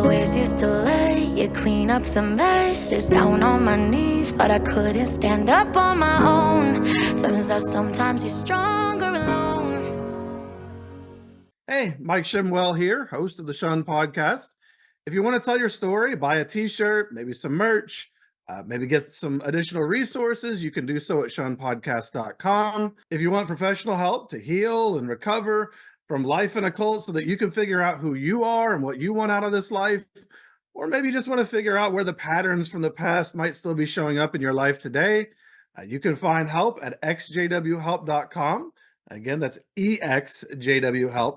always used to lay you clean up the messes. Down on my knees, thought I couldn't stand up on my own. Turns out sometimes you're stronger alone. Hey, Mike Shimwell here, host of the Shun Podcast. If you want to tell your story, buy a t-shirt, maybe some merch, maybe get some additional resources, you can do so at shunpodcast.com. If you want professional help to heal and recover from life in a cult so that you can figure out who you are and what you want out of this life, or maybe you just want to figure out where the patterns from the past might still be showing up in your life today, you can find help at exjwhelp.com. Again, that's exjwhelp.com.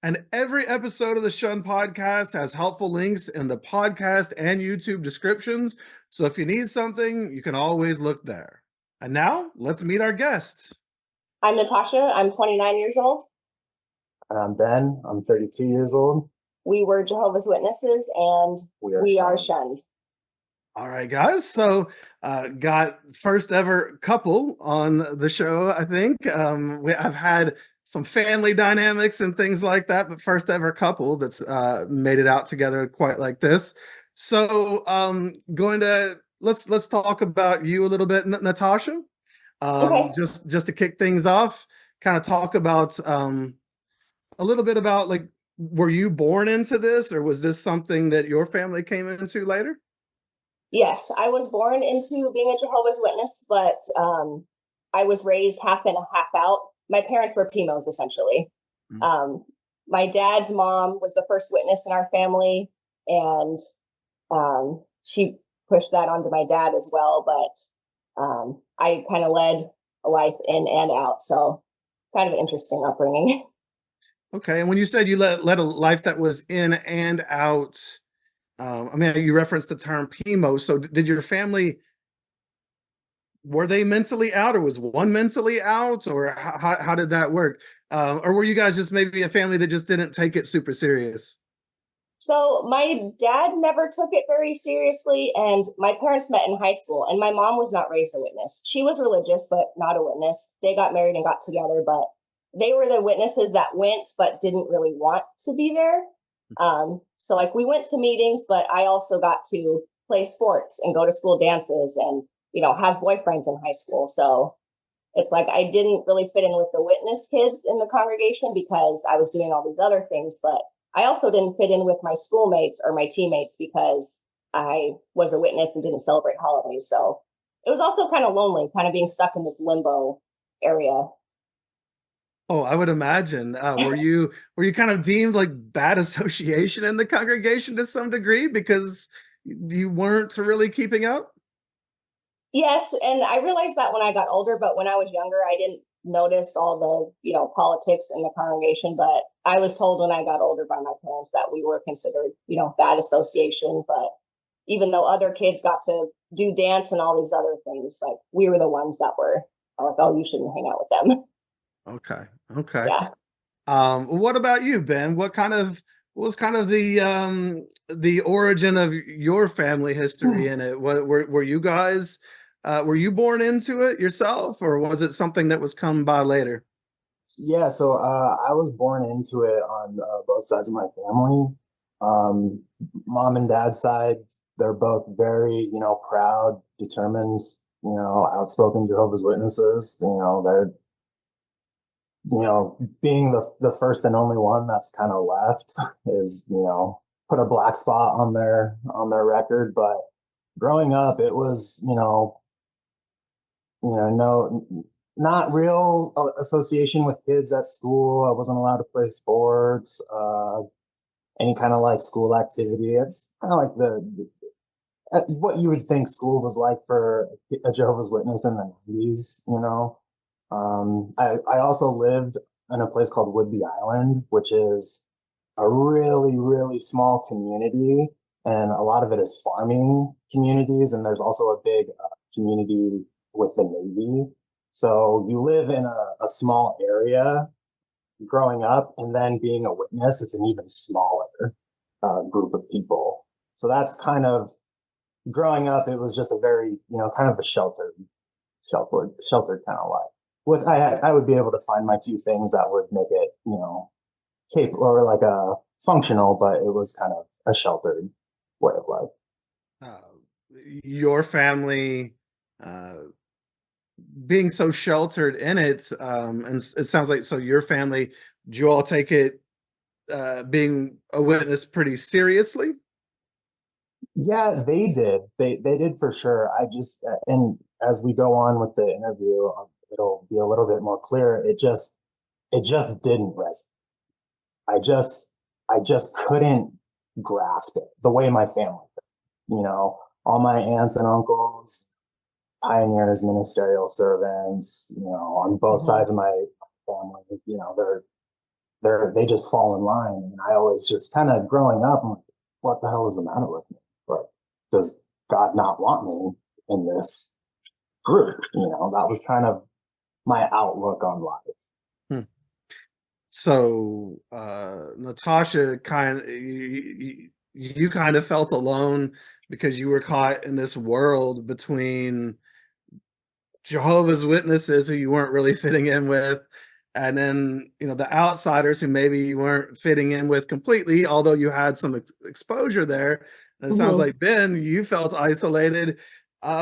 And every episode of the Shun Podcast has helpful links in the podcast and YouTube descriptions. So if you need something, you can always look there. And now let's meet our guest. I'm Natasha. I'm 29 years old. And I'm Ben. I'm 32 years old. We were Jehovah's Witnesses, and we are shunned. All right, guys. So got first ever couple on the show, I think. I've had some family dynamics and things like that, but first ever couple that's made it out together quite like this. So let's talk about you a little bit, Natasha. Okay. Just to kick things off, kind of talk about a little bit about, like, were you born into this, or was this something that your family came into later? Yes, I was born into being a Jehovah's Witness, but I was raised half in, half out. My parents were Pimos, essentially. Mm. My dad's mom was the first witness in our family, and she pushed that onto my dad as well. But I kind of led a life in and out, so it's kind of an interesting upbringing. Okay, and when you said you led a life that was in and out, I mean, you referenced the term Pimo. So did your family, were they mentally out, or was one mentally out, or how did that work? Or were you guys just maybe a family that just didn't take it super serious? So my dad never took it very seriously, and my parents met in high school, and my mom was not raised a witness. She was religious, but not a witness. They got married and got together, but they were the witnesses that went, but didn't really want to be there. So like we went to meetings, but I also got to play sports and go to school dances and, have boyfriends in high school. So it's like I didn't really fit in with the witness kids in the congregation because I was doing all these other things, but I also didn't fit in with my schoolmates or my teammates because I was a witness and didn't celebrate holidays. So it was also kind of lonely, kind of being stuck in this limbo area. Oh, I would imagine. Were you kind of deemed like bad association in the congregation to some degree because you weren't really keeping up? Yes, and I realized that when I got older, but when I was younger, I didn't notice all the, politics in the congregation. But I was told when I got older by my parents that we were considered, bad association. But even though other kids got to do dance and all these other things, like we were the ones that were like, oh, you shouldn't hang out with them. Okay. Yeah. What about you, Ben? What was kind of the origin of your family history in it? Were you guys were you born into it yourself, or was it something that was come by later? Yeah, so I was born into it on both sides of my family. Mom and dad's side, they're both very, proud, determined, outspoken Jehovah's Witnesses. They're being the first and only one that's kind of left is, put a black spot on their record. But growing up, it was, no, not real association with kids at school. I wasn't allowed to play sports, any kind of like school activity. It's kind of like what you would think school was like for a Jehovah's Witness in the 90s, I also lived in a place called Whidbey Island, which is a really, really small community, and a lot of it is farming communities, and there's also a big community with the Navy. So you live in a small area growing up, and then being a witness, it's an even smaller group of people. So that's kind of, growing up, it was just a very, kind of a sheltered kind of life. I would be able to find my few things that would make it, capable or like a functional, but it was kind of a sheltered way of life. Your family being so sheltered in it, and it sounds like so your family, do you all take it being a witness pretty seriously? Yeah, they did. They did for sure. I just and as we go on with the interview, it'll be a little bit more clear. It just didn't resonate. I just I just couldn't grasp it the way my family did. All my aunts and uncles, pioneers, ministerial servants, on both Mhm. sides of my family, they just fall in line. And I always just kind of growing up, I'm like, what the hell is the matter with me? But does God not want me in this group? That was kind of my outlook on life. Hmm. So, Natasha, you kind of felt alone because you were caught in this world between Jehovah's Witnesses who you weren't really fitting in with, and then, the outsiders who maybe you weren't fitting in with completely, although you had some exposure there. And it sounds Mhm. like, Ben, you felt isolated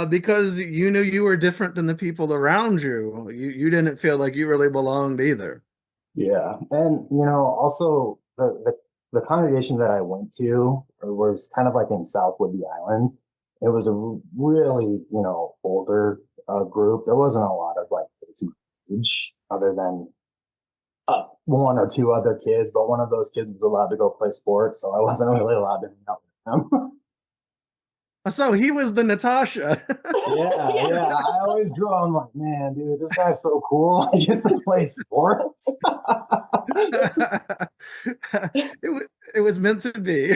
because you knew you were different than the people around you. You didn't feel like you really belonged either. Yeah. And, also the congregation that I went to was kind of like in South Whidbey Island. It was a really, older group. There wasn't a lot of like kids my age other than one or two other kids, but one of those kids was allowed to go play sports. So I wasn't really allowed to hang out with them. So he was the Natasha. Yeah, Yeah. yeah. I always drew. I'm like, man, dude, this guy's so cool. I get to play sports. It was meant to be.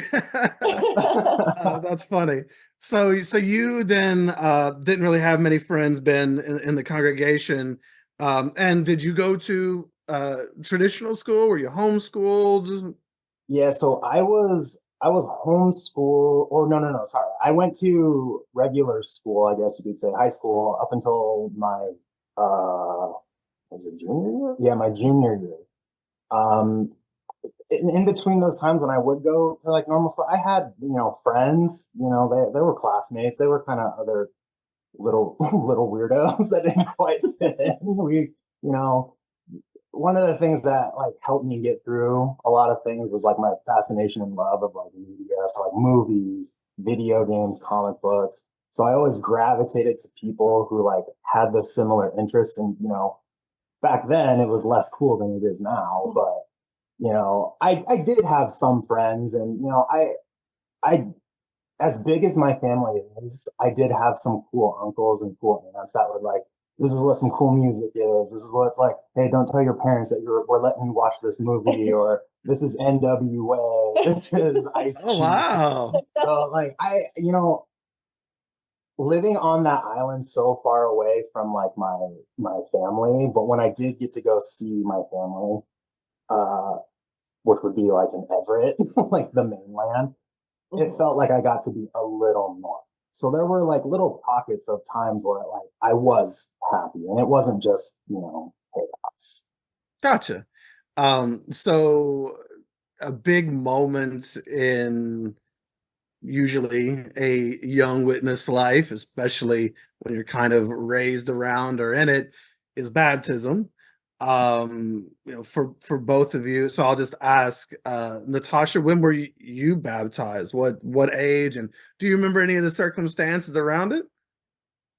That's funny. So you then didn't really have many friends, Ben, in the congregation. And did you go to traditional school? Were you homeschooled? Yeah, so I was homeschooled, or no, sorry. I went to regular school, I guess you could say, high school up until my was it junior year? Yeah, my junior year. Um, in between those times when I would go to like normal school, I had, friends, they were classmates. They were kind of other little little weirdos that didn't quite fit in. You know, One of the things that like helped me get through a lot of things was like my fascination and love of like media, so like movies, video games, comic books. So I always gravitated to people who like had the similar interests, and back then it was less cool than it is now, but I did have some friends, and I as big as my family is, I did have some cool uncles and cool aunts that would like, this is what some cool music is. This is what it's like. Hey, don't tell your parents that we're letting you watch this movie, or this is NWA. This is Ice Oh Cube. wow. So like living on that island so far away from like my family, but when I did get to go see my family, uh, which would be like in Everett, like the mainland, it felt like I got to be a little more. So there were like little pockets of times where like I was happy, and it wasn't just chaos. Gotcha. So a big moment in usually a young witness life, especially when you're kind of raised around or in it, is baptism. For both of you. So I'll just ask, Natasha, when were you baptized? What age? And do you remember any of the circumstances around it?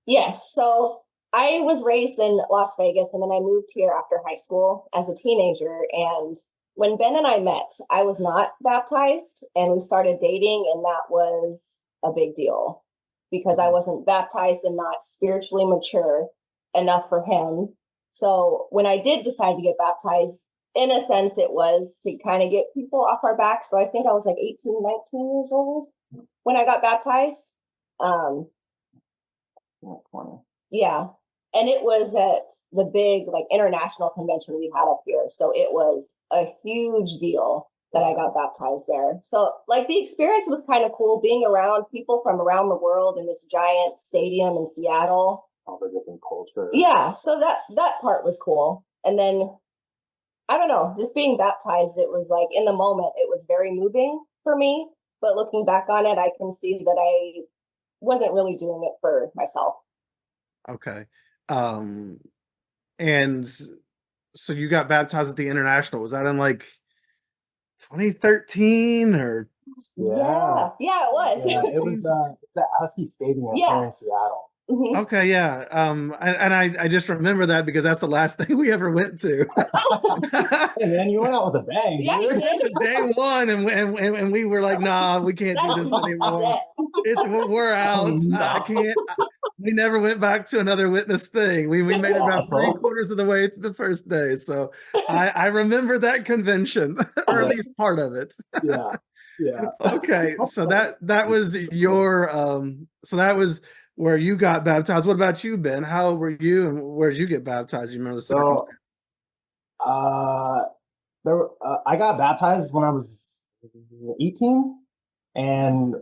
Yes. So I was raised in Las Vegas and then I moved here after high school as a teenager. And when Ben and I met, I was not baptized and we started dating, and that was a big deal because I wasn't baptized and not spiritually mature enough for him. So when I did decide to get baptized, in a sense, it was to kind of get people off our back. So I think I was like 18, 19 years old when I got baptized. Um, Yeah, 20. Yeah. And it was at the big like international convention we had up here. So it was a huge deal that I got baptized there. So like the experience was kind of cool being around people from around the world in this giant stadium in Seattle. All the different cultures. Yeah, so that part was cool. And then I don't know, just being baptized, it was like in the moment, it was very moving for me. But looking back on it, I can see that I wasn't really doing it for myself. Okay. Um, and so you got baptized at the International. Was that in like 2013 or Yeah. Yeah, it was. Yeah, it 17? was it's at Husky Stadium Yeah. here in Seattle. Mhm. Okay, yeah. And I just remember that because that's the last thing we ever went to. Hey man, you went out with a bang, Yeah, you dude. did. Day one, and we were like, nah, we can't do this That's anymore. it. We're Oh out. I no. can't. We never went back to another witness thing. We made it about three Awesome. quarters of the way through the first day. So I remember that convention, or at Yeah, least part of it. yeah, yeah. Okay, so that was your so that was where you got baptized. What about you, Ben? How old were you, and where did you get baptized? You remember the So, circumstance? uh, I got baptized when I was 18, and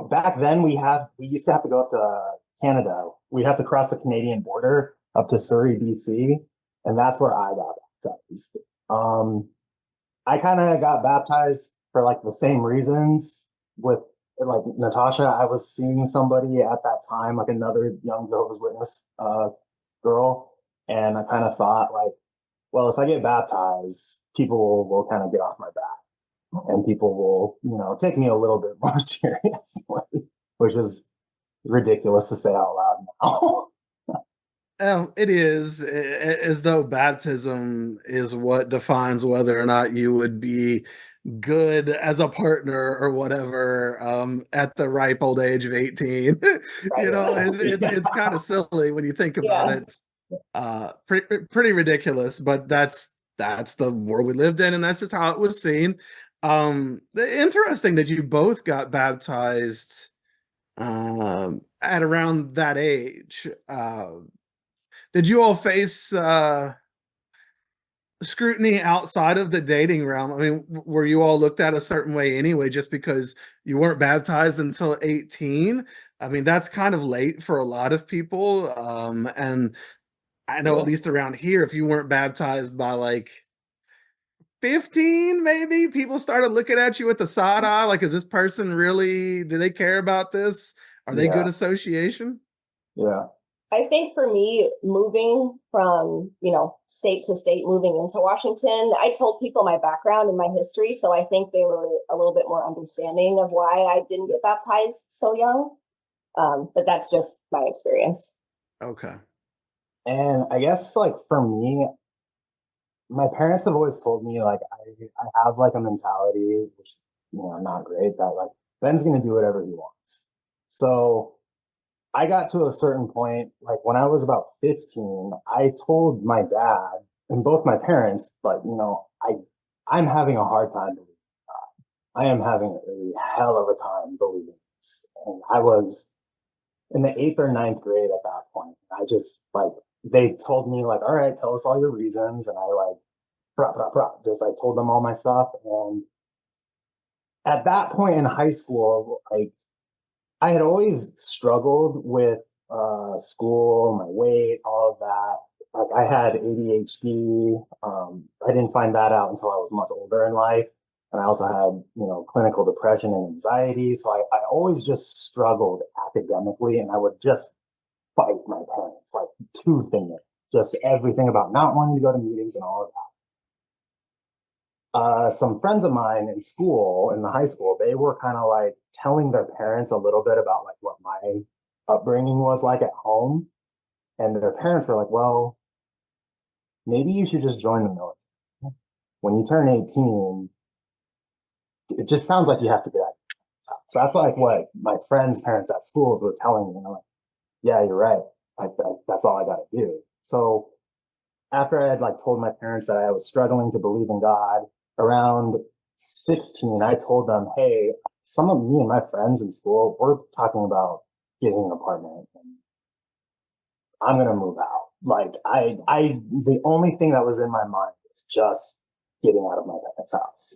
back then we used to have to go up to Canada. We'd have to cross the Canadian border up to Surrey, BC, and that's where I got baptized. Um, I kind of got baptized for like the same reasons with like Natasha. I was seeing somebody at that time, like another young Jehovah's Witness girl, and I kind of thought like, well, if I get baptized, people will kind of get off my back, and people will, take me a little bit more seriously, which is ridiculous to say out loud now. Oh, it is as though baptism is what defines whether or not you would be good as a partner or whatever at the ripe old age of 18. Right. It's kind of silly when you think about Yeah. it. Pretty ridiculous, but that's the world we lived in, and that's just how it was seen. Interesting that you both got baptized at around that age. Did you all face scrutiny outside of the dating realm? I mean, were you all looked at a certain way anyway, just because you weren't baptized until 18? I mean, that's kind of late for a lot of people. And I know at Yeah. least around here, if you weren't baptized by like 15, maybe people started looking at you with the side eye. Like, is this person really, do they care about this? Are they Yeah. good association? Yeah. I think for me, moving from, state to state, moving into Washington, I told people my background and my history. So I think they were a little bit more understanding of why I didn't get baptized so young. But that's just my experience. Okay. And I guess for me, my parents have always told me like I have like a mentality, which not great, that like Ben's gonna do whatever he wants. So I got to a certain point, like when I was about 15, I told my dad and both my parents, like, I'm having a hard time believing God. I am having a hell of a time believing this. And I was in the eighth or ninth grade at that point. I just like they told me like, all right, tell us all your reasons. And I like just I told them all my stuff. And at that point in high school, like I had always struggled with school, my weight, all of that. Like I had ADHD. I didn't find that out until I was much older in life. And I also had, clinical depression and anxiety. So I always just struggled academically, and I would just fight my parents, like tooth and nail, just everything about not wanting to go to meetings and all of that. Some friends of mine in school, in the high school, they were kind of like telling their parents a little bit about like what my upbringing was like at home. And their parents were like, well, maybe you should just join the military. When you turn 18, it just sounds like you have to get out of your house. So that's like what my friends' parents at schools were telling me. And I'm like, yeah, you're right. That's all I got to do. So after I had like told my parents that I was struggling to believe in God, around 16, I told them, hey, some of me and my friends in school, we're talking about getting an apartment, and I'm gonna move out. Like the only thing that was in my mind was just getting out of my parents' house.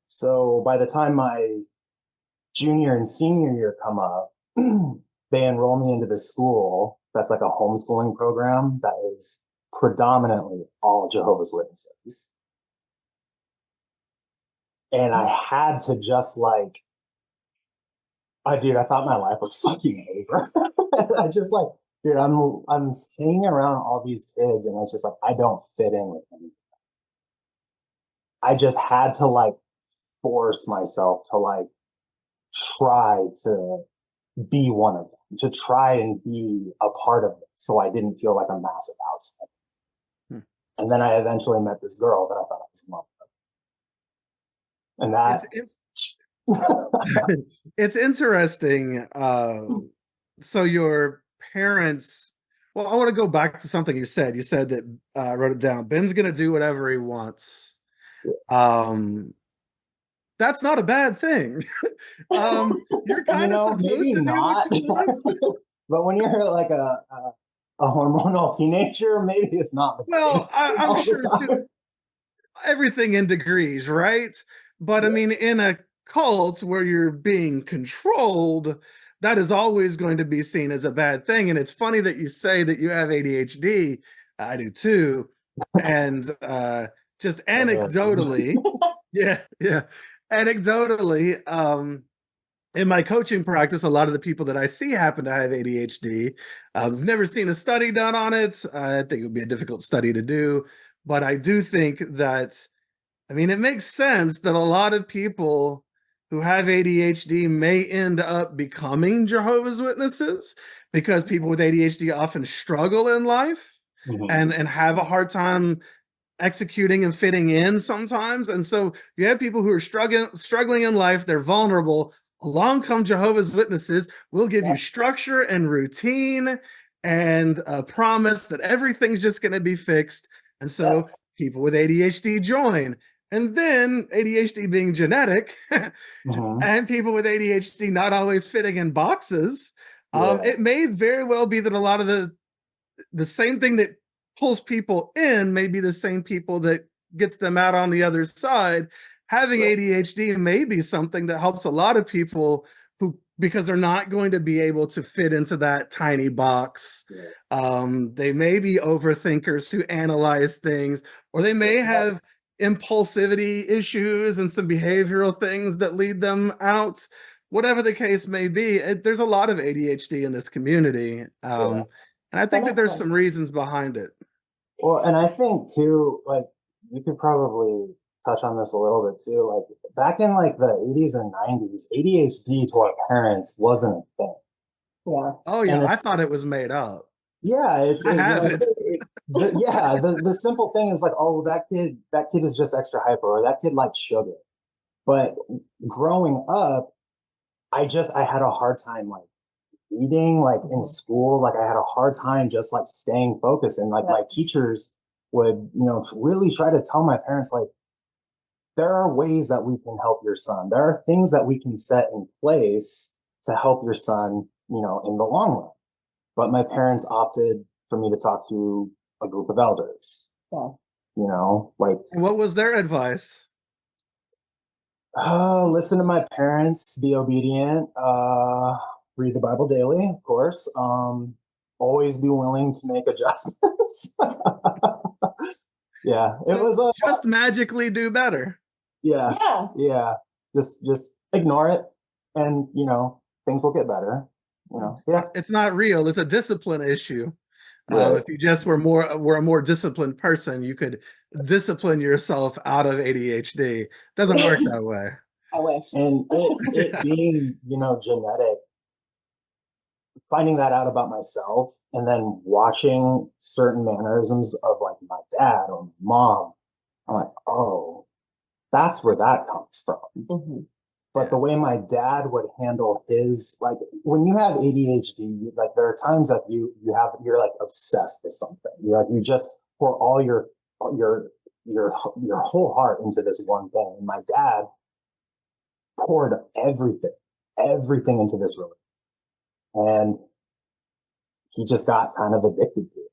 So by the time my junior and senior year come up, they enroll me into this school that's like a homeschooling program that is predominantly all Jehovah's Witnesses. And I had to just like, dude, I thought my life was fucking over. I just like, dude, I'm hanging around all these kids, and it's just like I don't fit in with them. I just had to like force myself to like try to be one of them, to try and be a part of it, so I didn't feel like a massive outsider. And then I eventually met this girl that I thought I was in love with, and that it's interesting. So your parents, well, I want to go back to something you said. You said that, I wrote it down. Ben's going to do whatever he wants. That's not a bad thing. You're kind of supposed maybe to not. do what you want. But when you're like a hormonal teenager, maybe it's not the Well, case I'm all the sure too. time. Everything in degrees, right? But I mean, in a cult where you're being controlled, that is always going to be seen as a bad thing. And it's funny that you say that you have ADHD. I do too. And just anecdotally, yeah, anecdotally, in my coaching practice, a lot of the people that I see happen to have ADHD. I've never seen a study done on it. I think it would be a difficult study to do, but I do think that, I mean, it makes sense that a lot of people who have ADHD may end up becoming Jehovah's Witnesses, because people with ADHD often struggle in life and have a hard time executing and fitting in sometimes. And so you have people who are struggling in life, they're vulnerable. Along come Jehovah's Witnesses. We'll give you structure and routine and a promise that everything's just going to be fixed. And so people with ADHD join. And then ADHD being genetic, and people with ADHD not always fitting in boxes, it may very well be that a lot of the same thing that pulls people in may be the same people that gets them out on the other side. Having ADHD may be something that helps a lot of people who, because they're not going to be able to fit into that tiny box. They may be overthinkers who analyze things, or they may have impulsivity issues and some behavioral things that lead them out. Whatever the case may be, there's a lot of ADHD in this community. And I think that there's some reasons behind it. Well, and I think too, like, you could probably touch on this a little bit too. Like, back in like the 80s and 90s, ADHD to our parents wasn't a thing. Yeah. Oh yeah, I thought it was made up. Yeah, I have it. The simple thing is like, oh, that kid is just extra hyper, or that kid likes sugar. But growing up, I had a hard time like reading, like in school. Like I had a hard time just like staying focused, and like my teachers would, really try to tell my parents, like, there are ways that we can help your son. There are things that we can set in place to help your son, in the long run. But my parents opted for me to talk to a group of elders. Yeah. Like. And what was their advice? Listen to my parents, be obedient, read the Bible daily, of course. Always be willing to make adjustments. Yeah, it was just magically do better. Yeah. Just ignore it, and things will get better. It's not real. It's a discipline issue. If you just were a more disciplined person, you could discipline yourself out of ADHD. Doesn't work that way. I wish. And it being, genetic, finding that out about myself, and then watching certain mannerisms of like my dad or my mom, I'm like, oh, that's where that comes from. But the way my dad would handle his, like, when you have ADHD, like there are times that you're like obsessed with something. You just pour all your whole heart into this one thing. And my dad poured everything into this relationship. And he just got kind of addicted to it,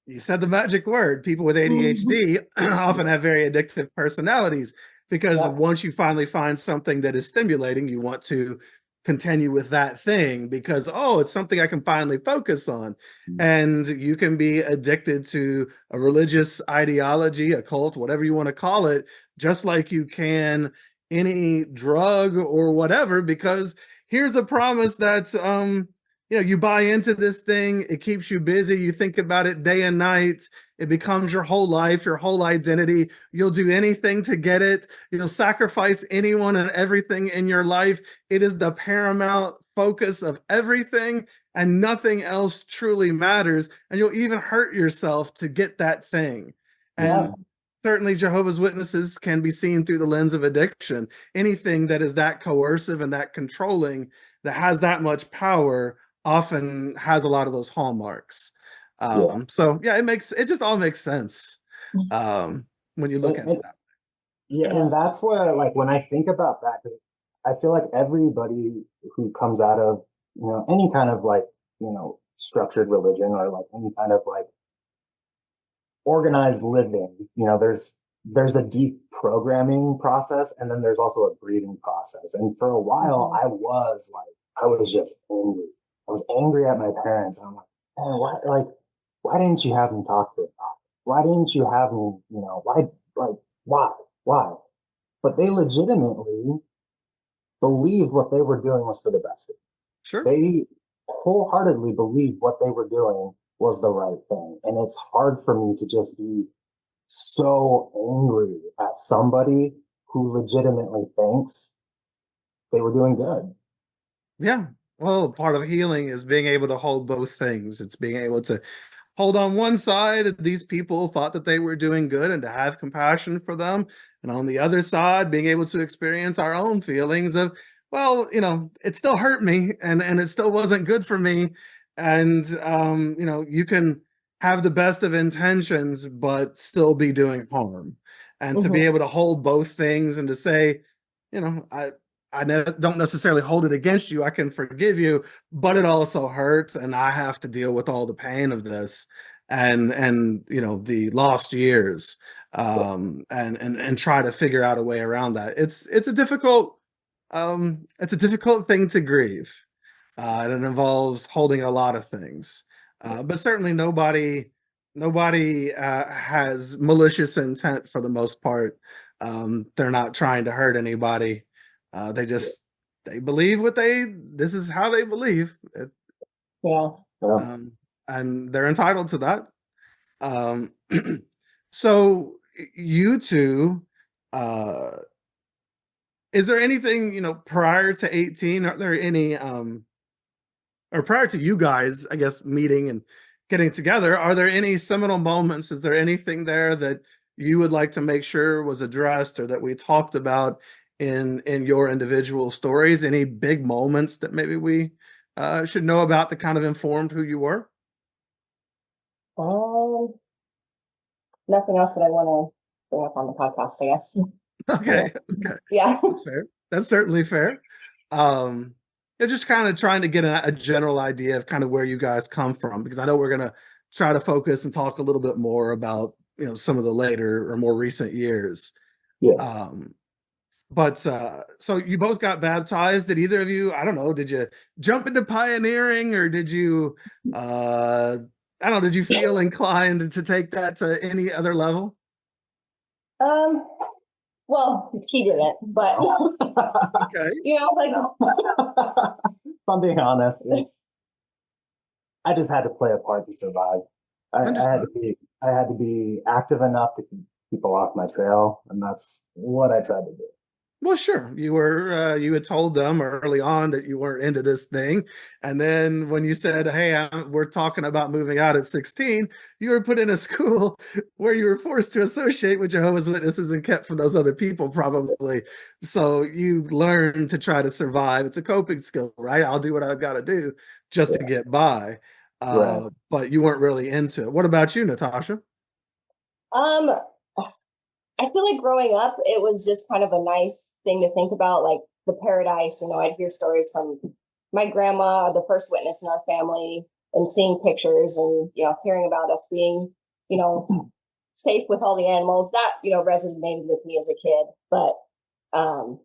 You said the magic word. People with ADHD often have very addictive personalities, because once you finally find something that is stimulating, you want to continue with that thing because, oh, it's something I can finally focus on. And you can be addicted to a religious ideology, a cult, whatever you want to call it, just like you can any drug or whatever, because here's a promise that you buy into this thing, it keeps you busy, you think about it day and night, it becomes your whole life, your whole identity. You'll do anything to get it. You'll sacrifice anyone and everything in your life. It is the paramount focus of everything, and nothing else truly matters. And you'll even hurt yourself to get that thing. And Yeah. certainly Jehovah's Witnesses can be seen through the lens of addiction. Anything that is that coercive and that controlling, that has that much power, often has a lot of those hallmarks. Yeah. So yeah, it just all makes sense when you look at And, that. yeah, and that's where, like, when I think about that, because I feel like everybody who comes out of, any kind of like, structured religion, or like any kind of like organized living, there's a deep programming process, and then there's also a breeding process. And for a while, I was just angry. I was angry at my parents. And I'm like, man, why didn't you have me talk to them? Why didn't you have me, like, why? But they legitimately believed what they were doing was for the best. Sure. They wholeheartedly believed what they were doing was the right thing. And it's hard for me to just be so angry at somebody who legitimately thinks they were doing good. Yeah. Well, part of healing is being able to hold both things. It's being able to hold on one side, these people thought that they were doing good and to have compassion for them. And on the other side, being able to experience our own feelings of, well, it still hurt me and it still wasn't good for me. And, you can have the best of intentions, but still be doing harm. And to be Mhm. able to hold both things and to say, you know, I, don't necessarily hold it against you. I can forgive you, but it also hurts, and I have to deal with all the pain of this, and the lost years, and try to figure out a way around that. It's a difficult thing to grieve, and it involves holding a lot of things. But certainly nobody has malicious intent for the most part. They're not trying to hurt anybody. They believe this is how they believe, Yeah. Yeah. um, and they're entitled to that. Um, so you two, uh, is there anything, prior to 18? Are there any, or prior to you guys, I guess, meeting and getting together, are there any seminal moments? Is there anything there that you would like to make sure was addressed or that we talked about in your individual stories? Any big moments that maybe we should know about that kind of informed who you were? Um, Nothing else that I want to bring up on the podcast, I guess. Okay, okay, Yeah. that's fair. That's certainly fair. Um, yeah, just kind of trying to get a general idea of kind of where you guys come from, because I know we're gonna try to focus and talk a little bit more about some of the later or more recent years. Yeah. Um, but so you both got baptized. Did either of you, I don't know, did you jump into pioneering, or did you I don't know, did you feel inclined to take that to any other level? Um, well, he didn't, but Okay. like If I'm being honest, I just had to play a part to survive. Understood. I had to be active enough to keep people off my trail, and that's what I tried to do. Well, sure. You had told them early on that you weren't into this thing, and then when you said, "Hey, we're talking about moving out at 16," you were put in a school where you were forced to associate with Jehovah's Witnesses and kept from those other people, probably. So you learned to try to survive. It's a coping skill, right? I'll do what I've got to do just to Yeah. get by. Right. But you weren't really into it. What about you, Natasha? um I feel like growing up, it was just kind of a nice thing to think about, like the paradise. I'd hear stories from my grandma, the first witness in our family, and seeing pictures and, hearing about us being, you know, safe with all the animals. That, resonated with me as a kid. But um,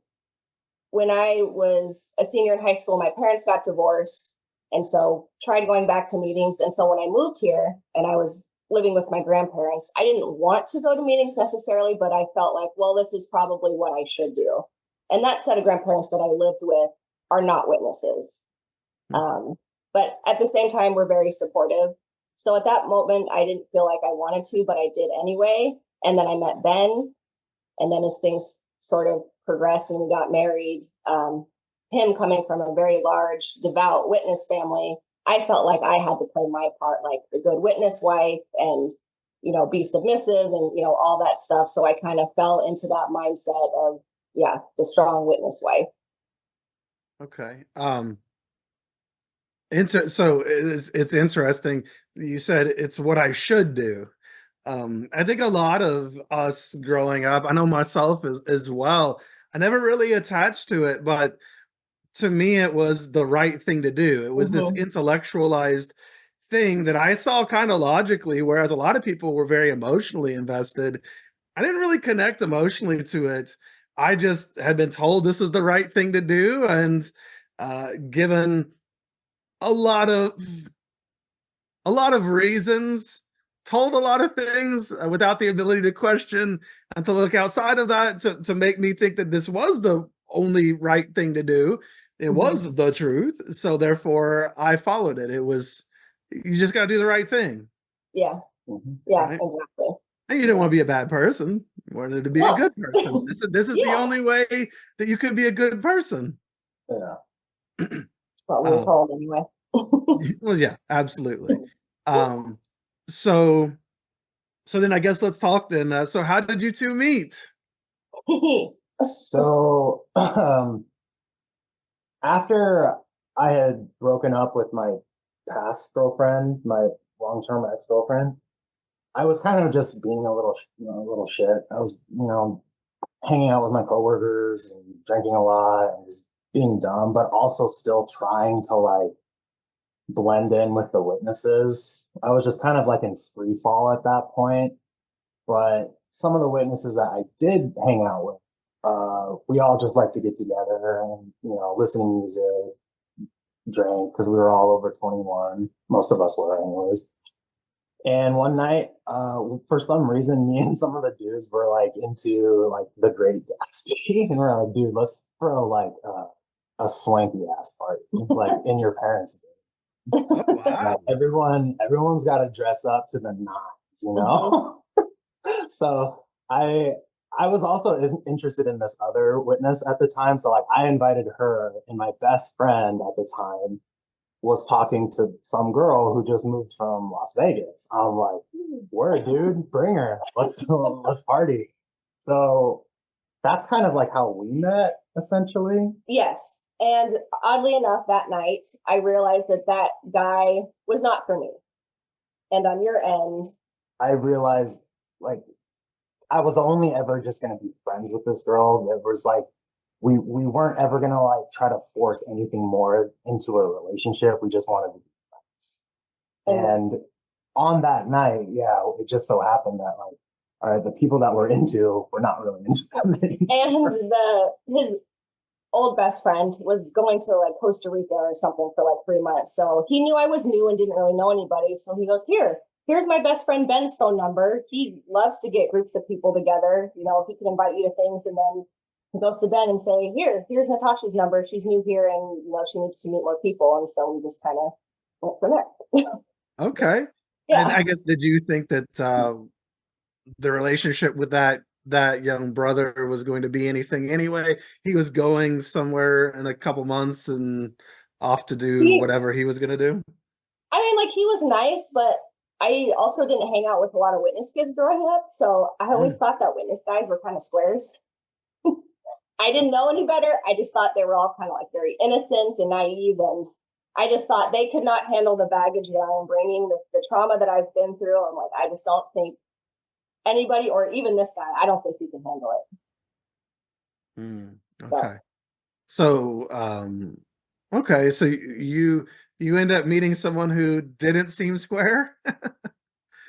when I was a senior in high school, my parents got divorced. And so tried going back to meetings. And so when I moved here and I was living with my grandparents, I didn't want to go to meetings necessarily, but I felt like, well, this is probably what I should do. And that set of grandparents that I lived with are not witnesses. But at the same time, we're very supportive. So at that moment, I didn't feel like I wanted to, but I did anyway. And then I met Ben. And then as things sort of progressed and we got married, him coming from a very large, devout witness family, I felt like I had to play my part, like the good witness wife and, be submissive and, all that stuff. So I kind of fell into that mindset of, the strong witness wife. Okay. So it's interesting. You said it's what I should do. I think a lot of us growing up, I know myself as well, I never really attached to it, but to me, it was the right thing to do. It was this Mm-hmm. intellectualized thing that I saw kind of logically, whereas a lot of people were very emotionally invested. I didn't really connect emotionally to it. I just had been told this is the right thing to do, and given a lot of reasons, told a lot of things without the ability to question and to look outside of that to make me think that this was the only right thing to do. It Mm-hmm. was the truth. So therefore I followed it. It was, you just got to do the right thing. Yeah. Mm-hmm. Yeah, Right. exactly. And you didn't want to be a bad person. You wanted to be a No. good person. This is the Yeah. only way that you could be a good person. Yeah. What we were Um, told anyway. well, yeah, absolutely. Um, so then I guess let's talk then. So how did you two meet? So after I had broken up with my past girlfriend, my long-term ex-girlfriend, I was kind of just being a little shit. I was, hanging out with my coworkers and drinking a lot and just being dumb, but also still trying to like blend in with the witnesses. I was just kind of like in free fall at that point. But some of the witnesses that I did hang out with, we all just like to get together and, listen to music, drink, because we were all over 21. Most of us were, anyways. And one night, for some reason, me and some of the dudes were like into like the Great Gatsby, and we're like, dude, let's throw like a swanky ass party, like in your parents' Oh wow. everyone's got to dress up to the nines, So I was also interested in this other witness at the time, so like I invited her, and my best friend at the time was talking to some girl who just moved from Las Vegas. I'm like, word, dude, bring her. Let's party. So that's kind of like how we met, essentially. Yes. And oddly enough, that night, I realized that that guy was not for me. And on your end, I realized like I was only ever just gonna be friends with this girl. It was like we weren't ever gonna like try to force anything more into a relationship. We just wanted to be friends. And on that night, yeah, it just so happened that like, all right, the people that we're into, we're not really into them anymore. and his old best friend was going to like Costa Rica or something for like 3 months. So he knew I was new and didn't really know anybody. So he goes, here's my best friend Ben's phone number. He loves to get groups of people together. He can invite you to things. And then he goes to Ben and say, here's Natasha's number. She's new here and she needs to meet more people. And so we just kind of went from there. Okay. And Yeah. I guess, did you think that the relationship with that young brother was going to be anything anyway? He was going somewhere in a couple months and off to do He, whatever he was going to do. I mean, like he was nice, but I also didn't hang out with a lot of witness kids growing up. So I always thought that witness guys were kind of squares. I didn't know any better. I just thought they were all kind of like very innocent and naive. And I just thought they could not handle the baggage that I am bringing, the trauma that I've been through. I'm like, I just don't think anybody, or even this guy, I don't think he can handle it. Okay. So, okay. So you end up meeting someone who didn't seem square.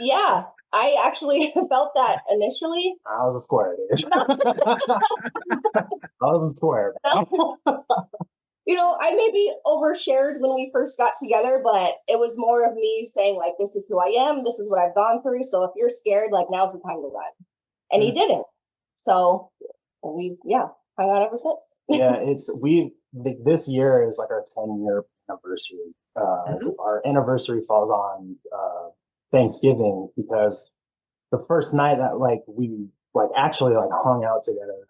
Yeah. I actually felt that initially. I was a square, dude. I was a square. You know, I maybe overshared when we first got together, but it was more of me saying, like, this is who I am, this is what I've gone through. So if you're scared, like, now's the time to run. And he didn't. So we've hung out ever since. Yeah, this year is like our 10-year anniversary. Our anniversary falls on Thanksgiving, because the first night that we actually hung out together,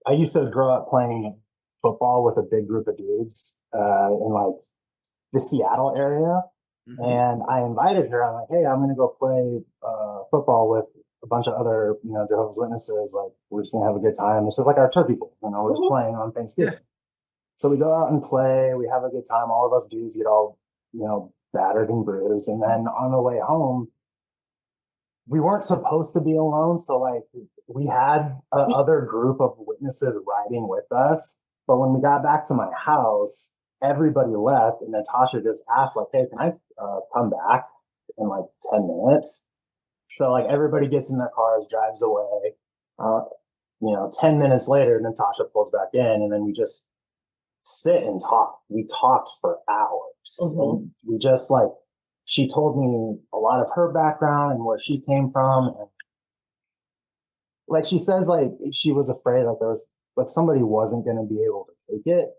I used to grow up playing football with a big group of dudes in the Seattle area. And I invited her. I'm like, hey, I'm gonna go play football with a bunch of other, Jehovah's Witnesses. Like, we're just gonna have a good time. This is like our turkey bowl, we're just playing on Thanksgiving. So we go out and play, we have a good time. All of us dudes get all, battered and bruised. And then on the way home, we weren't supposed to be alone. So we had other group of witnesses riding with us. But when we got back to my house, everybody left, and Natasha just asked, hey, can I come back in 10 minutes? So everybody gets in their cars, drives away. 10 minutes later, Natasha pulls back in, and then we just sit and talk. We talked for hours. We just she told me a lot of her background and where she came from. And she says, she was afraid there was somebody wasn't going to be able to take it.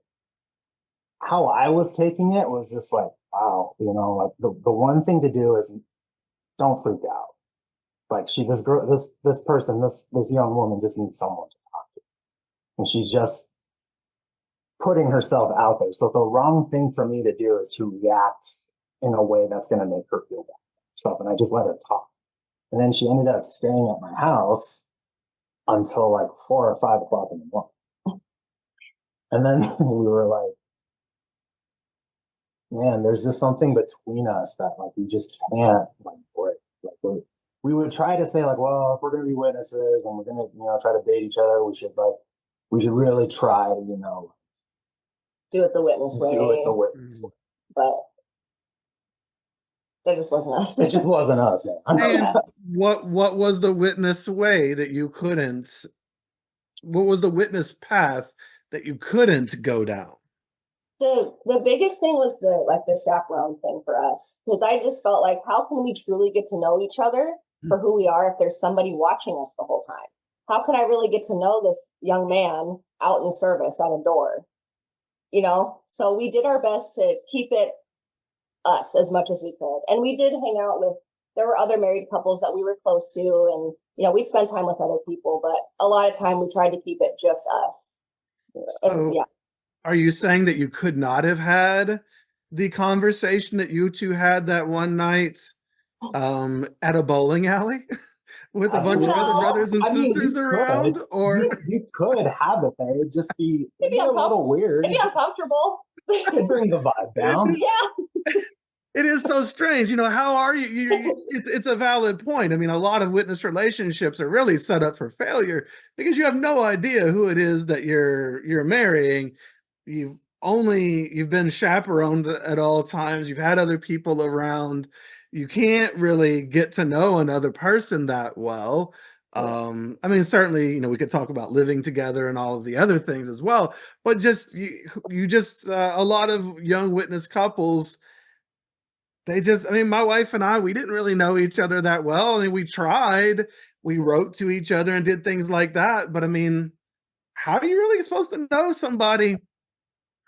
How I was taking it was just wow, the one thing to do is don't freak out. This person, this young woman just needs someone to talk to. And she's just putting herself out there. So the wrong thing for me to do is to react in a way that's going to make her feel bad about herself. And I just let her talk. And then she ended up staying at my house until 4 or 5 o'clock in the morning. And then we were man, there's just something between us that we just can't break. We would try to say well, if we're going to be witnesses and we're going to try to date each other, we should really try to do it the witness way. Do it the witness way. But it just wasn't us. It just wasn't us, man. And what was the witness way that you couldn't? What was the witness path that you couldn't go down? The biggest thing was the chaperone thing for us, because I just felt how can we truly get to know each other for who we are if there's somebody watching us the whole time? How can I really get to know this young man out in service at a door? So we did our best to keep it us as much as we could. And we did hang out with, there were other married couples that we were close to, and we spent time with other people, but a lot of time we tried to keep it just us. So, are you saying that you could not have had the conversation that you two had that one night at a bowling alley with a bunch of other brothers and sisters around? Or you could have it there. It'd just be a little weird. It'd be uncomfortable. It'd bring the vibe down. Yeah. It is so strange. How are you? It's a valid point. I mean, a lot of witness relationships are really set up for failure because you have no idea who it is that you're marrying. You've been chaperoned at all times. You've had other people around. You can't really get to know another person that well. I mean, certainly, we could talk about living together and all of the other things as well, but just a lot of young witness couples, my wife and I, we didn't really know each other that well. I mean, we tried, we wrote to each other and did things like that. But I mean, how are you really supposed to know somebody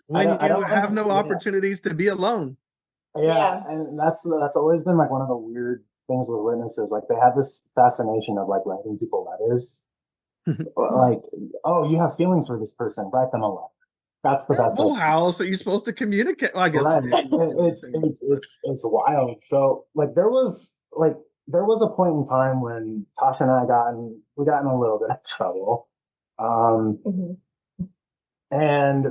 when you have no opportunities to be alone? Yeah. And that's always been one of the weird things with witnesses. They have this fascination of writing people letters. Oh, you have feelings for this person, write them a letter. That's the best. Well, how else are you supposed to communicate? Well, I guess right. It's wild. So there was a point in time when Tasha and I got in a little bit of trouble. And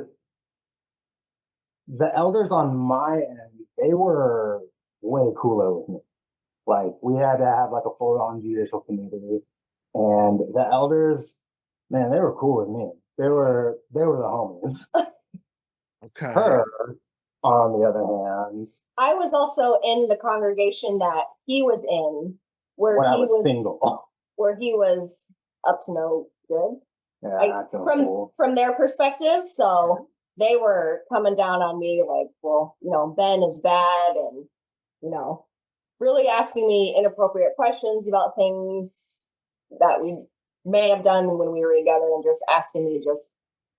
the elders on my end, they were way cooler with me. We had to have a full-on judicial committee, and the elders, man, they were cool with me. They were the homies. Okay. Her, on the other hand, I was also in the congregation that he was in where when I he was was single. where he was up to no good. Yeah, acting a fool. From their perspective. So they were coming down on me like, well, Ben is bad, and really asking me inappropriate questions about things that we may have done when we were together, and just asking me just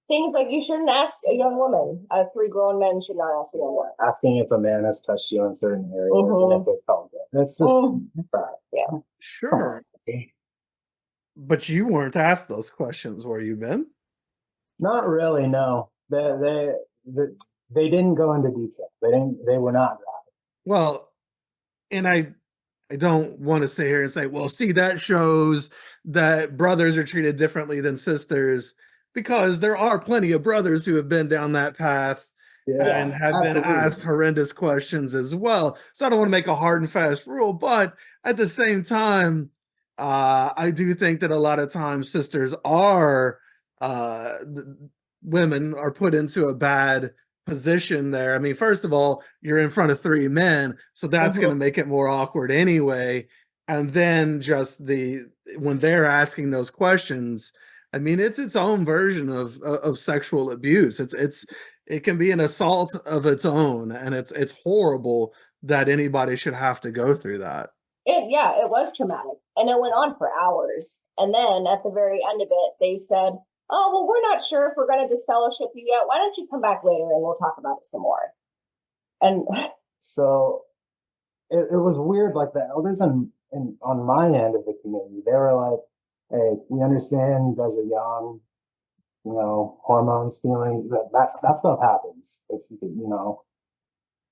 things like you shouldn't ask a young woman. 3 grown men should not ask a young woman. Asking if a man has touched you in certain areas and if it felt good. That's just yeah. Sure. But you weren't asked those questions, were you, Ben? Not really, no. They didn't go into detail. They were not graphic. Well, and I don't want to sit here and say, well, see, that shows that brothers are treated differently than sisters, because there are plenty of brothers who have been down that path and have been asked horrendous questions as well. So I don't want to make a hard and fast rule, but at the same time, I do think that a lot of times sisters are, women are put into a bad position there. I mean, first of all, you're in front of 3 men, so that's going to make it more awkward anyway. And then just when they're asking those questions, I mean, it's its own version of sexual abuse. It can be an assault of its own, and it's horrible that anybody should have to go through that. It was traumatic, and it went on for hours. And then at the very end of it, they said, oh, well, we're not sure if we're going to disfellowship you yet. Why don't you come back later and we'll talk about it some more? And so it was weird. Like the elders on my end of the community, they were like, hey, we understand you guys are young, hormones, feeling that stuff happens. It's,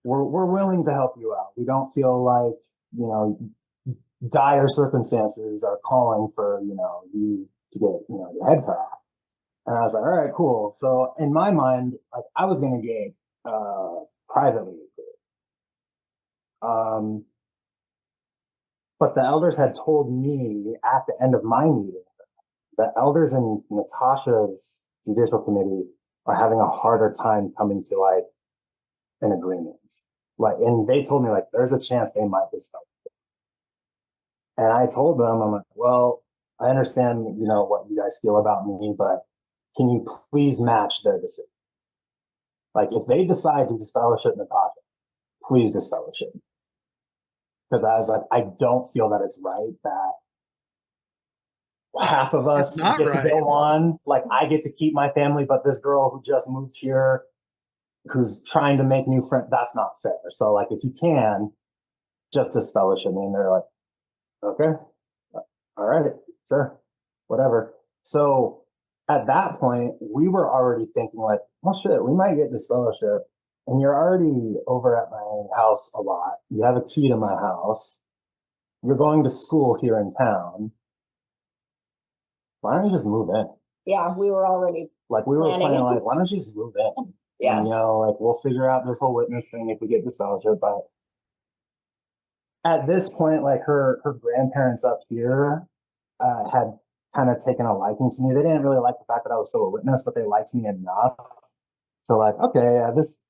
we're willing to help you out. We don't feel like, dire circumstances are calling for, you to get, your head cut off. And I was like, all right, cool. So in my mind, like I was going to get privately recruited. But the elders had told me at the end of my meeting, the elders in Natasha's judicial committee are having a harder time coming to like an agreement. Like, and they told me like, there's a chance they might just help. And I told them, I'm like, well, I understand, what you guys feel about me, but can you please match their decision? Like, if they decide to disfellowship Natasha, please disfellowship. Because I was like, I don't feel that it's right that half of us get to go on. Like, I get to keep my family, but this girl who just moved here, who's trying to make new friends, that's not fair. So, like, if you can, just disfellowship me. And they're like, okay, all right, sure, whatever. So at that point, we were already thinking like, well, shit, we might get disfellowship. And you're already over at my house a lot. You have a key to my house. You're going to school here in town. Why don't you just move in? Yeah, we were already like we were planning like, why don't you just move in? Yeah. And, like we'll figure out this whole witness thing if we get disfellowship. But at this point, like her grandparents up here had kind of taken a liking to me. They didn't really like the fact that I was still a witness, but they liked me enough to like, okay, this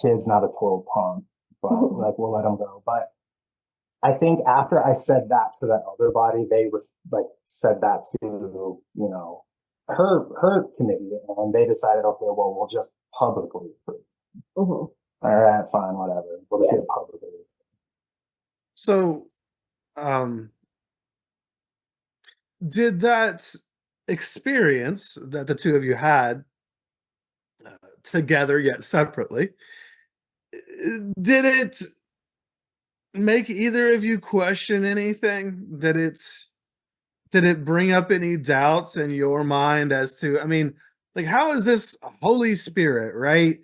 kid's not a total punk, but like we'll let him go. But I think after I said that to the elder body, they were like said that to her committee, and they decided, okay, well we'll just publicly approve. All right, fine, whatever. We'll just get publicly. So, did that experience that the two of you had together yet separately, did it make either of you question anything? Did it bring up any doubts in your mind as to, I mean, like, how is this Holy Spirit, right?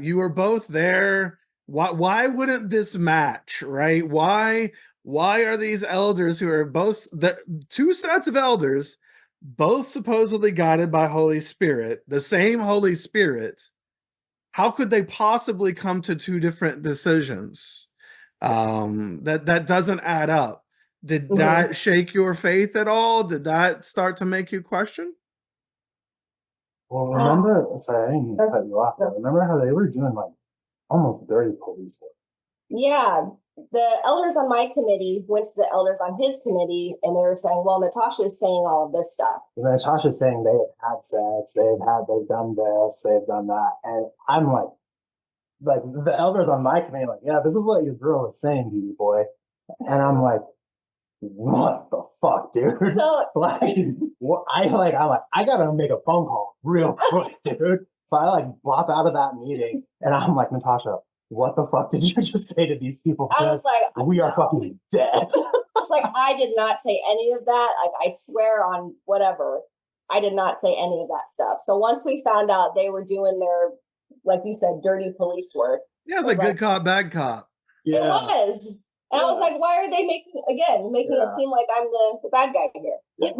You were both there. Why wouldn't this match, right? Why are these elders who are both the two sets of elders, both supposedly guided by Holy Spirit, the same Holy Spirit? How could they possibly come to two different decisions? That doesn't add up. Did that shake your faith at all? Did that start to make you question? Well, remember, sorry, I didn't mean to cut you off, but remember how they were doing like almost dirty police work? Yeah, the elders on my committee went to the elders on his committee, and they were saying, well, Natasha is saying all of this stuff. And Natasha's saying they have had sex, they've done this, they've done that. And I'm like the elders on my committee, like, yeah, this is what your girl is saying to you, boy. And I'm like, what the fuck, dude? So I'm like, I gotta make a phone call real quick, dude. So I like bop out of that meeting, and I'm like, Natasha, what the fuck did you just say to these people? I was like, we are fucking dead. It's like, I did not say any of that. Like, I swear on whatever, I did not say any of that stuff. So once we found out they were doing their, like you said, dirty police work. Yeah, it's like good cop, bad cop. Yeah. It was. And I was like, why are they making it seem like I'm the bad guy here? Yeah.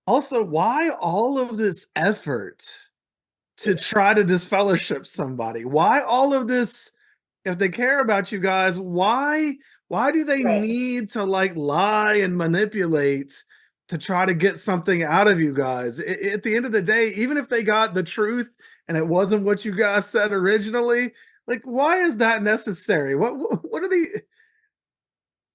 Also, why all of this effort to try to disfellowship somebody? Why all of this? If they care about you guys, why do they need to like lie and manipulate to try to get something out of you guys? At the end of the day, even if they got the truth and it wasn't what you guys said originally, like, why is that necessary? What are the?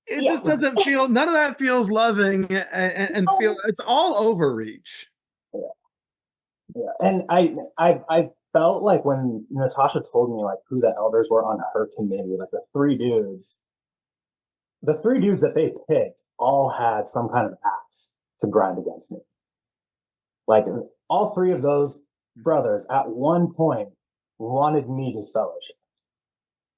It just doesn't feel, none of that feels loving, and feel, it's all overreach. Yeah. And I felt like when Natasha told me like who the elders were on her committee, like the three dudes that they picked all had some kind of axe to grind against me. Like all three of those brothers at one point wanted me disfellowship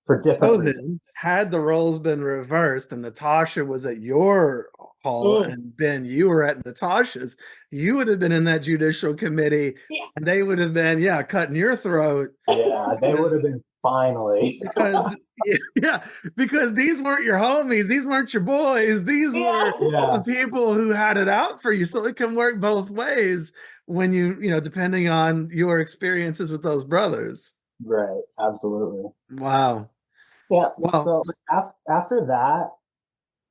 for different reasons. Had the roles been reversed and Natasha was at your hall and Ben, you were at Natasha's, you would have been in that judicial committee and they would have been, cutting your throat. Yeah, they would have been finally. Because these weren't your homies, these weren't your boys, these were the people who had it out for you. So it can work both ways when you depending on your experiences with those brothers. Right, absolutely. Wow. Yeah. Well, so after that,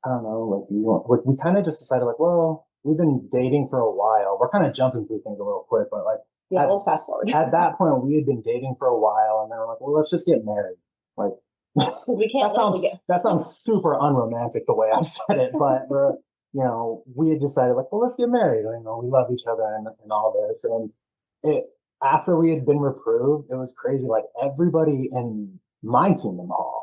I don't know, we kind of just decided like, well, we've been dating for a while. We're kind of jumping through things a little quick, but like, we'll fast forward. At that point, we had been dating for a while, and then we're like, well, let's just get married. Like, we can't. That sounds super unromantic the way I said it, but we had decided like, well, let's get married. We love each other and all this, and after we had been reproved, it was crazy. Like everybody in my Kingdom Hall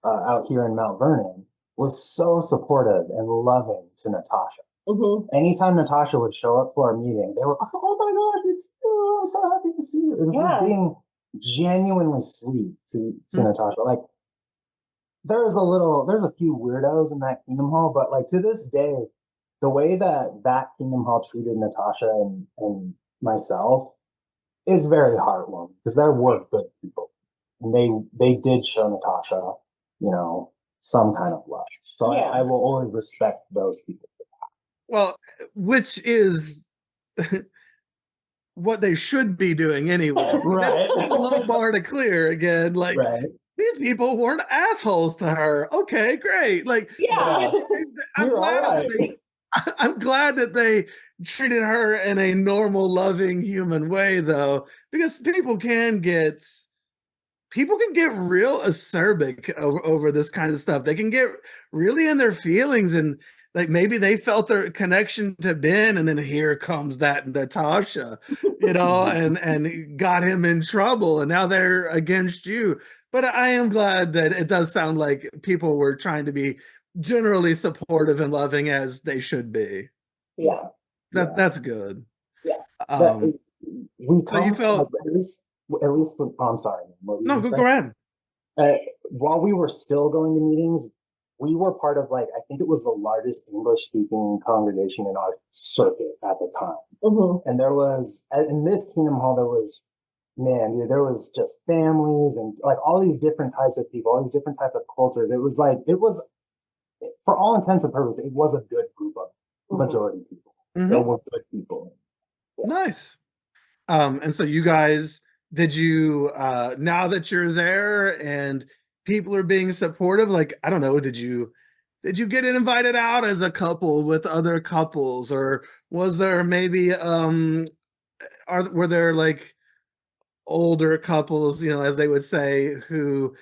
out here in Mount Vernon was so supportive and loving to Natasha. Mm-hmm. Anytime Natasha would show up for our meeting, they were, oh my gosh, it's you. I'm so happy to see you. It was like being genuinely sweet to Natasha. Like there's a few weirdos in that Kingdom Hall, but like to this day, the way that Kingdom Hall treated Natasha and myself is very heartwarming because there were good people. And they did show Natasha, some kind of love. So I will always respect those people. Well, which is what they should be doing anyway. Right. That's a low bar to clear again. Like these people weren't assholes to her. Okay, great. Like, I'm glad that they treated her in a normal, loving, human way, though, because people can get real acerbic over this kind of stuff. They can get really in their feelings, and like maybe they felt their connection to Ben, and then here comes that Natasha, and got him in trouble, and now they're against you. But I am glad that it does sound like people were trying to be generally supportive and loving as they should be. Yeah. That's good. Yeah. You felt at least I'm sorry. No, go ahead. While we were still going to meetings, we were part of I think it was the largest English speaking congregation in our circuit at the time. Mm-hmm. And there was, in this Kingdom Hall, there was just families and like all these different types of people, all these different types of cultures. It was for all intents and purposes, it was a good group of majority people. Mm-hmm. There were good people. Yeah. Nice. And so you guys, did you, now that you're there and people are being supportive, like, I don't know, did you get invited out as a couple with other couples, or was there maybe, were there like older couples, as they would say, who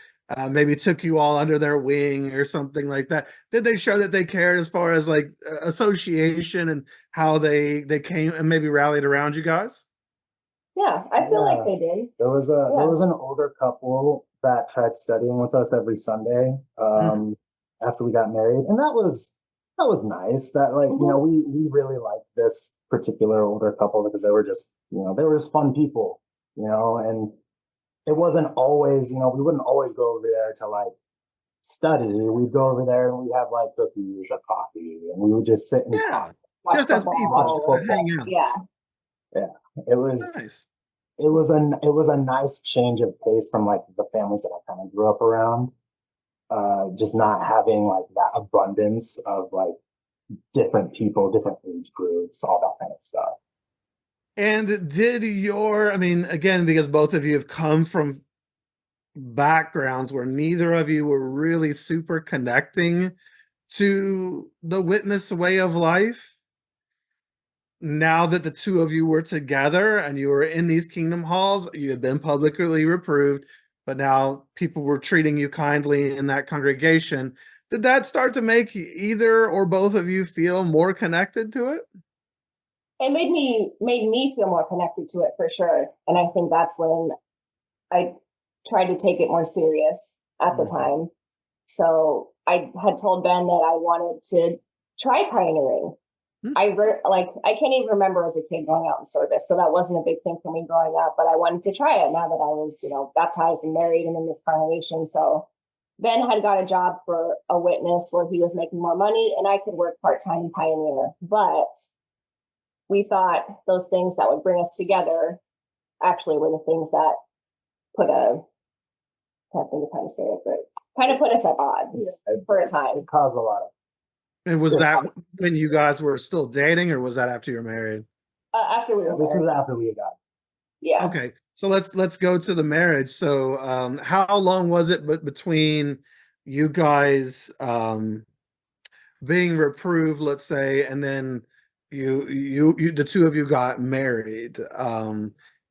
maybe took you all under their wing or something like that? Did they show that they cared as far as like association and how they came and maybe rallied around you guys? Yeah, I feel like they did. There was an older couple that tried studying with us every Sunday after we got married, and that was nice. That like we really liked this particular older couple because they were just they were just fun people, and it wasn't always we wouldn't always go over there to like study. We'd go over there and we'd have like cookies or coffee, and we would just sit and Yeah, talk, just as people, watch just to football. hang out. Yeah. Yeah, it was Nice. it was a nice change of pace from like the families that I kind of grew up around. Just not having like that abundance of like different people, different age groups, all that kind of stuff. And did I mean, again, because both of you have come from backgrounds where neither of you were really super connecting to the witness way of life, now that the two of you were together and you were in these kingdom halls, you had been publicly reproved, but now people were treating you kindly in that congregation. Did that start to make either or both of you feel more connected to it? It made me feel more connected to it for sure. And I think that's when I tried to take it more serious at the time. So I had told Ben that I wanted to try pioneering. I can't even remember as a kid going out in service, so that wasn't a big thing for me growing up. But I wanted to try it now that I was, baptized and married and in this congregation. So Ben had got a job for a witness where he was making more money, and I could work part-time in Pioneer. But we thought those things that would bring us together actually were the things that put a can't think of how to say it, but kind of put us at odds for a time. It caused a lot of. And was that when you guys were still dating, or was that after you were married? After we were married. This is after we got. Yeah. Okay, so let's go to the marriage. So, how long was it between you guys being reproved, let's say, and then you the two of you got married?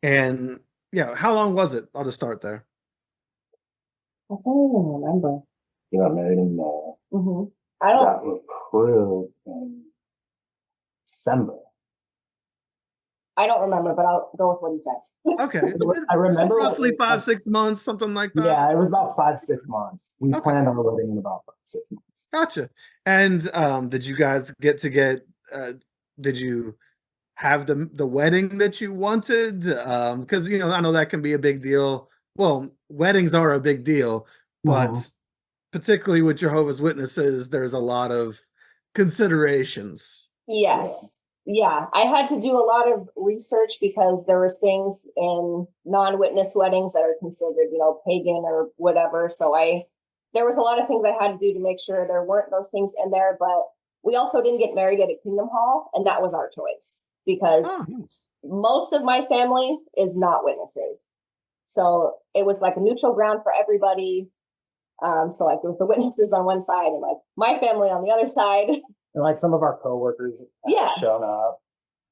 And yeah, how long was it? I'll just start there. I don't even remember. You got married in I don't. got reproved in December. I don't remember, but I'll go with what he says. Okay, I remember roughly 5-6 months, something like that. Yeah, it was about 5-6 months. We planned on our wedding in about 5-6 months. Gotcha. And did you guys get? Did you have the wedding that you wanted? Because I know that can be a big deal. Well, weddings are a big deal, but particularly with Jehovah's Witnesses, there's a lot of considerations. Yes. Yeah. I had to do a lot of research because there was things in non-witness weddings that are considered, pagan or whatever. So there was a lot of things I had to do to make sure there weren't those things in there, but we also didn't get married at a kingdom hall, and that was our choice because most of my family is not witnesses. So it was like a neutral ground for everybody. So like there was the witnesses on one side and like my family on the other side. And like some of our coworkers have shown up.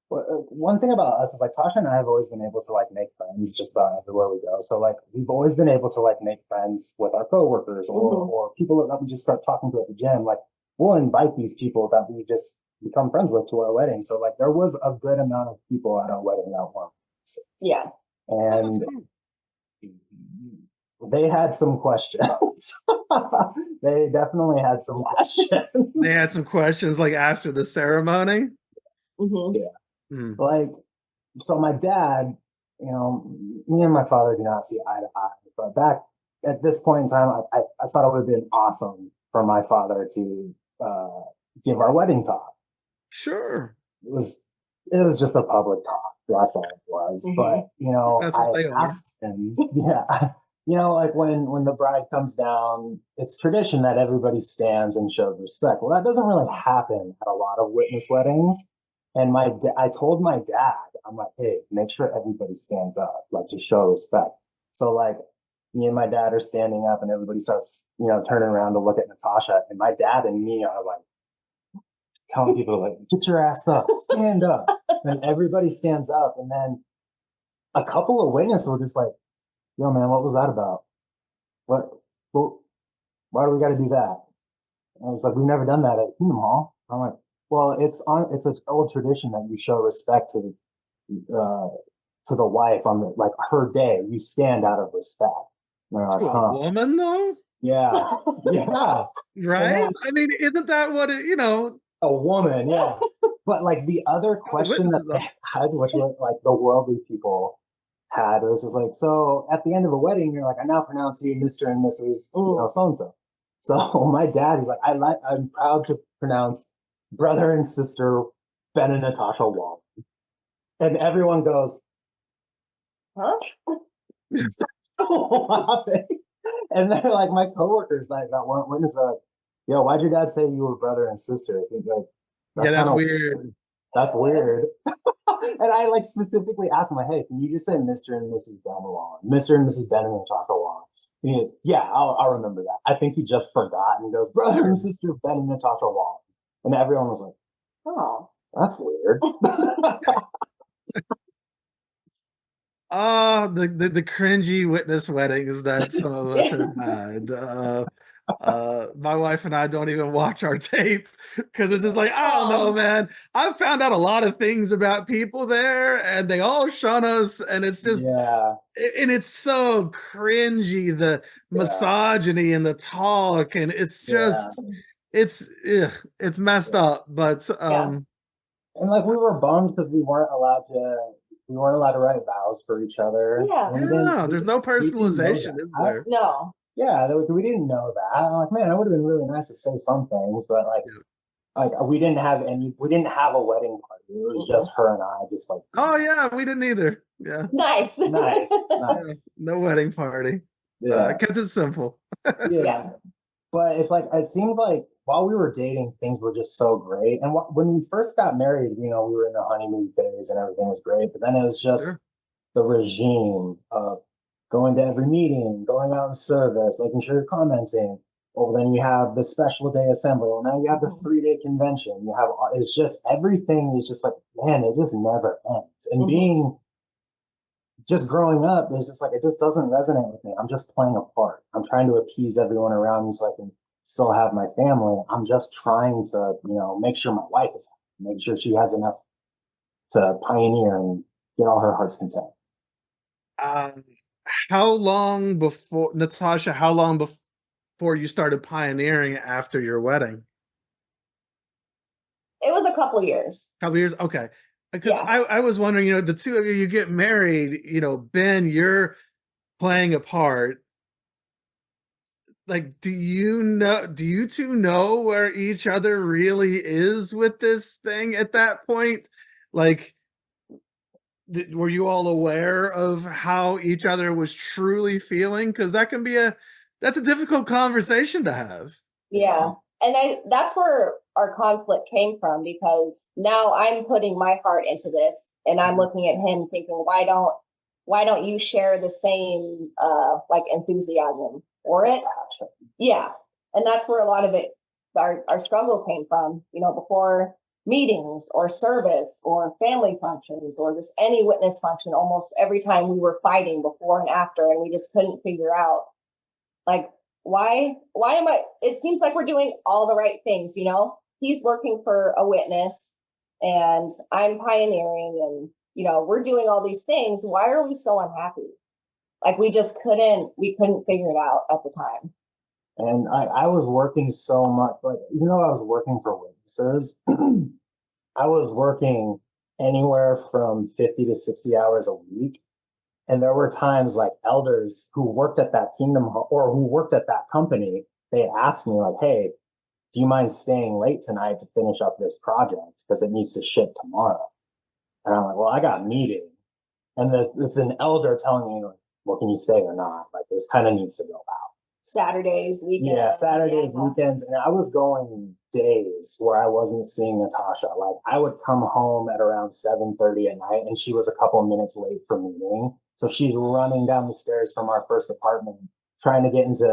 One thing about us is like Tasha and I have always been able to like make friends just about everywhere we go. So like we've always been able to like make friends with our coworkers or people that we just start talking to at the gym. Like we'll invite these people that we just become friends with to our wedding. So like there was a good amount of people at our wedding that were. Yeah. And they had some questions. They definitely had some questions. They had some questions like after the ceremony. Yeah. Like, so my dad, me and my father do not see eye to eye. But back at this point in time, I thought it would have been awesome for my father to give our wedding talk. Sure. It was just a public talk. That's all it was. But I asked him, like when the bride comes down, it's tradition that everybody stands and shows respect. Well, that doesn't really happen at a lot of witness weddings. And I told my dad, I'm like, hey, make sure everybody stands up, like to show respect. So like me and my dad are standing up and everybody starts, turning around to look at Natasha. And my dad and me are like telling people like, get your ass up, stand up. And everybody stands up. And then a couple of witnesses were just like, yo, man, what was that about? well, why do we got to do that? And it's like, we've never done that at Kingdom Hall. I'm like, well, it's an old tradition that you show respect to the wife on the, like, her day. You stand out of respect. And they're like, To a huh? woman, though, Yeah, yeah. And right? then I mean, isn't that what it, a woman, yeah. But like the other all the question that witnesses they are? had, which was like the worldly people had, was just like, so at the end of a wedding, you're like, I now pronounce you Mr. and Mrs. So and so. So my dad is like, I'm proud to pronounce brother and sister Ben and Natasha Wall. And everyone goes, Huh? laughing. And they're like, my coworkers like that weren't witnesses are like, yo, why'd your dad say you were brother and sister? I think like Yeah, that's that's kind of weird. that's weird. And I like specifically asked him, like, hey, can you just say Mr. and Mrs. Ben Wong? Mr. and Mrs. Ben and Natasha Wong. Yeah, I'll remember that. I think he just forgot. And he goes, brother and sister Ben and Natasha Wong. And everyone was like, oh, that's weird. The cringy witness weddings that some of us have had. My wife and I don't even watch our tape because it's just like, I don't know, man. I've found out a lot of things about people there and they all shun us, and it's just Yeah, and it's so cringy, the yeah, misogyny and the talk, and it's yeah, just it's messed yeah. up. But Yeah. And like we were bummed because we weren't allowed to write vows for each other. Yeah. And yeah, there's no we didn't know personalization, that. is there? No. Yeah, we didn't know that. I'm like, man, it would have been really nice to say some things, but like we didn't have a wedding party. It was just her and I, just like, Oh yeah, we didn't either. Yeah. Nice. nice, Yeah, nice. no wedding party. Yeah, Kept it simple. yeah. But it's like it seemed like while we were dating, things were just so great. And when we first got married, we were in the honeymoon phase and everything was great. But then it was just Sure. the regime of going to every meeting, going out in service, making sure you're commenting. Well, then you have the special day assembly. Well, now you have the 3-day convention. It's just everything is just like, man, it just never ends. And being just growing up, there's just like, it just doesn't resonate with me. I'm just playing a part. I'm trying to appease everyone around me so I can still have my family. I'm just trying to, make sure my wife is happy, make sure she has enough to pioneer and get all her heart's content. Um, how long before Natasha? How long before you started pioneering after your wedding? It was a couple years. Couple years, okay. Because Yeah. I was wondering, the two of you get married. Ben, you're playing a part. Like, do you two know where each other really is with this thing at that point? Like, were you all aware of how each other was truly feeling? Because that's a difficult conversation to have. Yeah. And that's where our conflict came from, because now I'm putting my heart into this and I'm looking at him thinking, why don't you share the same like enthusiasm for it? Yeah. And that's where a lot of it, our struggle came from, before meetings or service or family functions or just any witness function. Almost every time we were fighting before and after, and we just couldn't figure out, like, why am I, it seems like we're doing all the right things. He's working for a witness and I'm pioneering, and we're doing all these things. Why are we so unhappy? Like, we couldn't figure it out at the time. And I was working so much, like, even though I was working for witnesses, I was working anywhere from 50 to 60 hours a week. And there were times like elders who worked at that or who worked at that company, they asked me like, hey, do you mind staying late tonight to finish up this project? Because it needs to ship tomorrow. And I'm like, well, I got meeting. And it's an elder telling me, like, well, can you stay or not? Like, this kind of needs to go out. Saturdays, weekends. Yeah, Saturdays, weekends. And I was going days where I wasn't seeing Natasha. Like, I would come home at around 7:30 at night and she was a couple of minutes late for meeting. So she's running down the stairs from our first apartment, trying to get into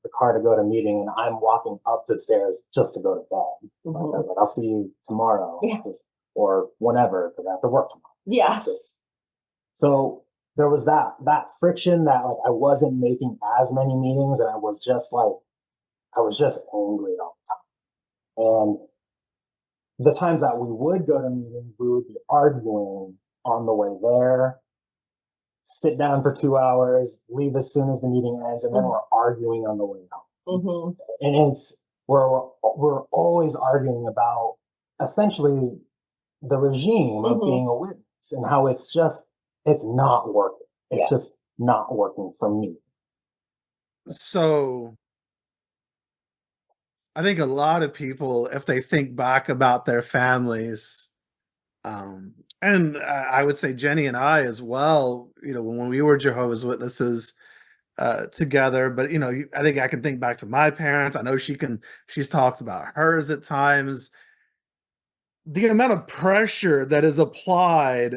the car to go to meeting. And I'm walking up the stairs just to go to bed. Like, I was like, I'll see you tomorrow or whenever, because I have to work tomorrow. Yeah. It's just, so there was that friction that like I wasn't making as many meetings, and I was just angry all the time. And the times that we would go to meetings, we would be arguing on the way there, sit down for 2 hours, leave as soon as the meeting ends, and then we're arguing on the way home. And we're always arguing about essentially the regime of being a witness and how it's not working. It's just not working for me. So I think a lot of people, if they think back about their families, and I would say Jenny and I as well, when we were Jehovah's Witnesses together, but I think I can think back to my parents. I know she's talked about hers at times. The amount of pressure that is applied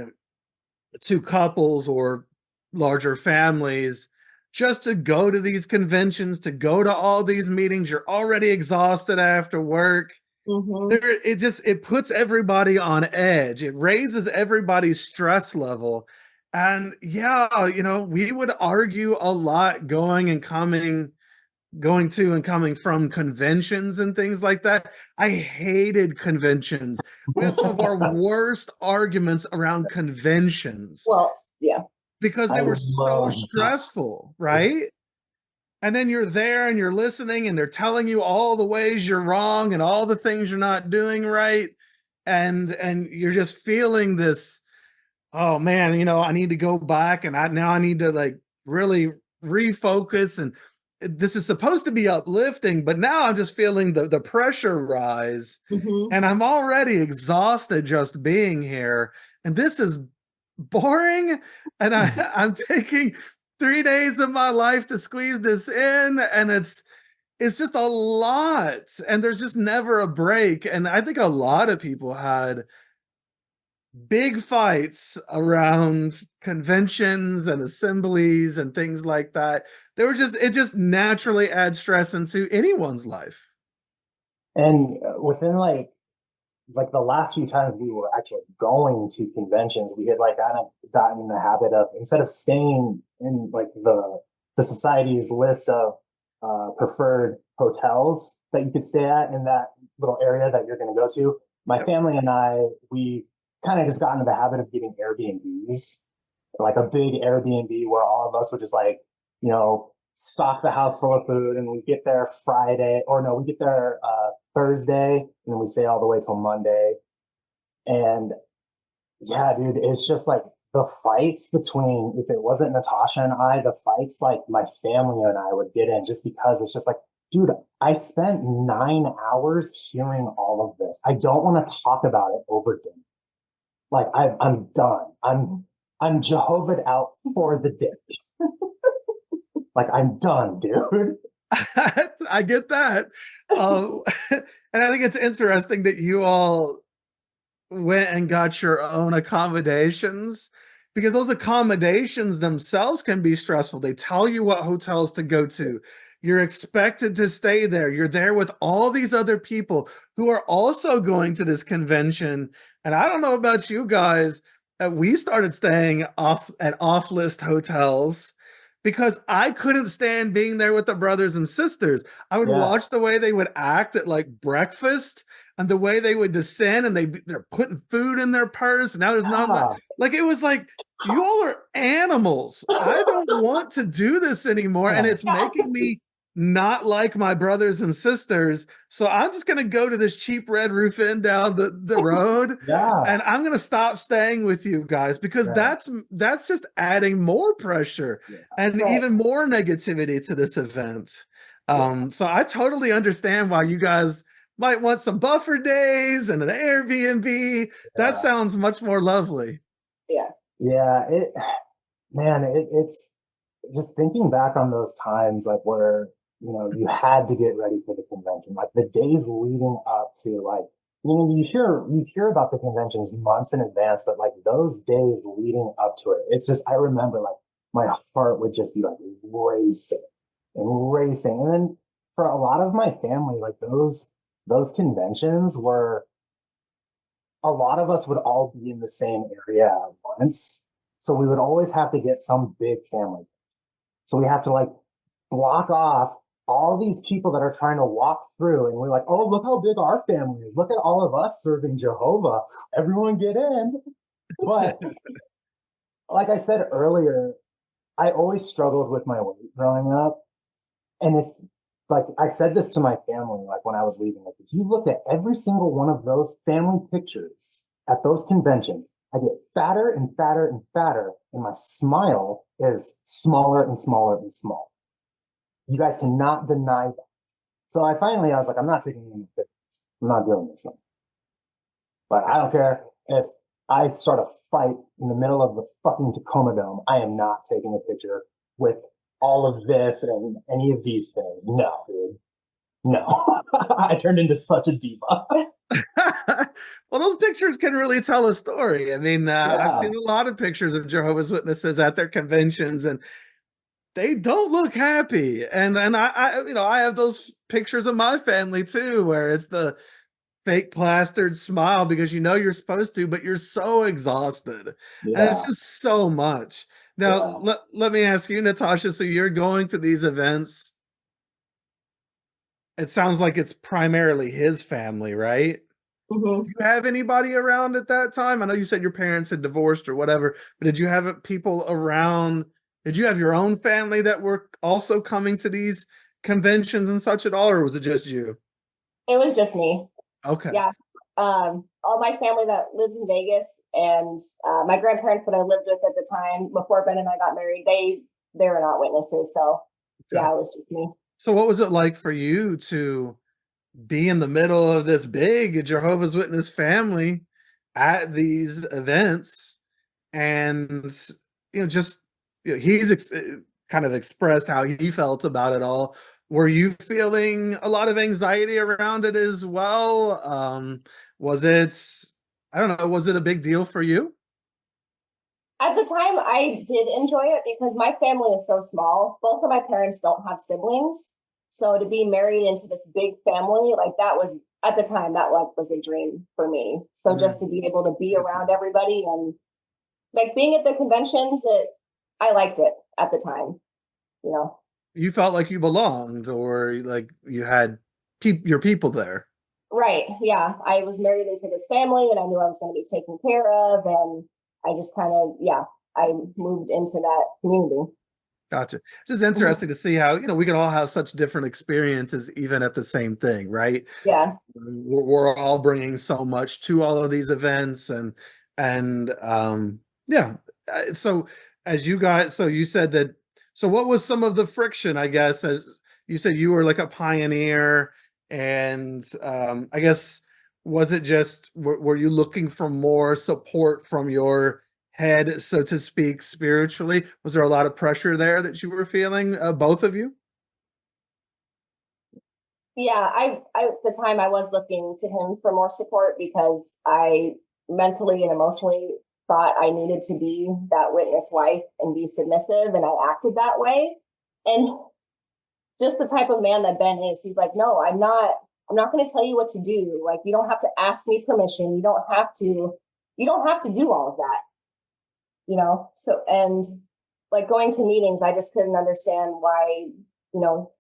to couples or larger families just to go to these conventions, to go to all these meetings. You're already exhausted after work. It puts everybody on edge. It raises everybody's stress level. And we would argue a lot going to and coming from conventions and things like that. I hated conventions. We had some of our worst arguments around conventions. Well, yeah. Because they were so stressful, right? And then you're there and you're listening and they're telling you all the ways you're wrong and all the things you're not doing right. And you're just feeling this, oh man, I need to go back and I need to like really refocus. And this is supposed to be uplifting, but now I'm just feeling the pressure rise and I'm already exhausted just being here. And this is boring. And I'm taking 3 days of my life to squeeze this in. And it's just a lot. And there's just never a break. And I think a lot of people had big fights around conventions and assemblies and things like that. It just naturally adds stress into anyone's life. And within like the last few times we were actually going to conventions, we had like kind of gotten in the habit of, instead of staying in like the society's list of preferred hotels that you could stay at in that little area that you're going to go to, my family and we kind of just got into the habit of getting Airbnbs, like a big Airbnb where all of us would just like, stock the house full of food, and we get there we get there Thursday, and then we stay all the way till Monday. And yeah, dude, it's just like the fights between, if it wasn't Natasha and I, the fights like my family and I would get in, just because it's just like, dude, I spent 9 hours hearing all of this. I don't want to talk about it over dinner. Like I'm done. I'm Jehovah'd out for the day. Like I'm done, dude. I get that. And I think it's interesting that you all went and got your own accommodations, because those accommodations themselves can be stressful. They tell you what hotels to go to. You're expected to stay there. You're there with all these other people who are also going to this convention. And I don't know about you guys, we started staying off-list hotels because I couldn't stand being there with the brothers and sisters. I would watch the way they would act at like breakfast and the way they would descend, and they're putting food in their purse. And now there's none. Like, it was like, you all are animals. I don't want to do this anymore. And it's making me not like my brothers and sisters. So I'm just going to go to this cheap Red Roof Inn down the road. And I'm going to stop staying with you guys, because that's just adding more pressure and even more negativity to this event. So I totally understand why you guys might want some buffer days and an Airbnb. That sounds much more lovely. Yeah. It's just thinking back on those times, like where, you had to get ready for the convention, like the days leading up to, like, you hear about the conventions months in advance, but like those days leading up to it, it's just, I remember like my heart would just be like racing and racing. And then for a lot of my family, like those conventions were, a lot of us would all be in the same area at once. So we would always have to get some big family. So we have to like block off all these people that are trying to walk through, and we're like, oh, look how big our family is. Look at all of us serving Jehovah. Everyone get in. But like I said earlier, I always struggled with my weight growing up. And if, like, I said this to my family, like when I was leaving, like, if you look at every single one of those family pictures at those conventions, I get fatter and fatter and fatter, and my smile is smaller and smaller and smaller. You guys cannot deny that. So I was like, I'm not taking any pictures. I'm not doing this thing. But I don't care if I start a fight in the middle of the fucking Tacoma Dome. I am not taking a picture with all of this and any of these things. No, dude. No. I turned into such a diva. Well, those pictures can really tell a story. I mean, I've Yeah. seen a lot of pictures of Jehovah's Witnesses at their conventions, and they don't look happy. And I have those pictures of my family too, where it's the fake plastered smile because you know you're supposed to, but you're so exhausted. And it's Yeah. just so much. Now, Yeah. let me ask you, Natasha, so you're going to these events. It sounds like it's primarily his family, right? Hmm. Do you have anybody around at that time? I know you said your parents had divorced or whatever, but did you have people around? Did you have your own family that were also coming to these conventions and such at all, or was it just you? It was just me. Okay. Yeah. All my family that lives in Vegas and my grandparents that I lived with at the time before Ben and I got married, they were not witnesses. So Okay. yeah, it was just me. So what was it like for you to be in the middle of this big Jehovah's Witness family at these events and just kind of expressed how he felt about it all. Were you feeling a lot of anxiety around it as well? Was it, I don't know, was it a big deal for you? At the time, I did enjoy it because my family is so small. Both of my parents don't have siblings. So to be married into this big family, like that was at the time, that like was a dream for me. So just to be able to be I see. around everybody and like being at the conventions, I liked it at the time, you know. You felt like you belonged or like you had your people there. Right. Yeah. I was married into this family and I knew I was going to be taken care of. And I just kind of, yeah, I moved into that community. Gotcha. It's just Mhm. interesting to see how, we can all have such different experiences even at the same thing, right? Yeah. We're all bringing so much to all of these events and yeah. So as you guys, so you said that, so what was some of the friction, I guess, as you said you were like a pioneer and I guess, was it just, were you looking for more support from your head, so to speak, spiritually? Was there a lot of pressure there that you were feeling, both of you? Yeah. I, at the time I was looking to him for more support because I mentally and emotionally thought I needed to be that witness wife and be submissive. And I acted that way. And just the type of man that Ben is, he's like, no, I'm not going to tell you what to do. Like, you don't have to ask me permission. You don't have to do all of that, you know? So, and like going to meetings, I just couldn't understand why,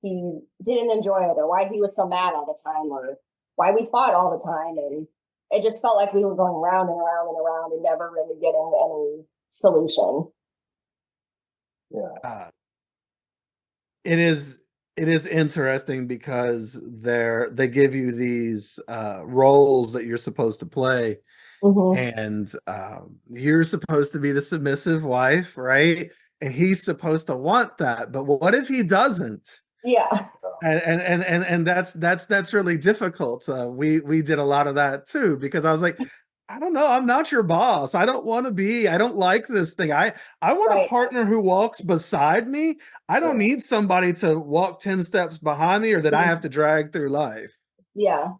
he didn't enjoy it or why he was so mad all the time or why we fought all the time. And it just felt like we were going round and around and around and never really getting any solution. Yeah. It is interesting because they give you these roles that you're supposed to play, Mm-hmm. and you're supposed to be the submissive wife, right? And he's supposed to want that, but what if he doesn't? Yeah. And that's really difficult. We did a lot of that too because I was like, I don't know, I'm not your boss. I don't want to be. I don't like this thing. I want a Right. partner who walks beside me. I don't Yeah. need somebody to walk 10 steps behind me or that I have to drag through life. Yeah.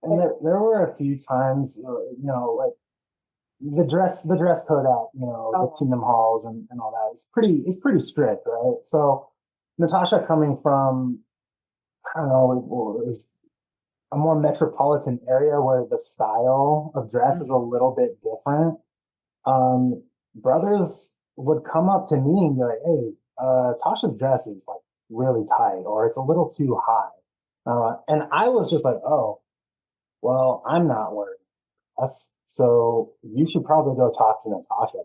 And there were a few times, like the dress code at, the Oh, Kingdom Halls and all that is pretty strict, right? So Natasha coming from, I don't know, it was a more metropolitan area where the style of dress is a little bit different. Um, brothers would come up to me and be like, "Hey, Tasha's dress is like really tight, or it's a little too high," and I was just like, "Oh, well, I'm not wearing this, so you should probably go talk to Natasha."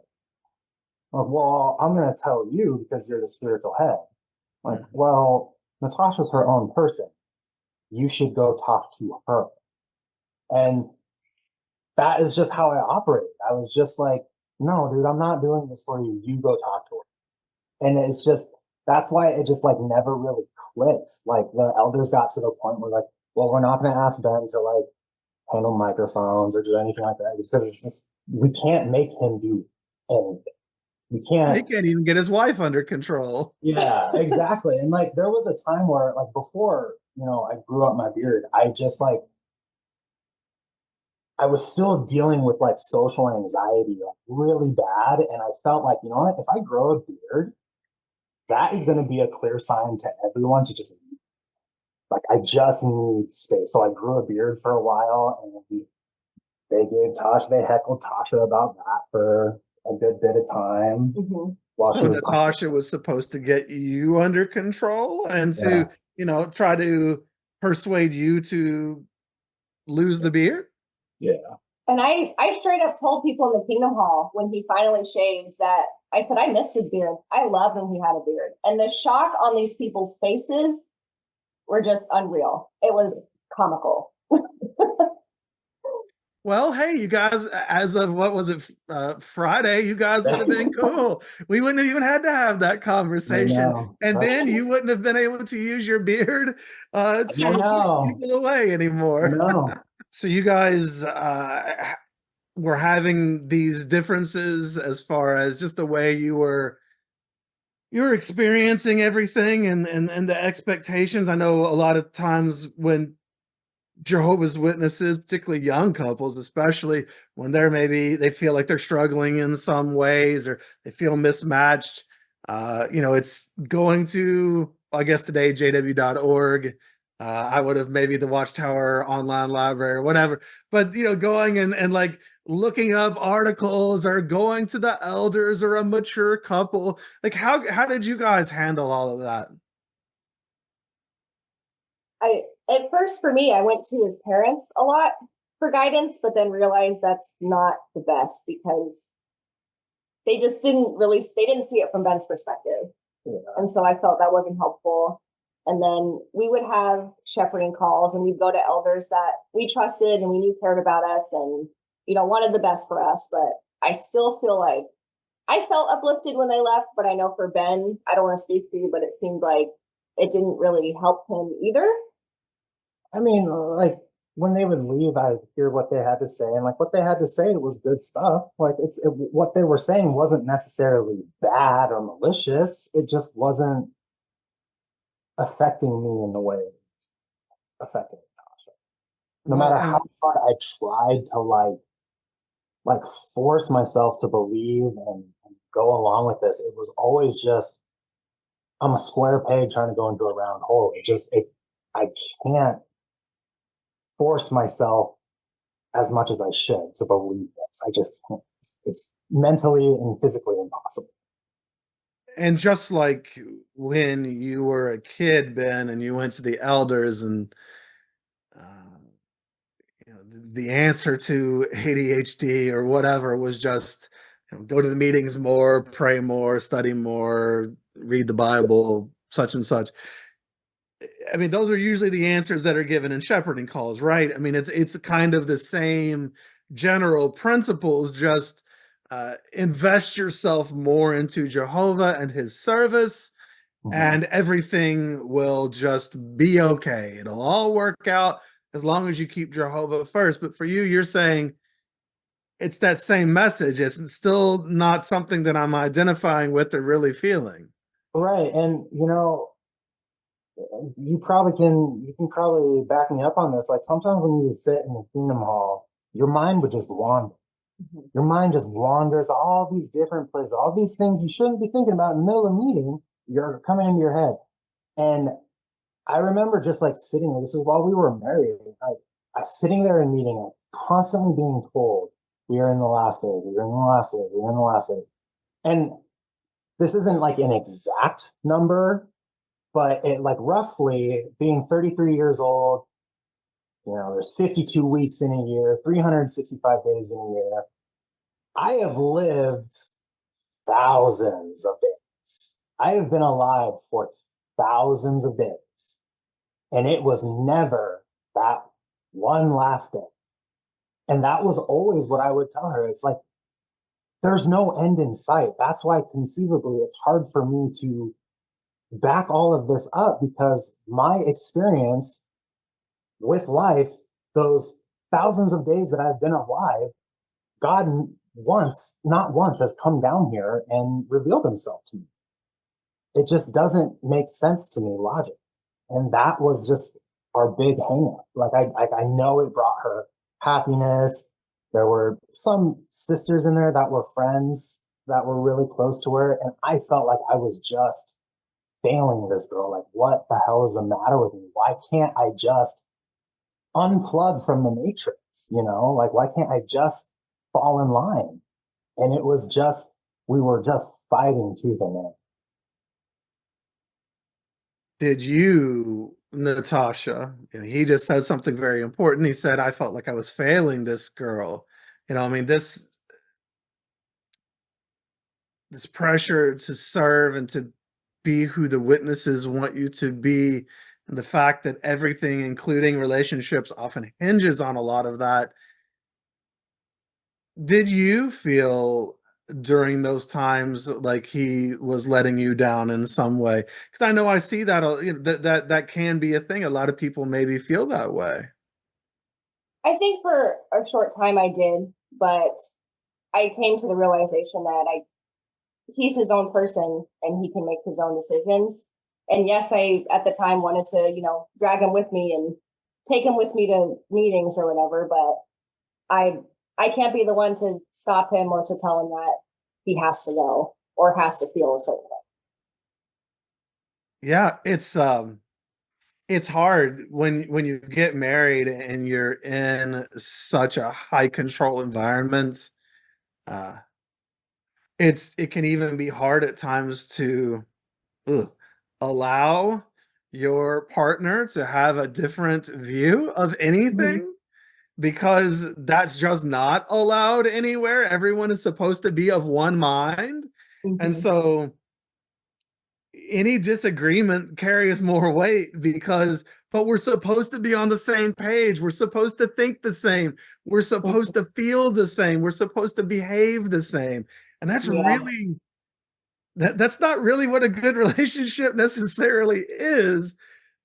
Like, well, I'm going to tell you because you're the spiritual head. Like, Mhm. well, Natasha's her own person. You should go talk to her. And that is just how I operate. I was just like, no, dude, I'm not doing this for you. You go talk to her. And it's just, that's why it just like never really clicked. Like the elders got to the point where like, well, we're not going to ask Ben to like handle microphones or do anything like that because it's just, we can't make him do anything. We He can't. can't even get his wife under control. Yeah, exactly. And like there was a time where like before, I grew up my beard, I just like I was still dealing with like social anxiety like really bad. And I felt like, you know what, if I grow a beard, that is gonna be a clear sign to everyone to just like I just need space. So I grew a beard for a while and they heckled Tasha about that for a good bit of time while So she was Natasha was supposed to get you under control and yeah. to, try to persuade you to lose the beard? Yeah. And I straight up told people in the Kingdom Hall when he finally shaved that I said I missed his beard. I loved when he had a beard. And the shock on these people's faces were just unreal. It was comical. Well, hey, you guys, as of what was it, Friday, you guys would have been cool. We wouldn't have even had to have that I conversation. know. And That's then true. you wouldn't have been able to use your beard I to push know. people away I anymore. know. So you guys were having these differences as far as just the way you were experiencing everything and the expectations. I know a lot of times when Jehovah's Witnesses, particularly young couples, especially when they feel like they're struggling in some ways or they feel mismatched. It's going to, I guess today, jw.org. I would have maybe the Watchtower online library or whatever, but going and like looking up articles or going to the elders or a mature couple. Like how did you guys handle all of that? I At first for me, I went to his parents a lot for guidance, but then realized that's not the best because they didn't see it from Ben's perspective. Yeah. And so I felt that wasn't helpful. And then we would have shepherding calls and we'd go to elders that we trusted and we knew cared about us and, wanted the best for us. But I still feel like I felt uplifted when they left, but I know for Ben, I don't want to speak for you, but it seemed like it didn't really help him either. I mean, like when they would leave, I would hear what they had to say, and like what they had to say was good stuff. Like what they were saying wasn't necessarily bad or malicious. It just wasn't affecting me in the way it affected Natasha. No Well, matter how and hard I tried to like force myself to believe and go along with this, it was always just I'm a square peg trying to go into a round hole. I can't force myself as much as I should to believe this. I just can't. It's mentally and physically impossible. And just like when you were a kid, Ben, and you went to the elders and uh, the answer to ADHD or whatever was just go to the meetings more, pray more, study more, read the Bible, such and such. I mean, those are usually the answers that are given in shepherding calls, right? I mean, it's kind of the same general principles, just invest yourself more into Jehovah and his service, Mhm. and everything will just be okay. It'll all work out as long as you keep Jehovah first. But for you, you're saying it's that same message. It's still not something that I'm identifying with or really feeling. Right, and you can probably back me up on this. Like sometimes when you would sit in the Kingdom Hall, your mind would just wander. Your mind just wanders all these different places, all these things you shouldn't be thinking about in the middle of a meeting. You're coming into your head, and I remember just like sitting there. This is while we were married. I sitting there in meeting, constantly being told, "We are in the last days. We are in the last days. We are in the last days." And this isn't like an exact number, but it like roughly being 33 years old, there's 52 weeks in a year, 365 days in a year. I have lived thousands of days. I have been alive for thousands of days. And it was never that one last day. And that was always what I would tell her. It's like, there's no end in sight. That's why conceivably it's hard for me to back all of this up, because my experience with life, those thousands of days that I've been alive, God not once, has come down here and revealed himself to me. It just doesn't make sense to me logic. And that was just our big hang up. Like I know it brought her happiness. There were some sisters in there that were friends that were really close to her. And I felt like I was just failing this girl. Like, what the hell is the matter with me? Why can't I just unplug from the matrix? Like, why can't I just fall in line? And it was just, we were just fighting tooth and nail. Did you, Natasha, he just said something very important. He said, I felt like I was failing this girl. I mean, this pressure to serve and to be who the witnesses want you to be, and the fact that everything, including relationships, often hinges on a lot of that. Did you feel during those times like he was letting you down in some way? Because I know I see that, that can be a thing. A lot of people maybe feel that way. I think for a short time I did, but I came to the realization that he's his own person and he can make his own decisions. And yes, I at the time wanted to, drag him with me and take him with me to meetings or whatever, but I can't be the one to stop him or to tell him that he has to go or has to feel a certain way. Yeah, it's hard when you get married and you're in such a high control environment. Uh, it can even be hard at times to ugh, allow your partner to have a different view of Mm-hmm. anything, because that's just not allowed anywhere. Everyone is supposed to be of one mind. And Mm-hmm. so any disagreement carries more weight, but we're supposed to be on the same page. We're supposed to think the same. We're supposed to feel the same. We're supposed to behave the same. And Yeah. that's not really what a good relationship necessarily is.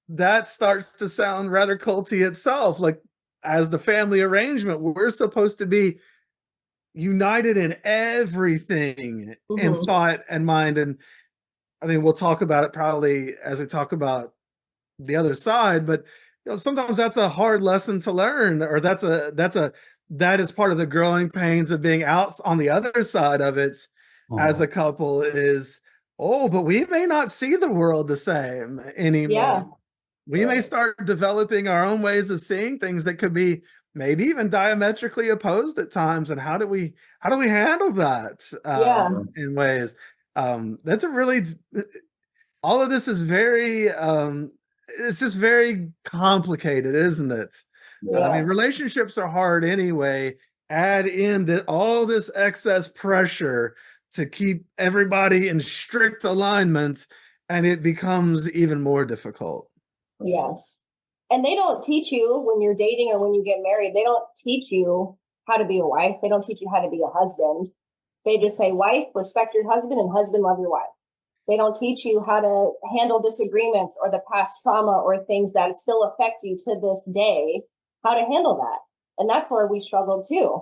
That starts to sound rather culty itself. Like, as the family arrangement, we're supposed to be united in everything, in Mm-hmm. thought and mind. And I mean, we'll talk about it probably as we talk about the other side, but sometimes that's a hard lesson to learn, or that is part of the growing pains of being out on the other side of it as Mhm. a couple is, oh, but we may not see the world the same anymore. Yeah. We may Right. start developing our own ways of seeing things that could be maybe even diametrically opposed at times. And how do we handle that Yeah. in ways? That's a really all of this is very it's just very complicated, isn't it? I Yeah. mean, Yeah. relationships are hard anyway. Add in all this excess pressure to keep everybody in strict alignment, and it becomes even more difficult. Yes. And they don't teach you when you're dating or when you get married, they don't teach you how to be a wife. They don't teach you how to be a husband. They just say, wife, respect your husband, and husband, love your wife. They don't teach you how to handle disagreements or the past trauma or things that still affect you to this day, how to handle that. And that's where we struggled too.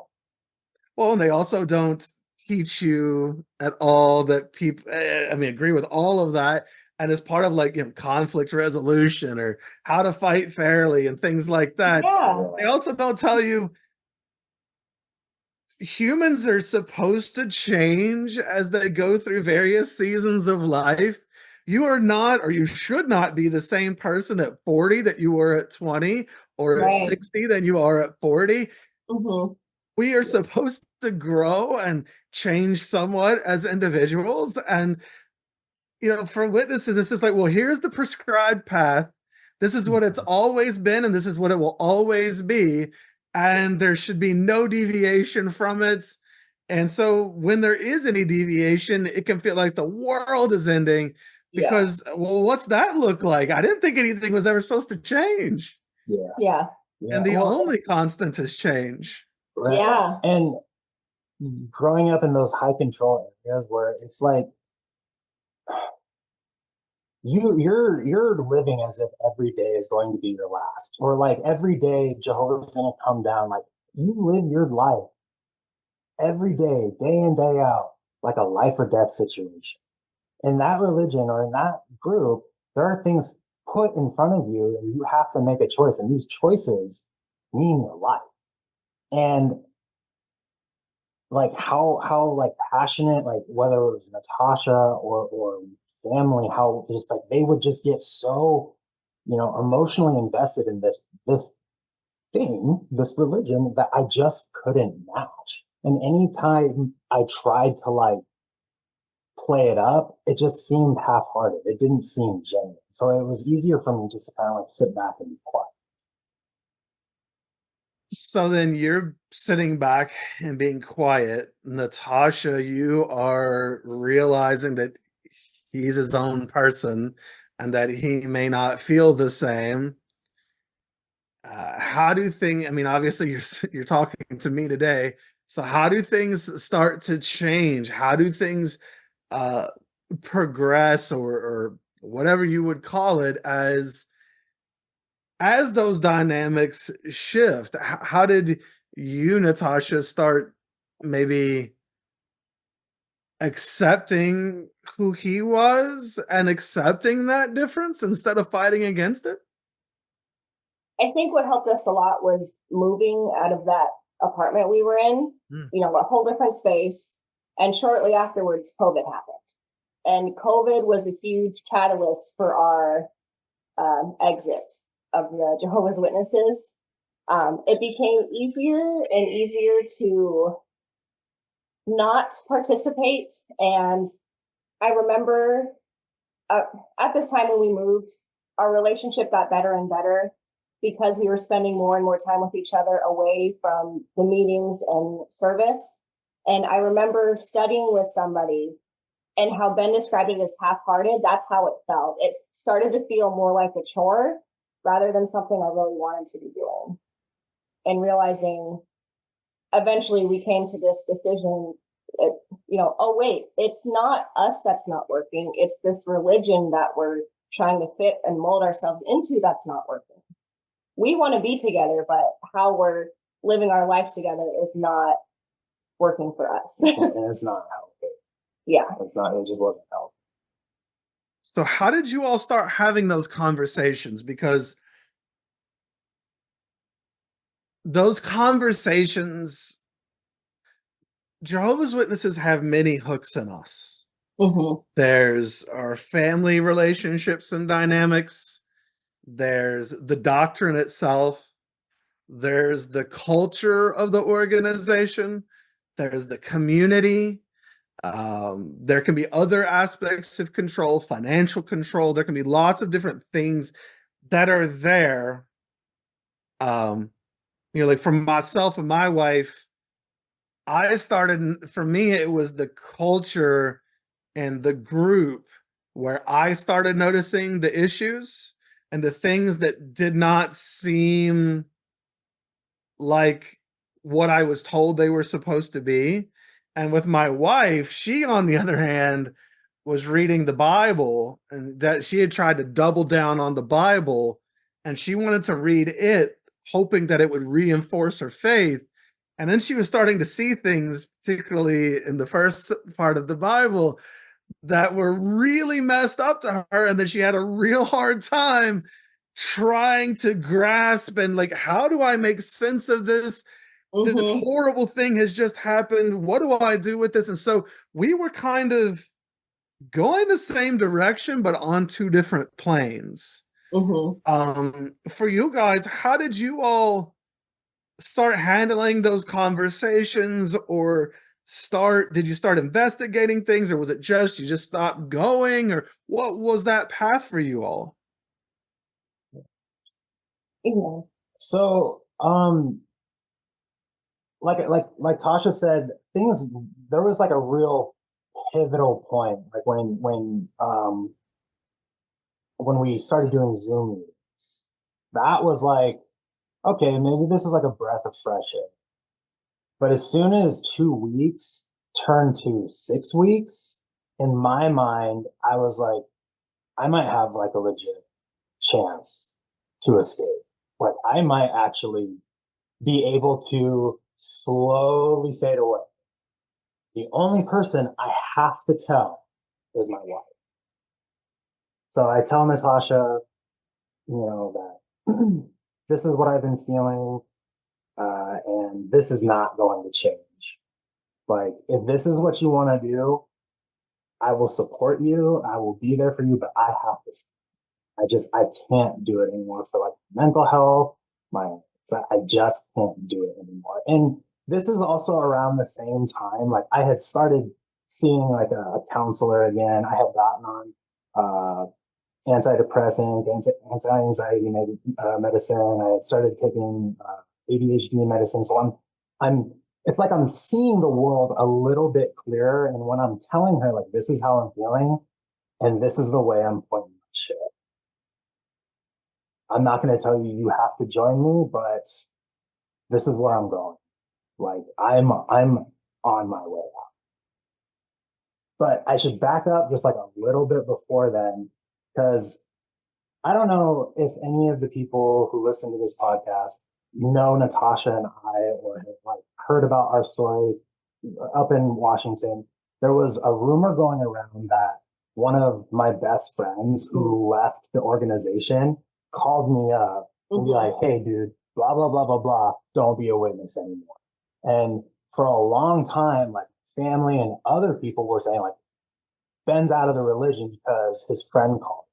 Well, and they also don't teach you at all that people, I mean, agree with all of that. And as part of, like, conflict resolution or how to fight fairly and things like that, Yeah. they also don't tell you humans are supposed to change as they go through various seasons of life. You are not, or you should not be the same person at 40 that you were at 20, or at Right. 60 than you are at 40. Mm-hmm. We are supposed to grow, and changed somewhat as individuals. And, for witnesses, it's just like, well, here's the prescribed path. This is what it's always been, and this is what it will always be. And there should be no deviation from it. And so when there is any deviation, it can feel like the world is ending because, well, what's that look like? I didn't think anything was ever supposed to change. Yeah. And the only constant is change. Right. Yeah. And growing up in those high control areas where it's like you're living as if every day is going to be your last, or like every day Jehovah's going to come down. Like you live your life every day in, day out, like a life or death situation. In that religion or in that group, there are things put in front of you and you have to make a choice, and these choices mean your life. And like how like passionate, like whether it was Natasha or family, how just like they would just get so emotionally invested in this thing, this religion, that I just couldn't match. And anytime I tried to like play it up, it just seemed half-hearted. It didn't seem genuine. So it was easier for me just to kind of like sit back and be quiet. So then you're sitting back and being quiet. Natasha, you are realizing that he's his own person and that he may not feel the same. How do things, I mean, obviously you're talking to me today. So how do things start to change? How do things uh, progress, or whatever you would call it, as those dynamics shift? How did you, Natasha, start maybe accepting who he was and accepting that difference instead of fighting against it? I think what helped us a lot was moving out of that apartment we were in, a whole different space. And shortly afterwards, COVID happened. And COVID was a huge catalyst for our exit of the Jehovah's Witnesses. It became easier and easier to not participate. And I remember at this time when we moved, our relationship got better and better because we were spending more and more time with each other away from the meetings and service. And I remember studying with somebody, and how Ben described it as half-hearted, that's how it felt. It started to feel more like a chore rather than something I really wanted to be doing. And realizing eventually we came to this decision, oh wait, it's not us that's not working. It's this religion that we're trying to fit and mold ourselves into that's not working. We want to be together, but how we're living our life together is not working for us. And it's not healthy. Yeah. It just wasn't healthy. So how did you all start having those conversations? Because those conversations, Jehovah's Witnesses have many hooks in us. Mm-hmm. There's our family relationships and dynamics. There's the doctrine itself. There's the culture of the organization. There's the community. There can be other aspects of control, financial control. There can be lots of different things that are there. Like for myself and my wife, for me, it was the culture and the group where I started noticing the issues and the things that did not seem like what I was told they were supposed to be. And with my wife, she, on the other hand, was reading the Bible, and that she had tried to double down on the Bible, and she wanted to read it, hoping that it would reinforce her faith. And then she was starting to see things, particularly in the first part of the Bible, that were really messed up to her, and that she had a real hard time trying to grasp and like, how do I make sense of this? Mm-hmm. This horrible thing has just happened. What do I do with this? And so we were kind of going the same direction, but on two different planes. Mm-hmm. For you guys, how did you all start handling those conversations, or did you start investigating things, or was it just you just stopped going, or what was that path for you all? Yeah. So, like Tasha said, things there was like a real pivotal point, like when we started doing Zoom meetings. That was like, okay, maybe this is like a breath of fresh air. But as soon as 2 weeks turned to 6 weeks, in my mind, I was like, I might have like a legit chance to escape. Like I might actually be able to slowly fade away. The only person I have to tell is my wife. So I tell Natasha, that this is what I've been feeling, and this is not going to change. Like, if this is what you want to do, I will support you. I will be there for you, but I have to. I can't do it anymore for like mental health. I just can't do it anymore. And this is also around the same time. Like, I had started seeing like a counselor again. I had gotten on antidepressants, anti-anxiety medicine. I had started taking ADHD medicine. So it's like I'm seeing the world a little bit clearer. And when I'm telling her, like, this is how I'm feeling, and this is the way I'm pointing my shit, I'm not going to tell you, you have to join me, but this is where I'm going. Like, I'm on my way out. But I should back up just like a little bit before then, because I don't know if any of the people who listen to this podcast know Natasha and I, or have like heard about our story up in Washington. There was a rumor going around that one of my best friends who left the organization called me up and be like, hey, dude, blah, blah, blah, blah, blah. Don't be a witness anymore. And for a long time, like family and other people were saying, like, Ben's out of the religion because his friend called.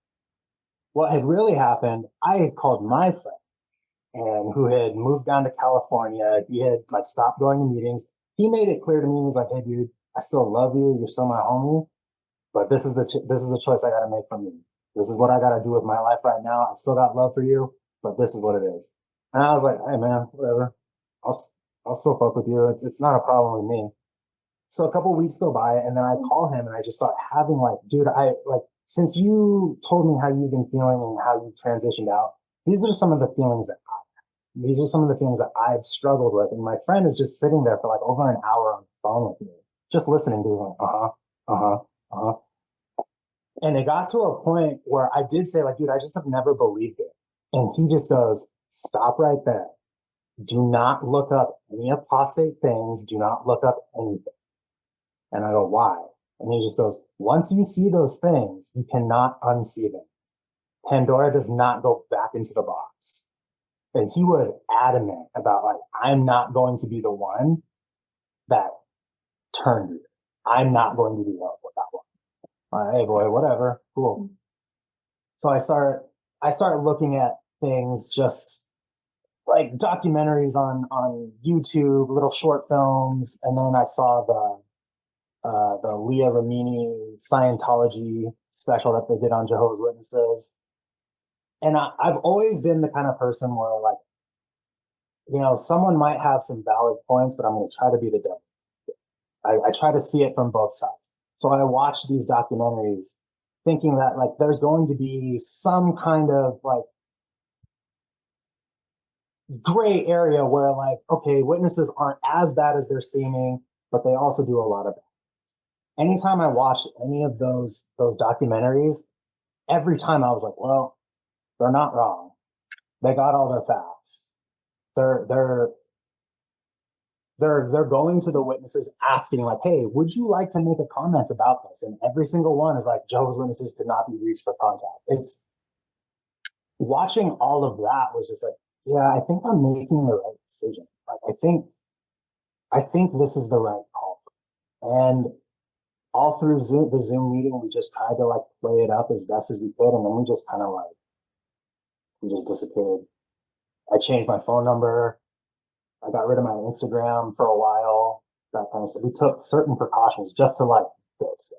What had really happened, I had called my friend and who had moved down to California. He had like stopped going to meetings. He made it clear to me. He was like, hey, dude, I still love you. You're still my homie, but this is the choice I got to make from you. This is what I got to do with my life right now. I still got love for you, but this is what it is. And I was like, hey, man, whatever. I'll still fuck with you. It's not a problem with me. So a couple weeks go by, and then I call him, and I just start having like, dude, since you told me how you've been feeling and how you've transitioned out, these are some of the feelings that these are some of the things that I've struggled with. And my friend is just sitting there for like over an hour on the phone with me, just listening to him. And it got to a point where I did say, like, dude, I just have never believed it. And he just goes, stop right there. Do not look up any apostate things. Do not look up anything. And I go, why? And he just goes, once you see those things, you cannot unsee them. Pandora does not go back into the box. And he was adamant about, like, I'm not going to be the one that turned you. I'm not going to be that one. All right, hey boy, whatever, cool. So I start looking at things, just like documentaries on YouTube, little short films, and then I saw the Leah Remini Scientology special that they did on Jehovah's Witnesses. And I've always been the kind of person where, like, someone might have some valid points, but I'm going to try to be the devil. I try to see it from both sides. So I watch these documentaries thinking that, like, there's going to be some kind of like gray area where, like, okay, witnesses aren't as bad as they're seeming, but they also do a lot of bad. Anytime I watch any of those documentaries, every time I was like, well, they're not wrong. They got all the facts. They're going to the witnesses asking, like, hey, would you like to make a comment about this? And every single one is like, Jehovah's Witnesses could not be reached for contact. It's watching all of that was just like, yeah, I think I'm making the right decision. Like, I think this is the right call. And all through the Zoom meeting, we just tried to like play it up as best as we could, and then we just kind of like we just disappeared. I changed my phone number. I got rid of my Instagram for a while. that kind of stuff. We took certain precautions just to like fix it.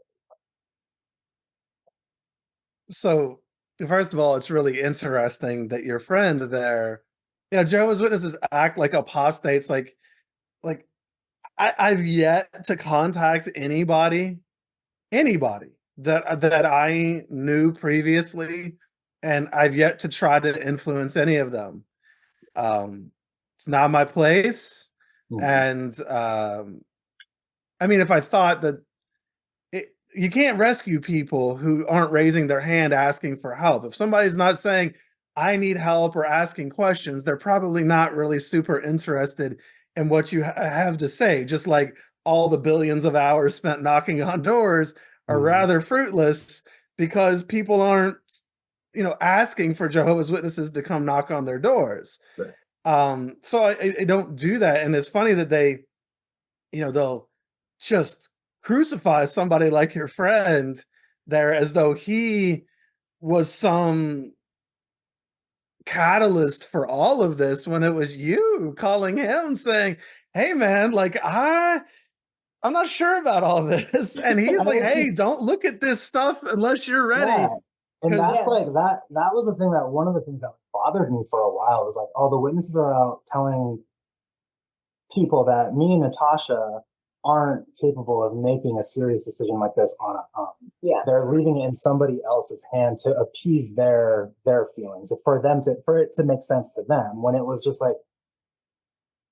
So, first of all, it's really interesting that your friend there, yeah, Jehovah's Witnesses act like apostates. Like I've yet to contact anybody that I knew previously, and I've yet to try to influence any of them. It's not my place, Mhm. and I mean, if I thought that you can't rescue people who aren't raising their hand asking for help. If somebody's not saying, I need help or asking questions, they're probably not really super interested in what you have to say. Just like all the billions of hours spent knocking on doors are Mhm. rather fruitless because people aren't, asking for Jehovah's Witnesses to come knock on their doors. Right. So I don't do that. And it's funny that they'll just crucify somebody like your friend there as though he was some catalyst for all of this when it was you calling him saying, "Hey man, like I'm not sure about all this." And he's And like, it's "Hey, just, don't look at this stuff unless you're yeah. ready." And that's Cuz Yeah. like that was the thing that one of the things that bothered me for a while was like, oh, the witnesses are out telling people that me and Natasha aren't capable of making a serious decision like this on our own. Yeah. They're leaving it in somebody else's hand to appease their feelings, for it to make sense to them. When it was just like,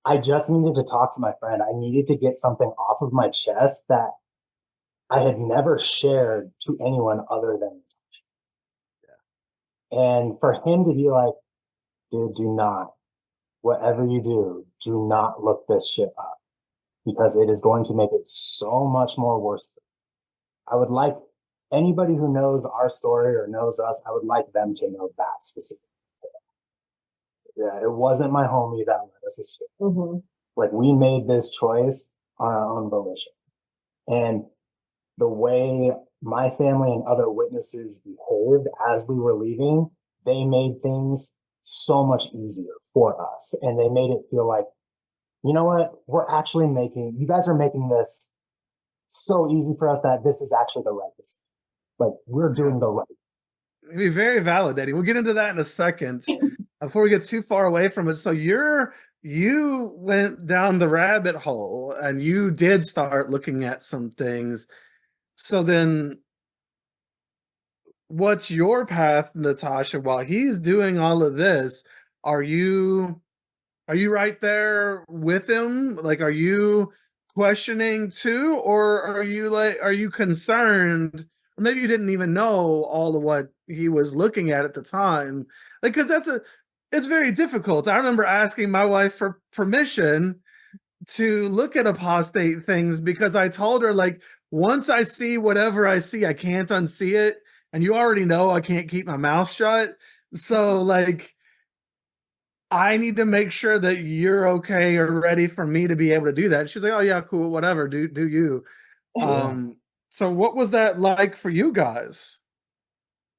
I just needed to talk to my friend. I needed to get something off of my chest that I had never shared to anyone other than. And for him to be like, dude, do not, whatever you do not look this shit up because it is going to make it so much more worse. I would like anybody who knows our story or knows us, I would like them to know that specifically. Yeah, it wasn't my homie that led us astray. Mm-hmm. Like we made this choice on our own volition. And the way my family and other witnesses behaved as we were leaving, they made things so much easier for us. And they made it feel like, you know what, you guys are making this so easy for us that this is actually the right decision. Like we're yeah, doing the right. it'd be very validating. We'll get into that in a second. Before we get too far away from it, so you went down the rabbit hole and you did start looking at some things. So then what's your path, Natasha, while he's doing all of this? Are you are you right there with him? Like, are you questioning too, or are you concerned? Or maybe you didn't even know all of what he was looking at the time. Like, because it's very difficult. I remember asking my wife for permission to look at apostate things because I told her, like, once I see whatever I see, I can't unsee it. And you already know I can't keep my mouth shut. So, like, I need to make sure that you're okay or ready for me to be able to do that. She's like, "Oh yeah, cool, whatever. Do you?" Yeah. So what was that like for you guys?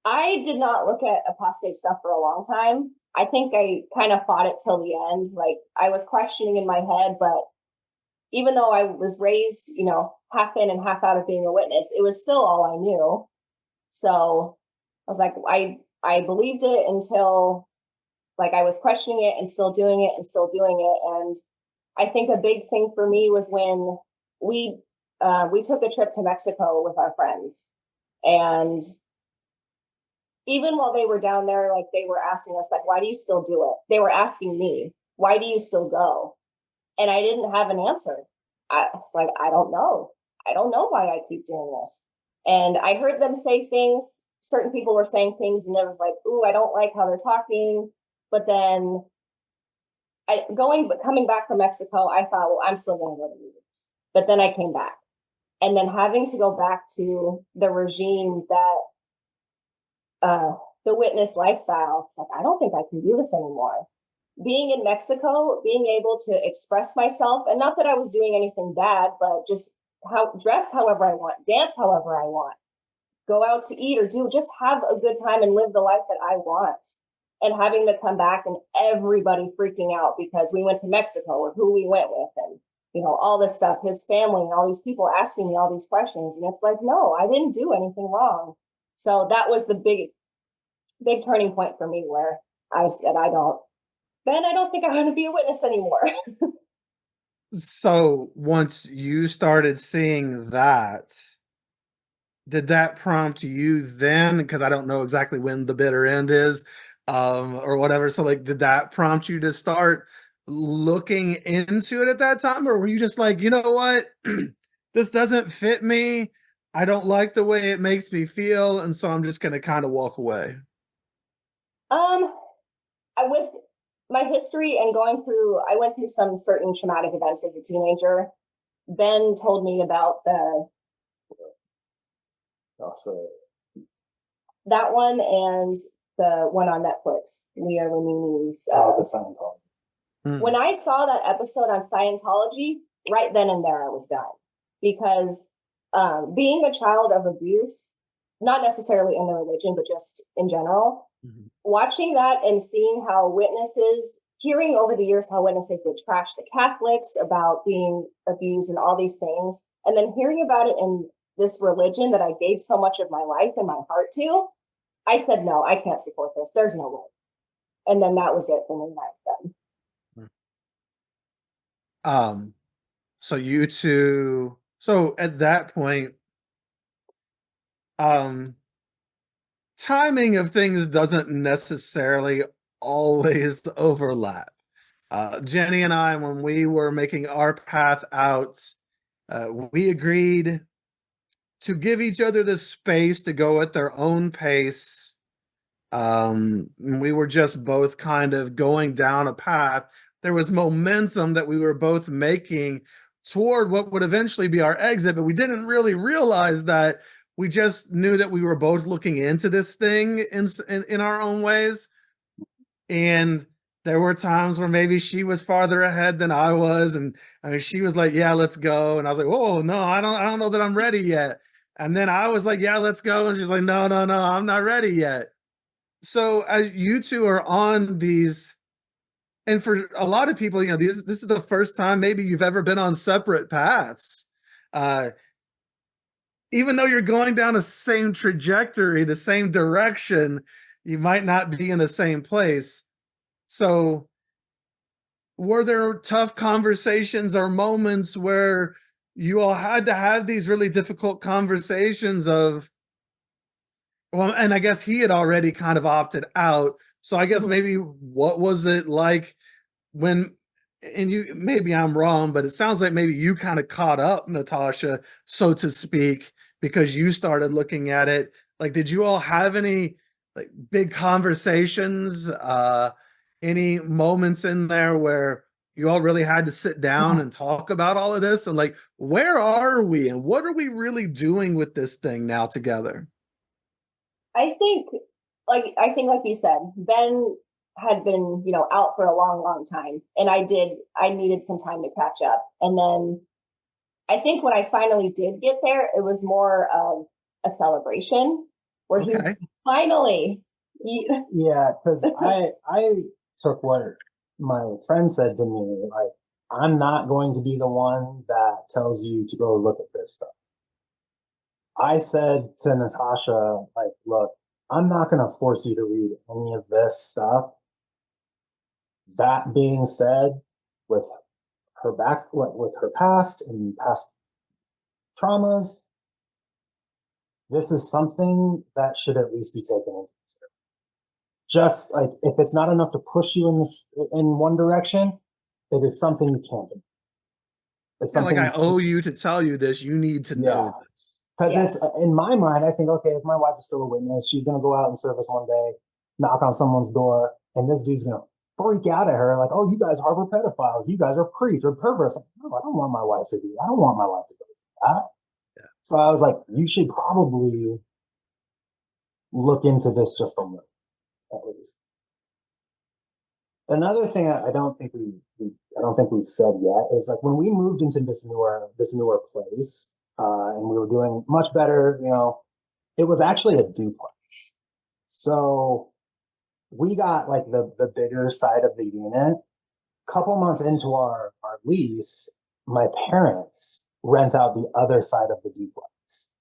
I did not look at apostate stuff for a long time. I think I kind of fought it till the end. Like I was questioning in my head, but even though I was raised, half in and half out of being a witness, it was still all I knew. So I was like, I believed it until like I was questioning it and still doing it and still doing it. And I think a big thing for me was when we took a trip to Mexico with our friends, and even while they were down there, like they were asking us, like, why do you still do it? They were asking me, why do you still go? And I didn't have an answer. I was like, I don't know. I don't know why I keep doing this. And I heard them say things. Certain people were saying things, and it was like, ooh, I don't like how they're talking. But then coming back from Mexico, I thought, well, I'm still going to go to meetings. But then I came back, and then having to go back to the regime that uh, the witness lifestyle, it's like I don't think I can do this anymore. Being in Mexico, being able to express myself, and not that I was doing anything bad, but just dress however I want, dance however I want, go out to eat or just have a good time and live the life that I want. And having to come back and everybody freaking out because we went to Mexico or who we went with, and all this stuff, his family and all these people asking me all these questions. And it's like, no, I didn't do anything wrong. So that was the big turning point for me where I said, Ben, I don't think I want to be a witness anymore. So once you started seeing that, did that prompt you then? Because I don't know exactly when the bitter end is, or whatever. So like, did that prompt you to start looking into it at that time? Or were you just like, you know what? This doesn't fit me. I don't like the way it makes me feel. And so I'm just gonna kind of walk away. Um, with my history and I went through some certain traumatic events as a teenager. Ben told me about that one and the one on Netflix, Leah Remini's. The Scientology. When I saw that episode on Scientology, right then and there I was done. Because being a child of abuse, not necessarily in the religion, but just in general, watching that and seeing how hearing over the years how witnesses would trash the Catholics about being abused and all these things, and then hearing about it in this religion that I gave so much of my life and my heart to, I said, no, I can't support this. There's no way. And then that was it for me. I was done. So you two, so at that point, timing of things doesn't necessarily always overlap. Jenny and I, when we were making our path out, we agreed to give each other the space to go at their own pace. We were just both kind of going down a path. There was momentum that we were both making toward what would eventually be our exit, but we didn't really realize that. We just knew that we were both looking into this thing in our own ways. And there were times where maybe she was farther ahead than I was. And I mean, she was like, yeah, let's go. And I was like, oh no, I don't know that I'm ready yet. And then I was like, yeah, let's go. And she's like, no, I'm not ready yet. So as you two are on these, and for a lot of people, this is the first time maybe you've ever been on separate paths. Even though you're going down the same trajectory, the same direction, you might not be in the same place. So were there tough conversations or moments where you all had to have these really difficult conversations well, and I guess he had already kind of opted out. So I guess maybe what was it like when, and maybe I'm wrong, but it sounds like maybe you kind of caught up, Natasha, so to speak, because you started looking at it. Like, did you all have any like big conversations, any moments in there where you all really had to sit down and talk about all of this? And like, where are we and what are we really doing with this thing now together? I think like you said, Ben had been, out for a long, long time. And I needed some time to catch up. And then I think when I finally did get there, it was more of a celebration where he was finally. Yeah, because I took what my friend said to me, like, I'm not going to be the one that tells you to go look at this stuff. I said to Natasha, like, look, I'm not going to force you to read any of this stuff. That being said, with her past and past traumas, this is something that should at least be taken into consideration. Just like if it's not enough to push you in one direction, it is something you can't do. It's something like I owe you to tell you this. You need to know this. Because it's in my mind, I think, okay, if my wife is still a witness, she's gonna go out in service one day, knock on someone's door, and this dude's gonna freak out at her, like, oh, you guys harbor pedophiles, you guys are creeps or perverts. Like, no, I don't want my wife to do that. I don't want my wife to go through that. Yeah. So I was like, you should probably look into this just a little, at least. Another thing I don't think we've said yet is like when we moved into this newer place, and we were doing much better, it was actually a duplex. So we got like the bigger side of the unit. Couple months into our lease, my parents rent out the other side of the duplex.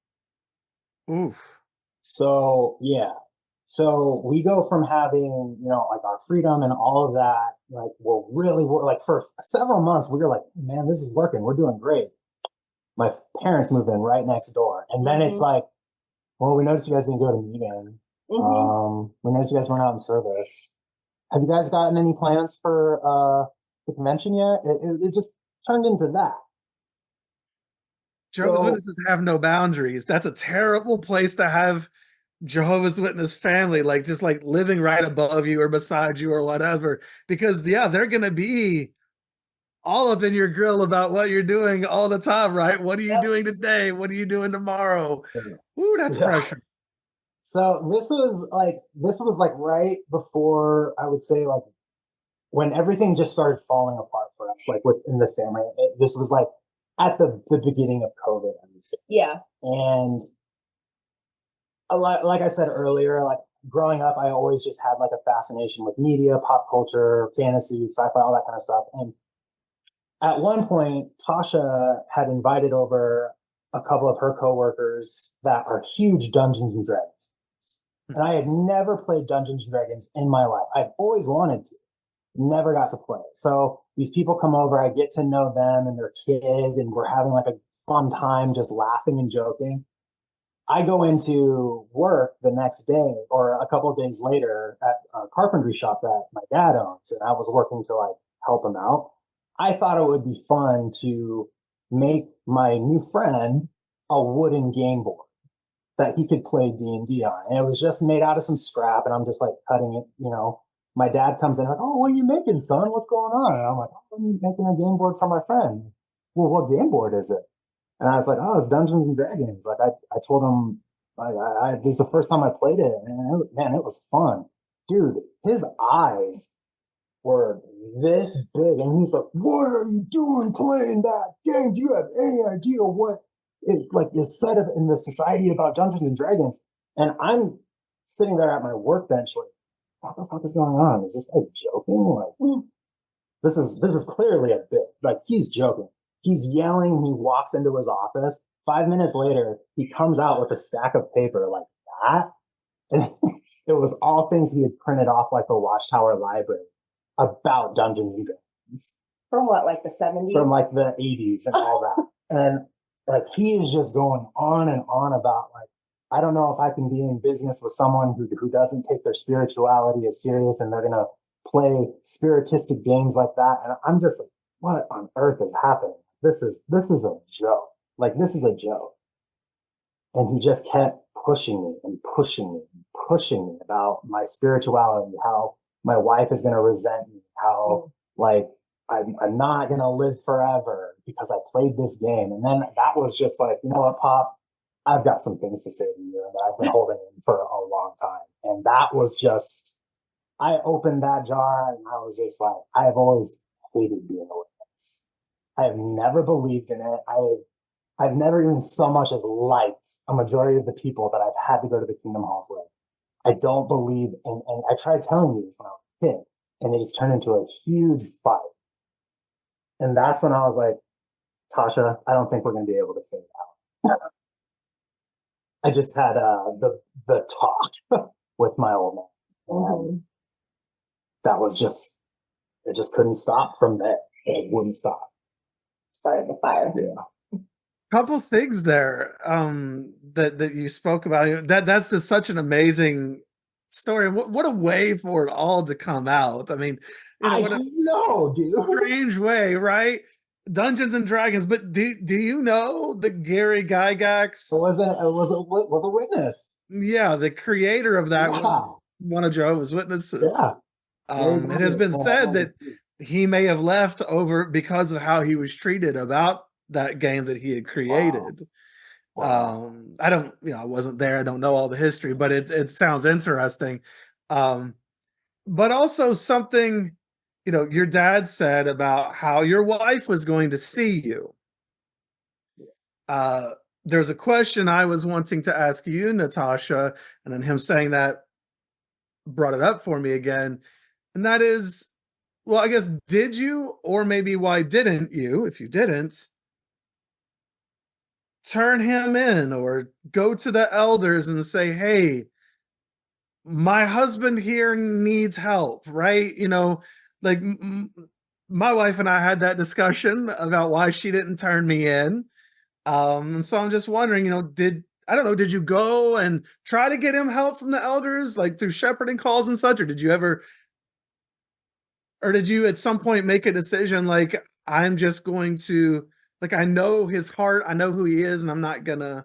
Oof. So yeah. So we go from having, like our freedom and all of that, like we're like for several months, we were like, man, this is working. We're doing great. My parents moved in right next door. And then it's like, well, we noticed you guys didn't go to meeting. We noticed you guys weren't out in service. Have you guys gotten any plans for the convention yet? It just turned into that. Jehovah's So Witnesses have no boundaries. That's a terrible place to have Jehovah's Witness family, like just like living right above you or beside you or whatever. Because yeah, they're gonna be all up in your grill about what you're doing all the time, right? What are you doing today? What are you doing tomorrow? Ooh, that's yeah. pressure. So this was like right before, I would say, like when everything just started falling apart for us, like within the family. This was like at the beginning of COVID, I would say. Yeah. And like I said earlier, like growing up, I always just had like a fascination with media, pop culture, fantasy, sci-fi, all that kind of stuff. And at one point, Tasha had invited over a couple of her coworkers that are huge Dungeons and Dragons. And I had never played Dungeons and Dragons in my life. I've always wanted to, never got to play. So these people come over, I get to know them and their kid, and we're having like a fun time just laughing and joking. I go into work the next day or a couple of days later at a carpentry shop that my dad owns, and I was working to like help him out. I thought it would be fun to make my new friend a wooden game board that he could play D&D on. And it was just made out of some scrap, and I'm just like cutting it. My dad comes in like, "Oh, what are you making, son? What's going on?" And I'm like, "Oh, I'm making a game board for my friend." "Well, what game board is it?" And I was like, "Oh, it's Dungeons and Dragons." Like I told him, this is the first time I played it, and man, it was fun. Dude, his eyes were this big, and he's like, "What are you doing playing that game? Do you have any idea what it like is said of in the society about Dungeons and Dragons?" And I'm sitting there at my workbench, like, what the fuck is going on? Is this guy joking? Like, this is clearly a bit. Like, he's joking. He's yelling. He walks into his office. 5 minutes later, he comes out with a stack of paper like that. And it was all things he had printed off like the Watchtower Library about Dungeons and Dragons. From what, like the 70s? From like the 80s and all that. And like he is just going on and on about like, I don't know if I can be in business with someone who doesn't take their spirituality as serious, and they're gonna play spiritistic games like that. And I'm just like, what on earth is happening? This is a joke. Like, this is a joke. And he just kept pushing me and pushing me and pushing me about my spirituality, how my wife is gonna resent me, how like I'm not gonna live forever because I played this game. And then that was just like, you know what, Pop? I've got some things to say to you that I've been holding in for a long time. And that was just, I opened that jar and I was just like, I have always hated being a witness. I have never believed in it. I've never even so much as liked a majority of the people that I've had to go to the Kingdom Halls with. I don't believe in, and I tried telling you this when I was a kid, and it just turned into a huge fight. And that's when I was like, Tasha, I don't think we're going to be able to figure it out. I just had the talk with my old man. And that was just, it just couldn't stop from there. It just wouldn't stop. Started the fire. Yeah. Couple things there that you spoke about. That's just such an amazing story. What a way for it all to come out. I mean, what a know, dude. strange way, right? Dungeons and Dragons, but do you know that Gary Gygax was a witness? Yeah, the creator of that was one of Jehovah's Witnesses. Yeah. It has been said that he may have left over because of how he was treated about that game that he had created. Wow. I don't, I wasn't there. I don't know all the history, but it sounds interesting. But also something, your dad said about how your wife was going to see you. There's a question I was wanting to ask you, Natasha, and then him saying that brought it up for me again. And that is, Well, I guess, did you, or maybe why didn't you, if you didn't, turn him in or go to the elders and say, hey, my husband here needs help, right? Like my wife and I had that discussion about why she didn't turn me in. So I'm just wondering, I don't know, did you go and try to get him help from the elders, like through shepherding calls and such, or did you at some point make a decision like, I'm just going to, like, I know his heart, I know who he is, and I'm not gonna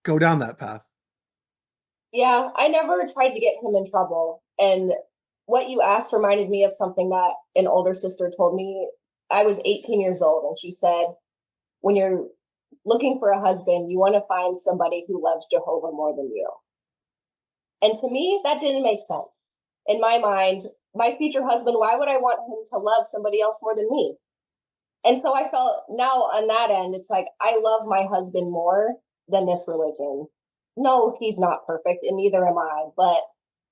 go down that path? Yeah, I never tried to get him in trouble. And what you asked reminded me of something that an older sister told me. I was 18 years old, and she said, when you're looking for a husband, you want to find somebody who loves Jehovah more than you. And to me, that didn't make sense. In my mind, my future husband, why would I want him to love somebody else more than me? And so I felt now on that end, it's like, I love my husband more than this religion. No, he's not perfect, and neither am I, but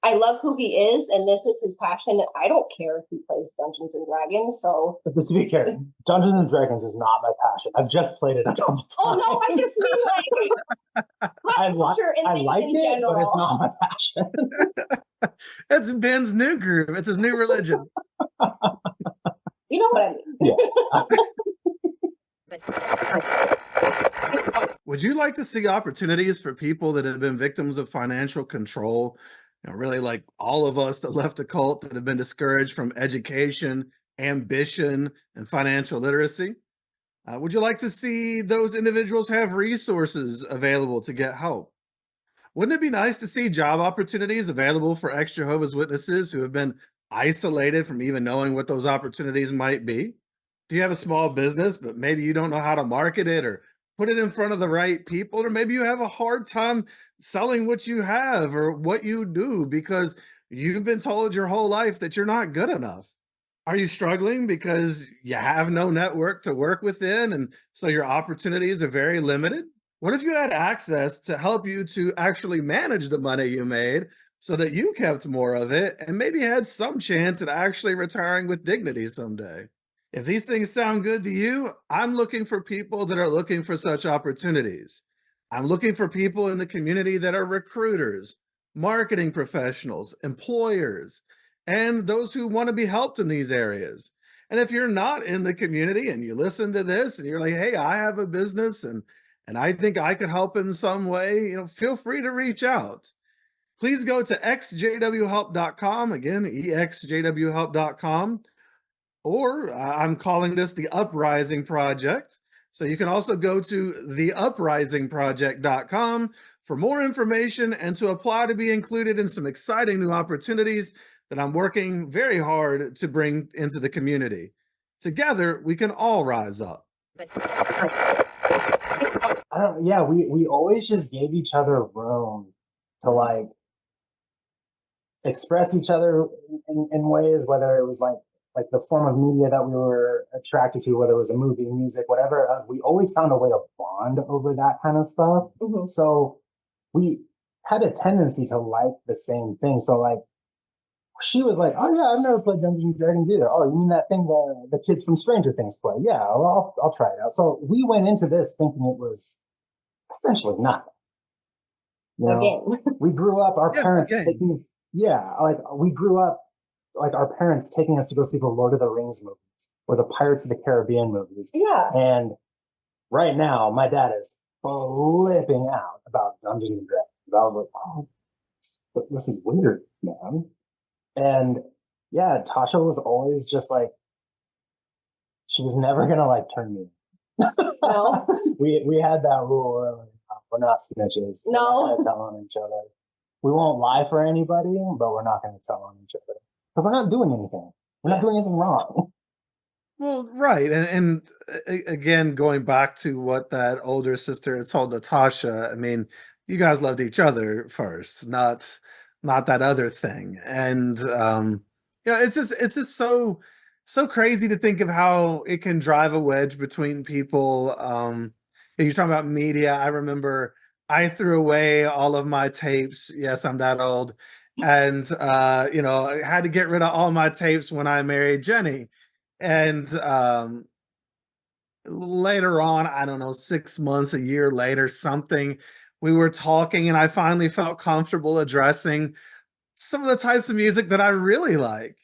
I love who he is, and this is his passion. I don't care if he plays Dungeons and Dragons. So, But to be clear, Dungeons and Dragons is not my passion. I've just played it a couple times. oh no, I just mean like I, culture and I things like in it, general. but it's not my passion. It's Ben's new group. It's his new religion. You know what I mean? Yeah. Would you like to see opportunities for people that have been victims of financial control? Really like all of us that left the cult that have been discouraged from education, ambition, and financial literacy. Would you like to see those individuals have resources available to get help? Wouldn't it be nice to see job opportunities available for ex-Jehovah's Witnesses who have been isolated from even knowing what those opportunities might be? Do you have a small business, but maybe you don't know how to market it or put it in front of the right people? Or maybe you have a hard time selling what you have or what you do because you've been told your whole life that you're not good enough. Are you struggling because you have no network to work within and so your opportunities are very limited? What if you had access to help you to actually manage the money you made so that you kept more of it and maybe had some chance at actually retiring with dignity someday? If these things sound good to you, I'm looking for people that are looking for such opportunities. I'm looking for people in the community that are recruiters, marketing professionals, employers, and those who want to be helped in these areas. And if you're not in the community and you listen to this and you're like, hey, I have a business and I think I could help in some way, feel free to reach out. Please go to exjwhelp.com. Again, exjwhelp.com. Or I'm calling this the Uprising Project. So you can also go to theuprisingproject.com for more information and to apply to be included in some exciting new opportunities that I'm working very hard to bring into the community. Together, we can all rise up. Yeah, we always just gave each other room to like express each other in ways, whether it was like the form of media that we were attracted to, whether it was a movie, music, whatever. We always found a way to bond over that kind of stuff. Mhm. So we had a tendency to like the same thing. So like she was like, "Oh yeah, I've never played Dungeons and Dragons either." "Oh, you mean that thing the kids from Stranger Things play?" "Yeah, I'll try it out." So we went into this thinking it was essentially nothing. Again. We grew up, our Yeah, it's a parents game. taking us, yeah, like we grew up, like our parents taking us to go see the Lord of the Rings movies or the Pirates of the Caribbean movies. Yeah. And right now, my dad is flipping out about Dungeons and Dragons. I was like, oh, this is weird, man. And yeah, Tasha was always just like, she was never gonna like turn me. No. we had that rule where like, we're not snitches. No. We're not gonna tell on each other. We won't lie for anybody, but we're not gonna tell on each other because we're not doing anything. We're not doing anything wrong. Well, right. And again, going back to what that older sister had told Natasha, I mean, you guys loved each other first, not that other thing. And it's just so crazy to think of how it can drive a wedge between people. You're talking about media. I remember I threw away all of my tapes. Yes, I'm that old. And you know, I had to get rid of all my tapes when I married Jenny. And later on, I don't know, 6 months, a year later, something, we were talking and I finally felt comfortable addressing some of the types of music that I really like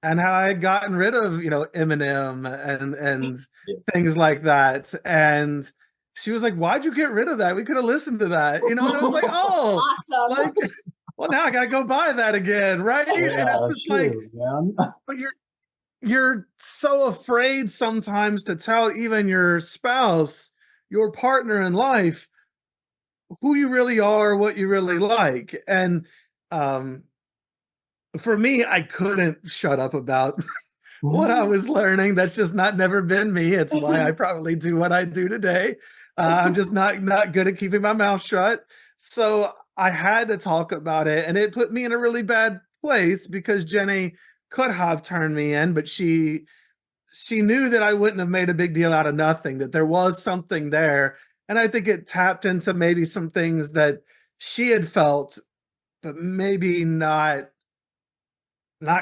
and how I had gotten rid of, you know, Eminem and Yeah. things like that. And she was like, "Why'd you get rid of that? We could have listened to that." You know, and I was like, "Oh, Awesome. like, well, now I gotta go buy that again, right?" And Yeah, it's that's just like, true, man. but you're so afraid sometimes to tell even your spouse, your partner in life, who you really are, what you really like. And um, for me, I couldn't shut up about what I was learning. That's just not never been me. It's why I probably do what I do today. I'm just not good at keeping my mouth shut. So I had to talk about it, and it put me in a really bad place because Jenny could have turned me in, but she knew that I wouldn't have made a big deal out of nothing, that there was something there. And I think it tapped into maybe some things that she had felt, but maybe not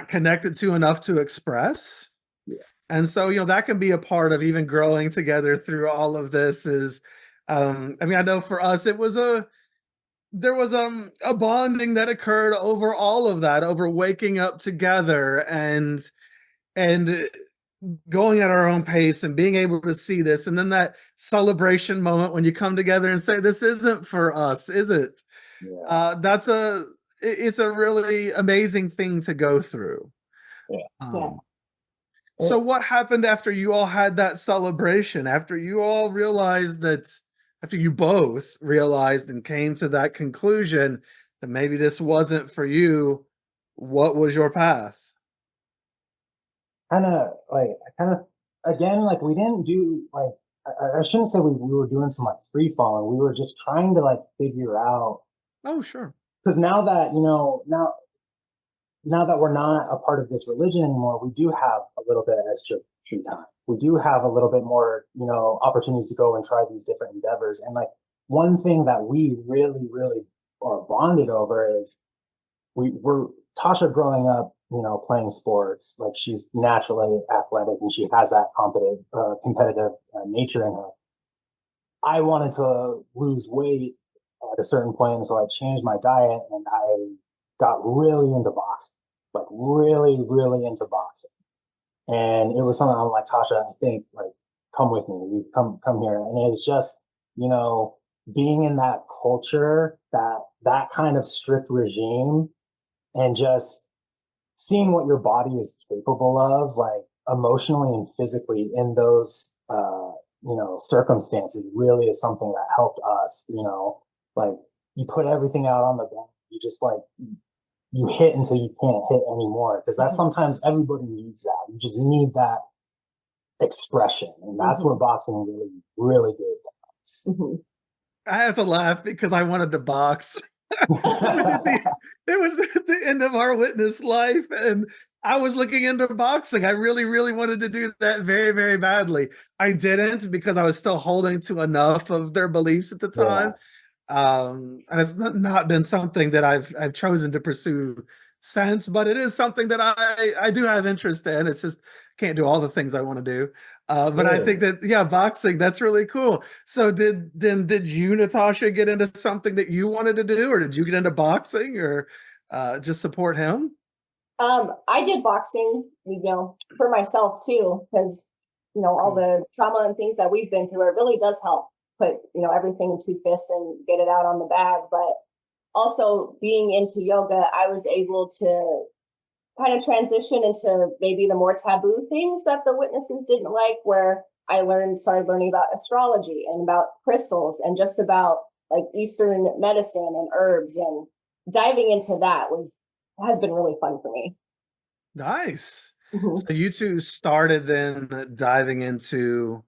connected to enough to express. Yeah. And so, you know, that can be a part of even growing together through all of this is I mean, I know for us it was there was a bonding that occurred over all of that, over waking up together and going at our own pace and being able to see this. And then that celebration moment when you come together and say, "This isn't for us, is it?" Yeah. That's it's a really amazing thing to go through. Yeah. Yeah. Um, so what happened after you all had that celebration? After you all realized that, after you both realized and came to that conclusion that maybe this wasn't for you, what was your path? Kind of again, like we didn't do like I shouldn't say we were doing some like free falling. We were just trying to like figure out, Oh, sure. because now that now that we're not a part of this religion anymore, we do have a little bit of extra free time. We do have a little bit more, opportunities to go and try these different endeavors. And like one thing that we really, really are bonded over is we're Tasha growing up, playing sports. Like she's naturally athletic and she has that competitive nature in her. I wanted to lose weight at a certain point, so I changed my diet and I got really into boxing, like really, really into boxing. And it was something I'm like, Tasha, I think like come with me. You come here. And it's just, you know, being in that culture, that kind of strict regime, and just seeing what your body is capable of, like emotionally and physically in those circumstances, really is something that helped us. Like you put everything out on the bench, you just like you hit until you can't hit anymore, because that's sometimes everybody needs that. You just need that expression, and that's what boxing really, really gave to us. I have to laugh because I wanted to box. It was at the it was at the end of our witness life, and I was looking into boxing. I really, really wanted to do that very, very badly. I didn't because I was still holding to enough of their beliefs at the Yeah, time. And it's not been something that I've chosen to pursue since, but it is something that I do have interest in. It's just can't do all the things I want to do. But I think sure. that, yeah, boxing, that's really cool. So did you, Natasha, get into something that you wanted to do, or did you get into boxing, or just support him? I did boxing, for myself too, because all Cool. the trauma and things that we've been through, it really does help put everything in two fists and get it out on the bag. But also being into yoga, I was able to kind of transition into maybe the more taboo things that the witnesses didn't like, where I started learning about astrology and about crystals and just about like Eastern medicine and herbs, and diving into that has been really fun for me. Nice. Mhm. So you two started then diving into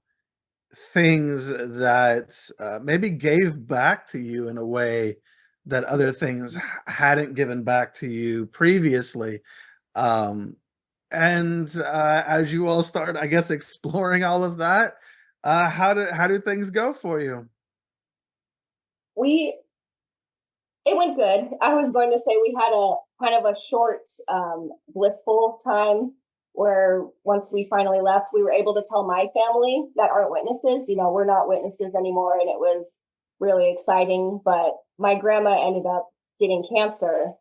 things that maybe gave back to you in a way that other things hadn't given back to you previously. Um, and as you all start, I guess, exploring all of that, how do things go for you? We It went good. I was going to say we had a kind of a short, blissful time where once we finally left, we were able to tell my family that aren't witnesses, we're not witnesses anymore. And it was really exciting. But my grandma ended up getting cancer.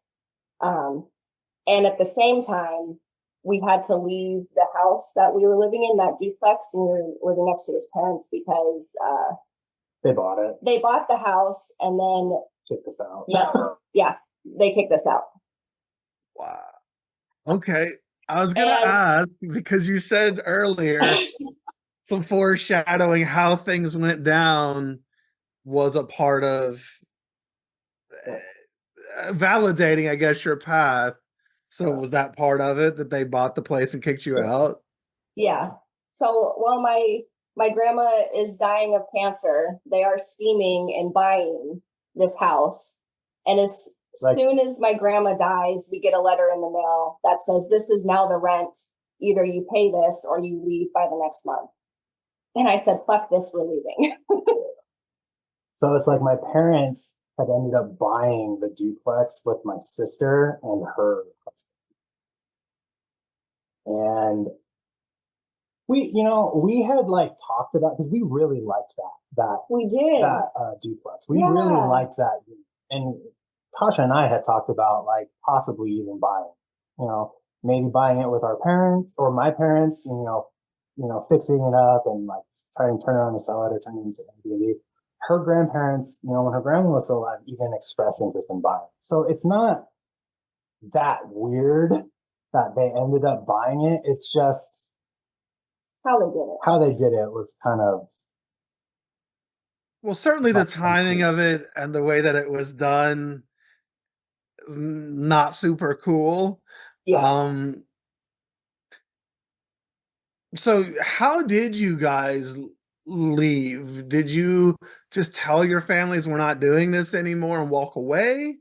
Um, and at the same time, we had to leave the house that we were living in, that duplex, and we were living next to his parents because They bought it, they bought the house and then kicked us out. yeah, they kicked us out. Wow. Okay. I was gonna And ask because you said earlier some foreshadowing how things went down was a part of validating, I guess, your path. So was that part of it that they bought the place and kicked you out? yeah, so while my grandma is dying of cancer, they are scheming and buying this house. And as soon as my grandma dies, we get a letter in the mail that says, this is now the rent. Either you pay this or you leave by the next month. And I said, fuck this, we're leaving. So it's like my parents had ended up buying the duplex with my sister and her husband. And we had like talked about, because we really liked that We did. duplex. We really liked that. And Tasha and I had talked about like possibly even buying, maybe buying it with our parents or my parents, fixing it up and like trying to turn around and sell it or turn it into Airbnb. Her grandparents, when her grandma was still alive, even expressed interest in buying. So it's not that weird that they ended up buying it. It's just how they did it. How they did it was kind of, well, certainly the timing of it and the way that it was done is not super cool. Yes. So how did you guys leave? Did you just tell your families we're not doing this anymore and walk away?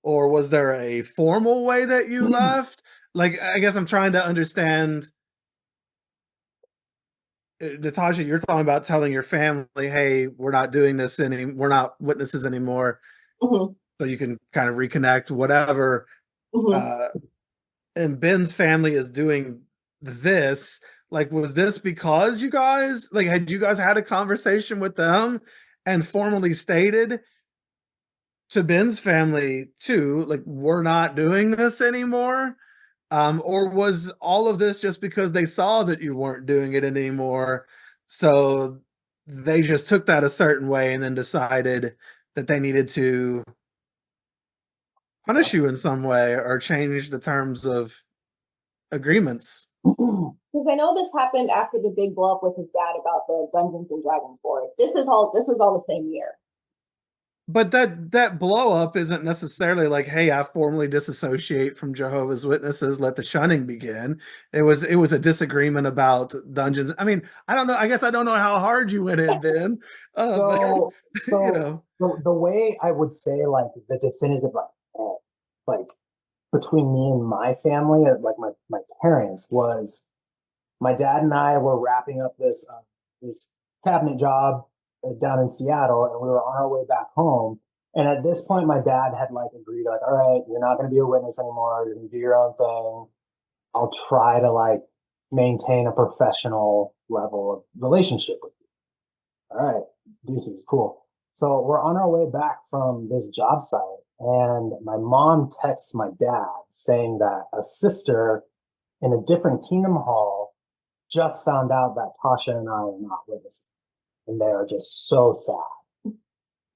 Or was there a formal way that you left? Like, I guess I'm trying to understand. Natasha, you're talking about telling your family, hey, we're not doing this we're not witnesses anymore. Mm-hmm. So you can kind of reconnect, whatever. Mm-hmm. And Ben's family is doing this. Like, was this because you guys, like, had you guys had a conversation with them and formally stated to Ben's family too, like, we're not doing this anymore? Or was all of this just because they saw that you weren't doing it anymore? So they just took that a certain way and then decided that they needed to punish you in some way or change the terms of agreements. Because I know this happened after the big blow up with his dad about the Dungeons and Dragons board. This was all the same year. But that blow up isn't necessarily like, hey, I formally disassociate from Jehovah's Witnesses, let the shunning begin. It was a disagreement about dungeons. I mean, I don't know. I guess I don't know how hard you went in, Ben. so You know. the way I would say like the definitive like between me and my family, like my parents, was my dad and I were wrapping up this cabinet job down in Seattle, and we were on our way back home. And at this point, my dad had like agreed, like, all right, you're not going to be a witness anymore. You're going to do your own thing. I'll try to like maintain a professional level of relationship with you. All right, deuces, cool. So we're on our way back from this job site, and my mom texts my dad saying that a sister in a different Kingdom Hall just found out that Tasha and I are not witnesses, and they are just so sad.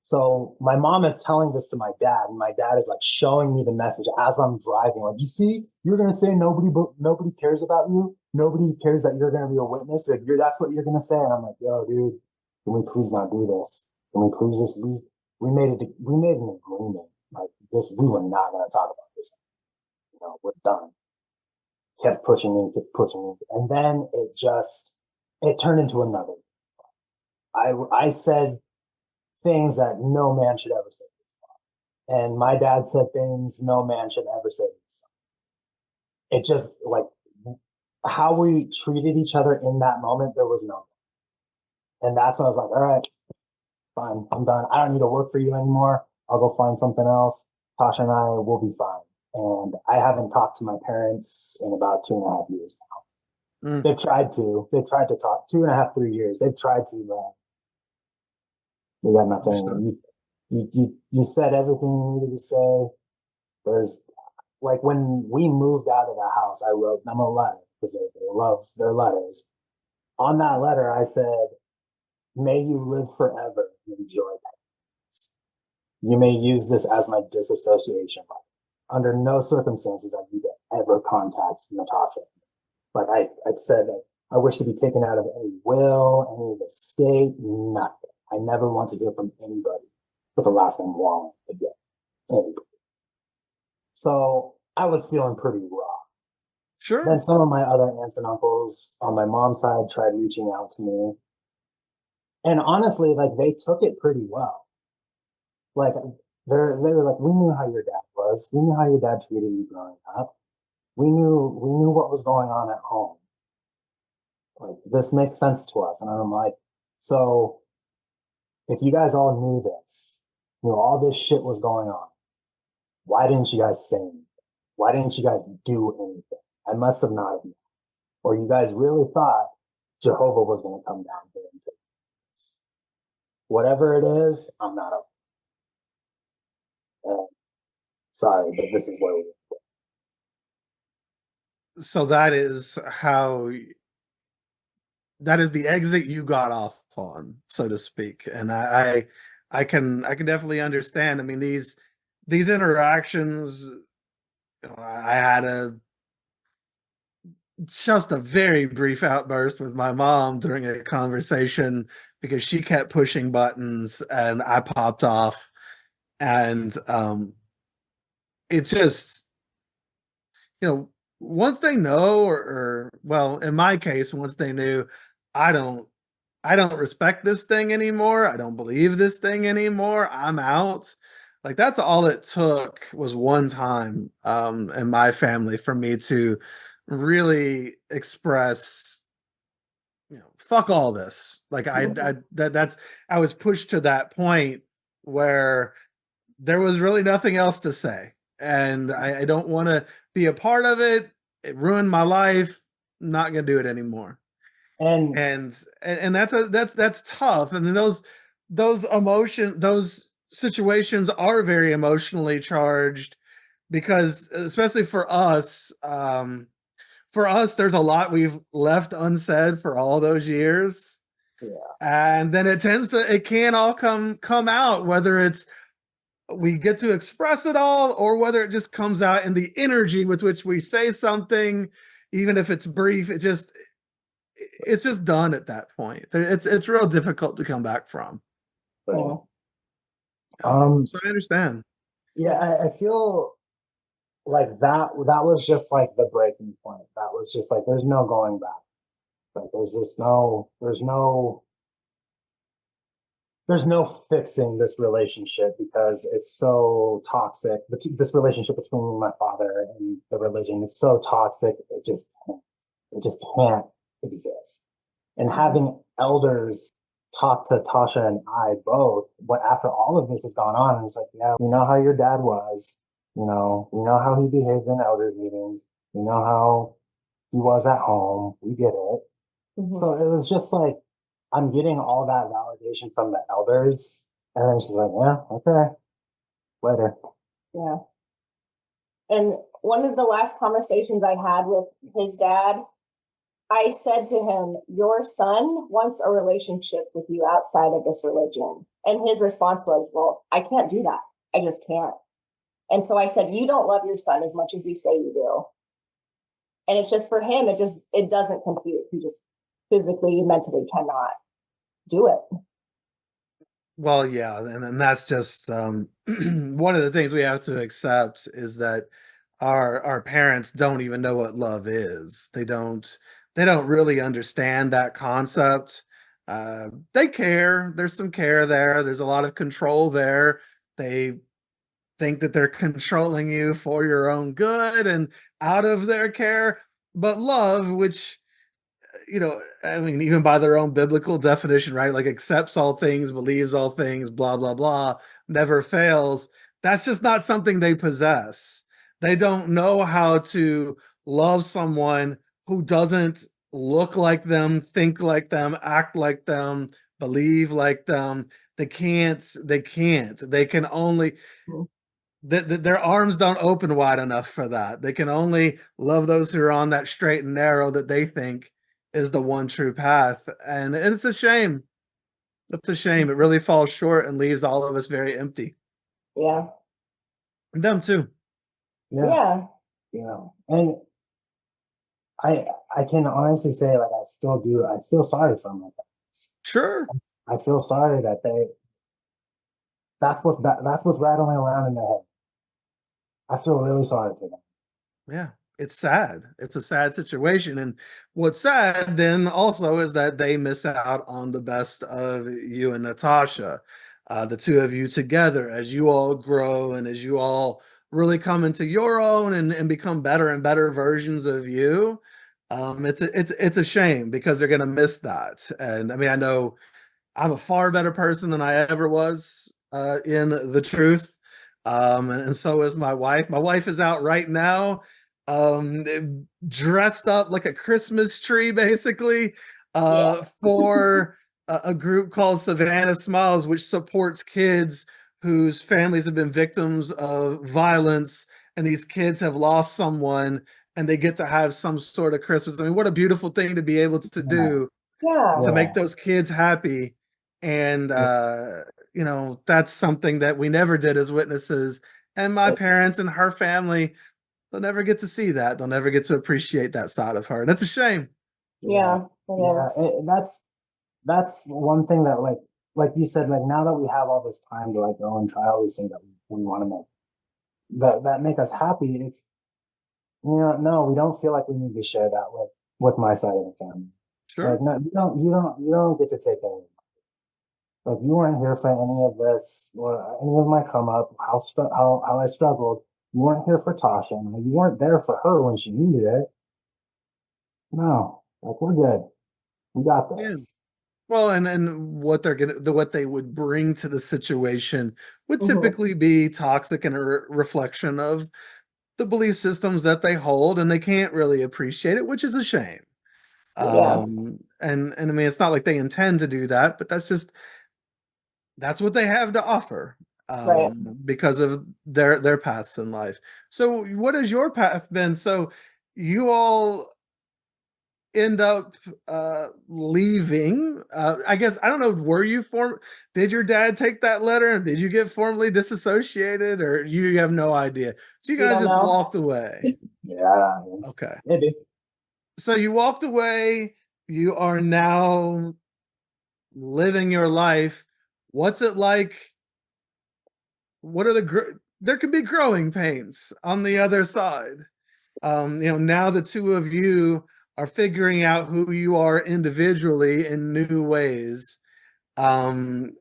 So my mom is telling this to my dad, and my dad is like showing me the message as I'm driving. Like, you see, you're gonna say nobody cares about you. Nobody cares that you're gonna be a witness. Like, that's what you're gonna say. And I'm like, yo, dude, can we please not do this? Can we please just we made an agreement like this. We were not gonna talk about this. We're done. Kept pushing me, and then it turned into another. I said things that no man should ever say to his father, and my dad said things no man should ever say to his son. It just like how we treated each other in that moment, there was no, and that's when I was like, all right, fine, I'm done. I don't need to work for you anymore. I'll go find something else. Tasha and I will be fine. And I haven't talked to my parents in about 2.5 years now. Mm, They've tried to. They've tried to talk 2.5, 3 years. They've tried to. You got understood. nothing. You said everything you needed to say. There's like when we moved out of the house, I wrote them a letter because they love their letters. On that letter, I said, "May you live forever and enjoy this. You may use this as my disassociation letter. Under no circumstances are you to ever contact Natasha." Like I said, I wish to be taken out of any will, any estate, nothing. I never want to hear from anybody with the last name Wong again. Anybody. So I was feeling pretty raw. Then Sure. some of my other aunts and uncles on my mom's side tried reaching out to me. And honestly, like they took it pretty well. Like they were like, we knew how your dad was. We knew how your dad treated you growing up. We knew what was going on at home. Like this makes sense to us. And I'm like, so if you guys all knew this, all this shit was going on, why didn't you guys say anything? Why didn't you guys do anything? I must have not known. Or you guys really thought Jehovah was going to come down here and take this. Whatever it is, I'm not up. Sorry, but this is where we are. So that is the exit you got off on, so to speak. And I can definitely understand. I mean, these interactions, I had just a very brief outburst with my mom during a conversation because she kept pushing buttons and I popped off. And it just, once they know, or well, in my case, once they knew, I don't I don't respect this thing anymore. I don't believe this thing anymore. I'm out. Like that's all it took was one time in my family for me to really express, fuck all this. Like I was pushed to that point where there was really nothing else to say. And I don't want to be a part of it. It ruined my life. Not gonna do it anymore. And And that's tough. And then those situations are very emotionally charged because especially for us, there's a lot we've left unsaid for all those years. yeah, And then it can all come out, whether it's we get to express it all or whether it just comes out in the energy with which we say something, even if it's brief. It's just done at that point. It's real difficult to come back from. but So I understand. yeah, I feel like that was just like the breaking point. That was just like there's no going back. Like there's no fixing this relationship because it's so toxic. But this relationship between my father and the religion, it's so toxic. It just can't exist. And having elders talk to Tasha and I both, what after all of this has gone on, and it's like, yeah, we know how your dad was. We know how he behaved in elder meetings. We know how he was at home. We get it. So it was just like I'm getting all that validation from the elders, and then she's like, "Yeah, okay, later." Yeah. And one of the last conversations I had with his dad, I said to him, your son wants a relationship with you outside of this religion. And his response was, well, I can't do that. I just can't. And so I said, you don't love your son as much as you say you do. And it's just for him, it doesn't compute. He just physically, mentally cannot do it. Well, yeah, and then that's just one of the things we have to accept is that our parents don't even know what love is. They don't really understand that concept. They care. There's some care there. There's a lot of control there. They think that they're controlling you for your own good and out of their care. But love, which I mean, even by their own biblical definition, right? Like accepts all things, believes all things, blah, blah, blah. never fails. That's just not something they possess. They don't know how to love someone who doesn't look like them, think like them, act like them, believe like them. They can't. They can only their arms don't open wide enough for that. They can only love those who are on that straight and narrow that they think is the one true path. And it's a shame. It's a shame. It really falls short and leaves all of us very empty. Yeah. And them too. Yeah. And I can honestly say, like, I feel sorry for my parents. Sure. I feel sorry that that's what's rattling around in their head. I feel really sorry for them. Yeah. It's sad. It's a sad situation. And what's sad then also is that they miss out on the best of you and Natasha, the two of you together as you all grow and as you all really come into your own and become better and better versions of you. It's a shame because they're going to miss that. And I mean, I know I'm a far better person than I ever was in the truth. And so is my wife. My wife is out right now, dressed up like a Christmas tree, basically, Yeah. for a group called Savannah Smiles, which supports kids whose families have been victims of violence. And these kids have lost someone and they get to have some sort of Christmas. I mean, what a beautiful thing to be able to Yeah. do Yeah. to Yeah. make those kids happy. And, that's something that we never did as witnesses. And my It- parents and her family, they'll never get to see that. They'll never get to appreciate that side of her. And that's a shame. Yeah. It Yeah. is. That's one thing that, like you said, like, now that we have all this time to, like, go and try all these things that we want to make that make us happy, it's, no, we don't feel like we need to share that with my side of the family. Like, Sure. no, you don't get to take any. Like, you weren't here for any of this or any of my come up, how I struggled. You weren't here for Tasha. You weren't there for her when she needed it. No, like, we're good. We got Yeah. this. Well, and what they would bring to the situation would Mhm. typically be toxic and a reflection of the belief systems that they hold, and they can't really appreciate it, which is a shame. Yeah. And I mean, it's not like they intend to do that, but that's what they have to offer, Right. because of their paths in life. So, what has your path been? So, you all end up leaving. I guess I don't know. Were you form? Did your dad take that letter? Did you get formally disassociated, or you have no idea? So you We guys don't just know. walked away. Yeah, Okay. maybe. So you walked away. You are now living your life. What's it like? What are there can be growing pains on the other side. Now the two of you are figuring out who you are individually in new ways. Um,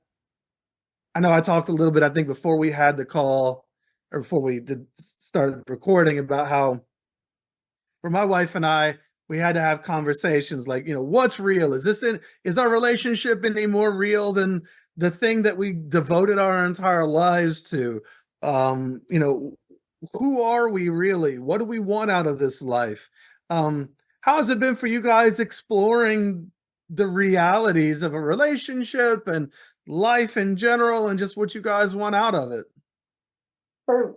I know I talked a little bit, I think, before we had the call or before we did start recording about how for my wife and I, we had to have conversations like, what's real? Is our relationship any more real than the thing that we devoted our entire lives to? Um, you know, who are we really? What do we want out of this life? How has it been for you guys exploring the realities of a relationship and life in general and just what you guys want out of it? For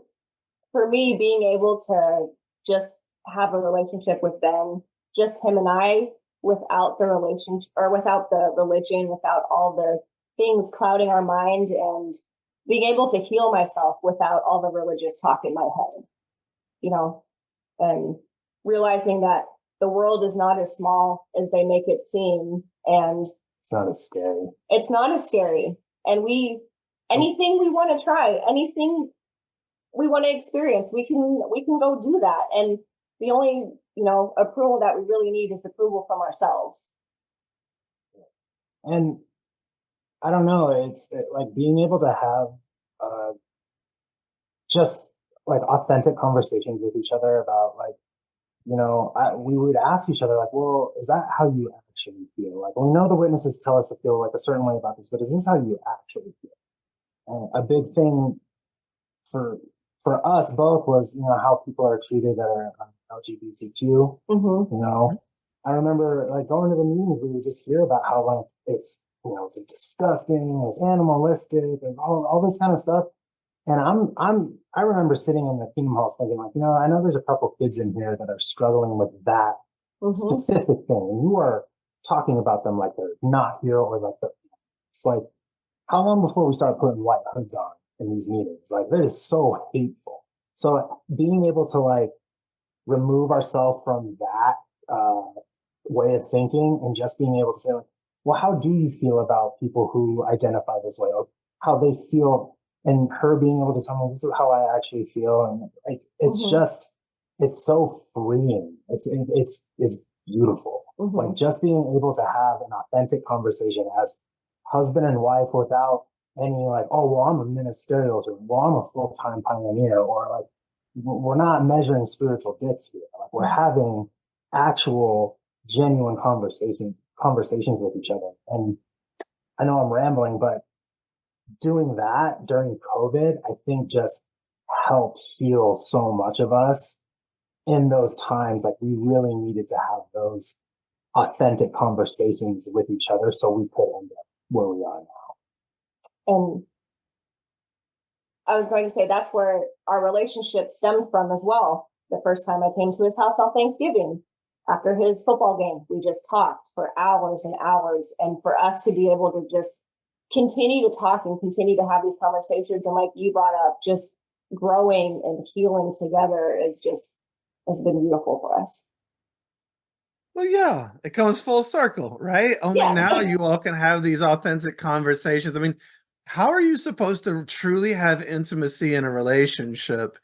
for me, being able to just have a relationship with Ben, just him and I, without the relationship or without the religion, without all the things clouding our mind, and being able to heal myself without all the religious talk in my head, you know, and realizing that the world is not as small as they make it seem, and It's not as scary. it's not as scary. And anything we want to try, anything we want to experience, we can go do that. And the only approval that we really need is approval from ourselves. And I don't know, like, being able to have just, like, authentic conversations with each other about, like, we would ask each other, like, well, is that how you actually feel? Like, we know the witnesses tell us to feel like a certain way about this, but is this how you actually feel? A big thing for us both was, how people are treated that are LGBTQ. Mm-hmm. I remember like going to the meetings, we would just hear about how like it's it's disgusting, it's animalistic, and all this kind of stuff. And I remember sitting in the Kingdom Halls thinking like, I know there's a couple kids in here that are struggling with that specific thing, and you are talking about them like they're not here, or like it's like, how long before we start putting white hoods on in these meetings? Like, that is so hateful. So being able to like remove ourselves from that way of thinking and just being able to say like, well, how do you feel about people who identify this way, or how they feel, and her being able to tell me this is how I actually feel, and like it's just, it's so freeing. It's beautiful. Like just being able to have an authentic conversation as husband and wife without any like, oh well, I'm a ministerial, or well, I'm a full-time pioneer, or like we're not measuring spiritual dicks here. Like we're having actual genuine conversations with each other. And I know I'm rambling, but doing that during COVID, I think just helped heal so much of us in those times. Like we really needed to have those authentic conversations with each other so we could end up where we are now. And I was going to say that's where our relationship stemmed from as well. The first time I came to his house on Thanksgiving after his football game, we just talked for hours and hours. And for us to be able to just continue to talk and continue to have these conversations, and like you brought up, just growing and healing together has been beautiful for us. Well, yeah, it comes full circle, right? Only now you all can have these authentic conversations. I mean, how are you supposed to truly have intimacy in a relationship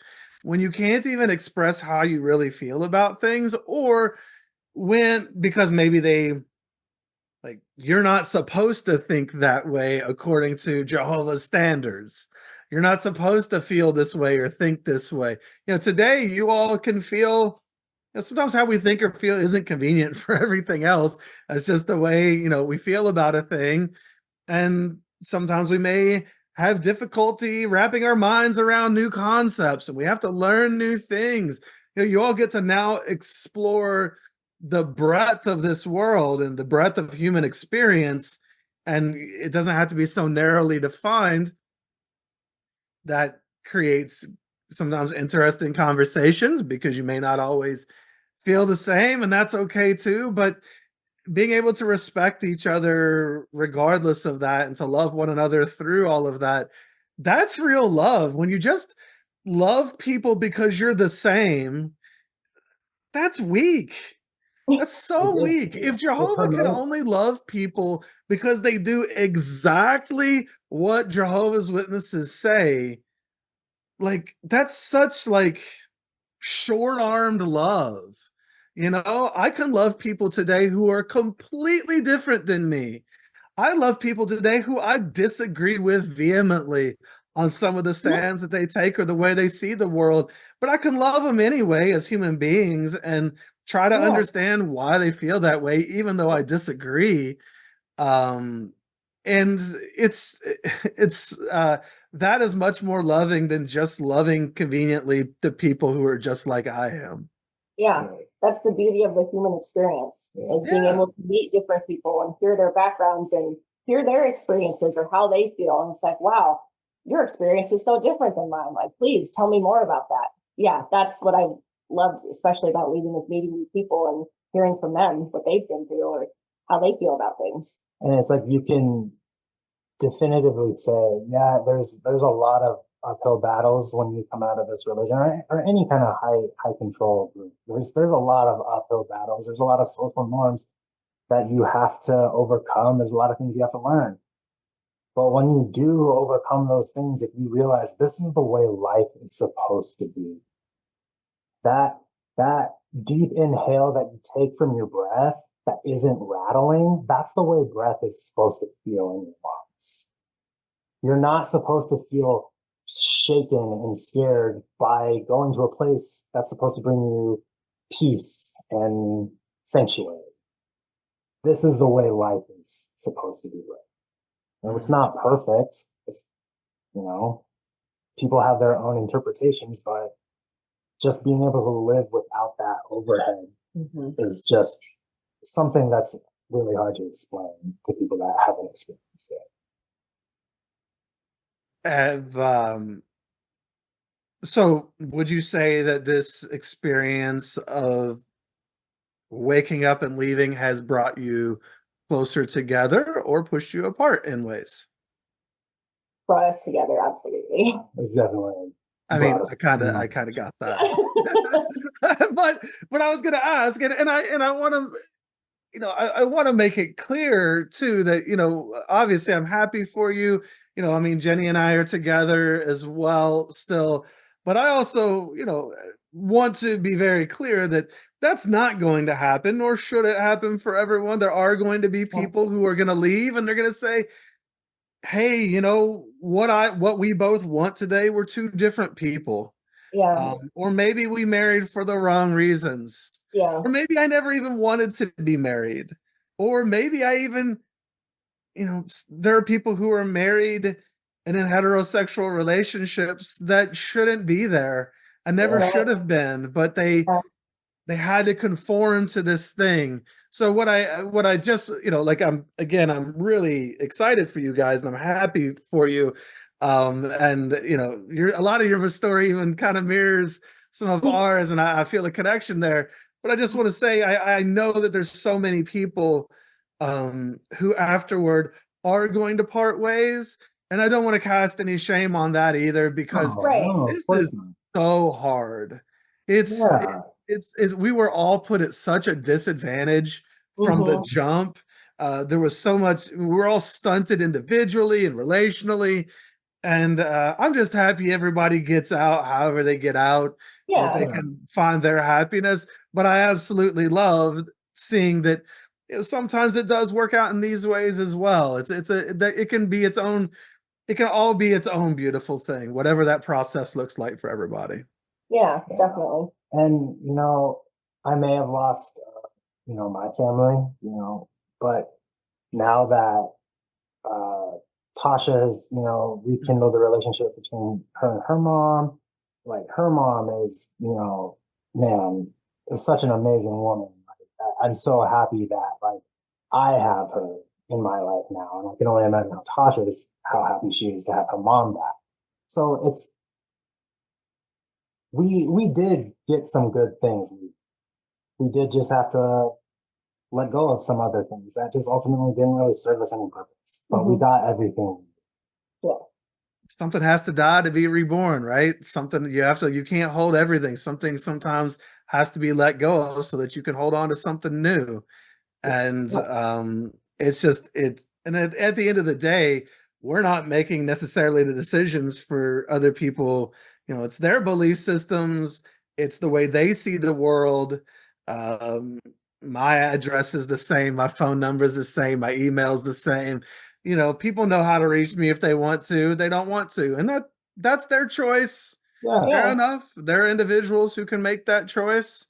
when you can't even express how you really feel about things, or because maybe like, you're not supposed to think that way according to Jehovah's standards. You're not supposed to feel this way or think this way. Today you all can feel, sometimes how we think or feel isn't convenient for everything else. It's just the way, we feel about a thing. And sometimes we may have difficulty wrapping our minds around new concepts, and we have to learn new things. You all get to now explore the breadth of this world and the breadth of human experience, and it doesn't have to be so narrowly defined. That creates sometimes interesting conversations because you may not always feel the same, and that's okay too. But being able to respect each other regardless of that, and to love one another through all of that, that's real love. When you just love people because you're the same, that's weak. That's so weak. If Jehovah can only love people because they do exactly what Jehovah's Witnesses say, like that's such like short-armed love. I can love people today who are completely different than me. I love people today who I disagree with vehemently on some of the stands that they take or the way they see the world, but I can love them anyway as human beings and try to understand why they feel that way, even though I disagree. And it's that is much more loving than just loving conveniently the people who are just like I am. Yeah, that's the beauty of the human experience, is being able to meet different people and hear their backgrounds and hear their experiences or how they feel. And it's like, wow, your experience is so different than mine. Like, please tell me more about that. Yeah, that's what I loved, especially about leaving, is meeting new people and hearing from them what they've been through or how they feel about things. And it's like you can definitively say, yeah, there's a lot of uphill battles when you come out of this religion, or any kind of high control group. There's a lot of uphill battles. There's a lot of social norms that you have to overcome. There's a lot of things you have to learn. But when you do overcome those things, if you realize this is the way life is supposed to be, that deep inhale that you take from your breath that isn't rattling, that's the way breath is supposed to feel in your lungs. You're not supposed to feel shaken and scared by going to a place that's supposed to bring you peace and sanctuary. This is the way life is supposed to be lived. And it's not perfect. You know, people have their own interpretations, but just being able to live without that overhead is just something that's really hard to explain to people that haven't experienced it. Have, so would you say that this experience of waking up and leaving has brought you closer together or pushed you apart in ways? Brought us together, absolutely. It's definitely I mean, brought us. I kind of got that. Yeah. But I was going to ask, and I want to, I want to make it clear too that, obviously I'm happy for you. I mean, Jenny and I are together as well still, but I also, want to be very clear that that's not going to happen, nor should it happen for everyone. There are going to be people who are going to leave and they're going to say, hey, what we both want today, we're two different people. Yeah. Or maybe we married for the wrong reasons. Yeah. Or maybe I never even wanted to be married. Or maybe I even, there are people who are married and in heterosexual relationships that shouldn't be there and never Right. should have been, but they had to conform to this thing. So what I just, like I'm really excited for you guys and I'm happy for you. And a lot of your story even kind of mirrors some of ours, and I feel a connection there. But I just want to say I know that there's so many people who afterward are going to part ways. And I don't want to cast any shame on that either, because Oh, Right. no, of this course is not. so hard. It's Yeah. it's we were all put at such a disadvantage from the jump. There was so much, we were all stunted individually and relationally. And I'm just happy everybody gets out however they get out, and that Yeah. they can find their happiness. But I absolutely loved seeing that, sometimes it does work out in these ways as well. It can be its own, it can all be its own beautiful thing, whatever that process looks like for everybody. Yeah, definitely. And, I may have lost, my family, but now that Tasha has, rekindled the relationship between her and her mom, like her mom is, man, is such an amazing woman. Like, I'm so happy that like I have her in my life now, and I can only imagine how Tasha is, how happy she is to have her mom back. So we did get some good things. We did just have to let go of some other things that just ultimately didn't really serve us any purpose. But we got everything. Yeah. Something has to die to be reborn, right? Something you can't hold everything. Something sometimes has to be let go of so that you can hold on to something new. And it's just and at the end of the day, we're not making necessarily the decisions for other people. It's their belief systems, it's the way they see the world. um my address is the same, my phone number is the same, my email is the same. People know how to reach me if they want to, they don't want to, and that's their choice. Yeah. Fair Yeah. enough, there are individuals who can make that choice.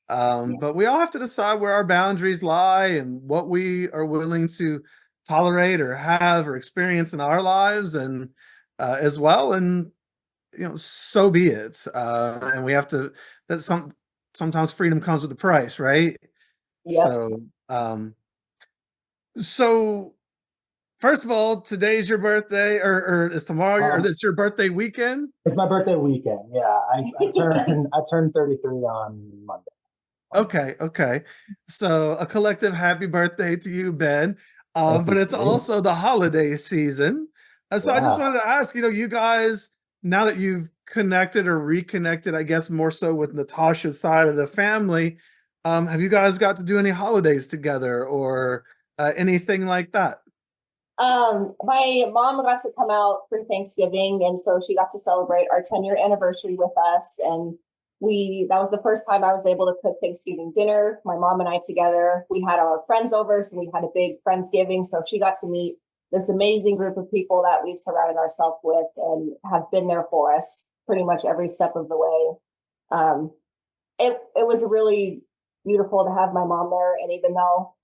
But we all have to decide where our boundaries lie and what we are willing to tolerate or have or experience in our lives, and as well. And so be it. And we have to. That sometimes freedom comes with a price, right? Yep. So first of all, today's your birthday, or is tomorrow or it's your birthday weekend? It's my birthday weekend. Yeah, I turned 33 on Monday. Okay. So a collective happy birthday to you, Ben. Thank But you. it's also the holiday season. So I just Yeah. wanted to ask, you guys, now that you've connected or reconnected, I guess more so with Natasha's side of the family, have you guys got to do any holidays together or anything like that? My mom got to come out for Thanksgiving, and so she got to celebrate our 10-year anniversary with us. And that was the first time I was able to cook Thanksgiving dinner, my mom and I together. We had our friends over, so we had a big Friendsgiving. So she got to meet this amazing group of people that we've surrounded ourselves with and have been there for us pretty much every step of the way. It was really beautiful to have my mom there. And even though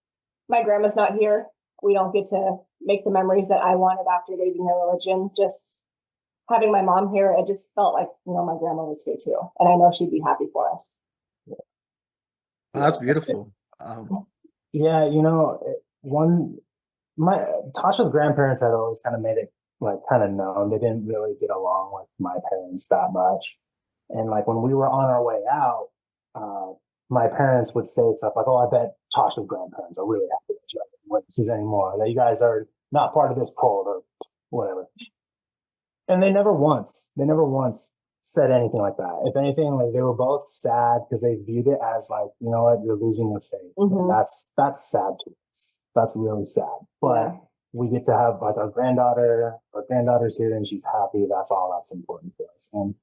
my grandma's not here, we don't get to make the memories that I wanted after leaving her religion. Just having my mom here, it just felt like, you know, my grandma was here too. And I know she'd be happy for us. Oh, that's beautiful. Yeah, you know, my Tasha's grandparents had always kind of made it like kind of known they didn't really get along with my parents that much. And like when we were on our way out, my parents would say stuff like, "Oh, I bet Tasha's grandparents are really happy that you guys aren't witnesses anymore, that you guys are not part of this cult or whatever." And they never once said anything like that. If anything, like they were both sad because they viewed it as like, you know what, you're losing your faith. Mhm. That's sad to us. That's really sad. But Yeah. we get to have like our granddaughter's here and she's happy. That's all that's important to us. And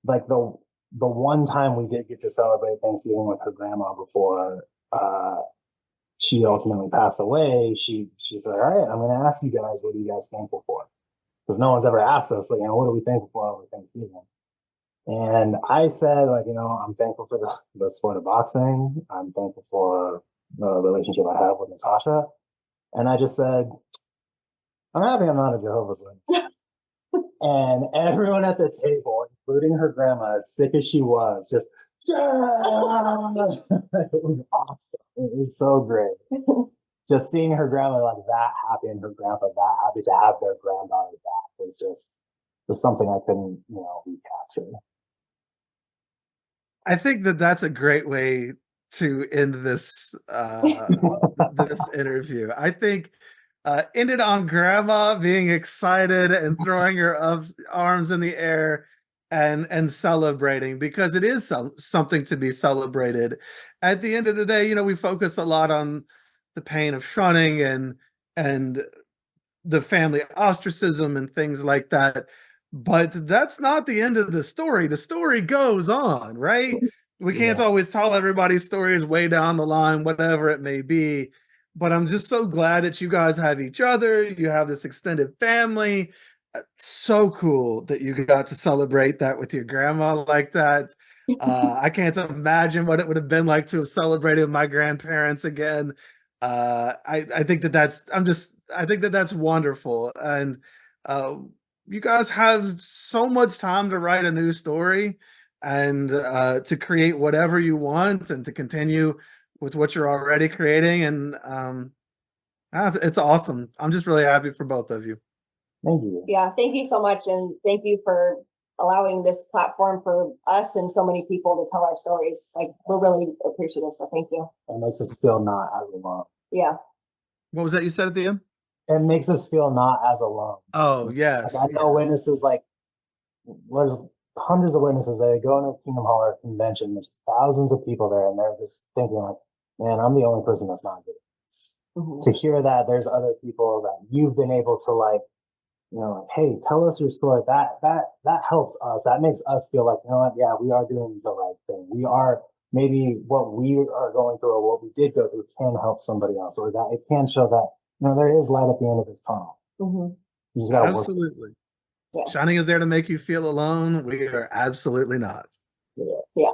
like the one time we did get to celebrate Thanksgiving with her grandma before she ultimately passed away, she's like, all right, I'm gonna ask you guys, what are you guys thankful for? Because no one's ever asked us, like, you know, what are we thankful for over Thanksgiving? And I said, like, you know, I'm thankful for the sport of boxing. I'm thankful for the relationship I have with Natasha. And I just said, I'm happy I'm not a Jehovah's Witness. And everyone at the table, including her grandma, as sick as she was, just, yeah! It was awesome. It was so great. Just seeing her grandma like that happy and her grandpa that happy to have their granddaughter back was something I couldn't, you know, recapture. I think that that's a great way to end this this interview. I think end it on grandma being excited and throwing her arms in the air and celebrating, because it is something to be celebrated. At the end of the day, you know, we focus a lot on the pain of shunning and the family ostracism and things like that. But that's not the end of the story. The story goes on, right? We can't Yeah. always tell everybody's stories way down the line, whatever it may be. But I'm just so glad that you guys have each other. You have this extended family. So cool that you got to celebrate that with your grandma like that. I can't imagine what it would have been like to have celebrated with my grandparents again. I think that I think that that's wonderful. And uh, you guys have so much time to write a new story and to create whatever you want and to continue with what you're already creating. And it's awesome. I'm just really happy for both of you. Thank you. Yeah, thank you so much. And thank you for allowing this platform for us and so many people to tell our stories. Like, we're really appreciative. So thank you. It makes us feel not as alone. Yeah. What was that you said at the end? It makes us feel not as alone. Oh, yes. Like I know witnesses, like there's hundreds of witnesses that go into Kingdom Hall or convention. There's thousands of people there, and they're just thinking like, "Man, I'm the only person that's not good at this." Mhm. To hear that there's other people that you've been able to like, you know, like, hey, tell us your story. That helps us. That makes us feel like, you know what? Yeah, we are doing the right thing. We are maybe what we are going through or what we did go through can help somebody else, or that it can show that, you know, there is light at the end of this tunnel. Mhm. You just gotta work. Absolutely. Yeah. Shining is there to make you feel alone. We are absolutely not. Yeah. Yeah.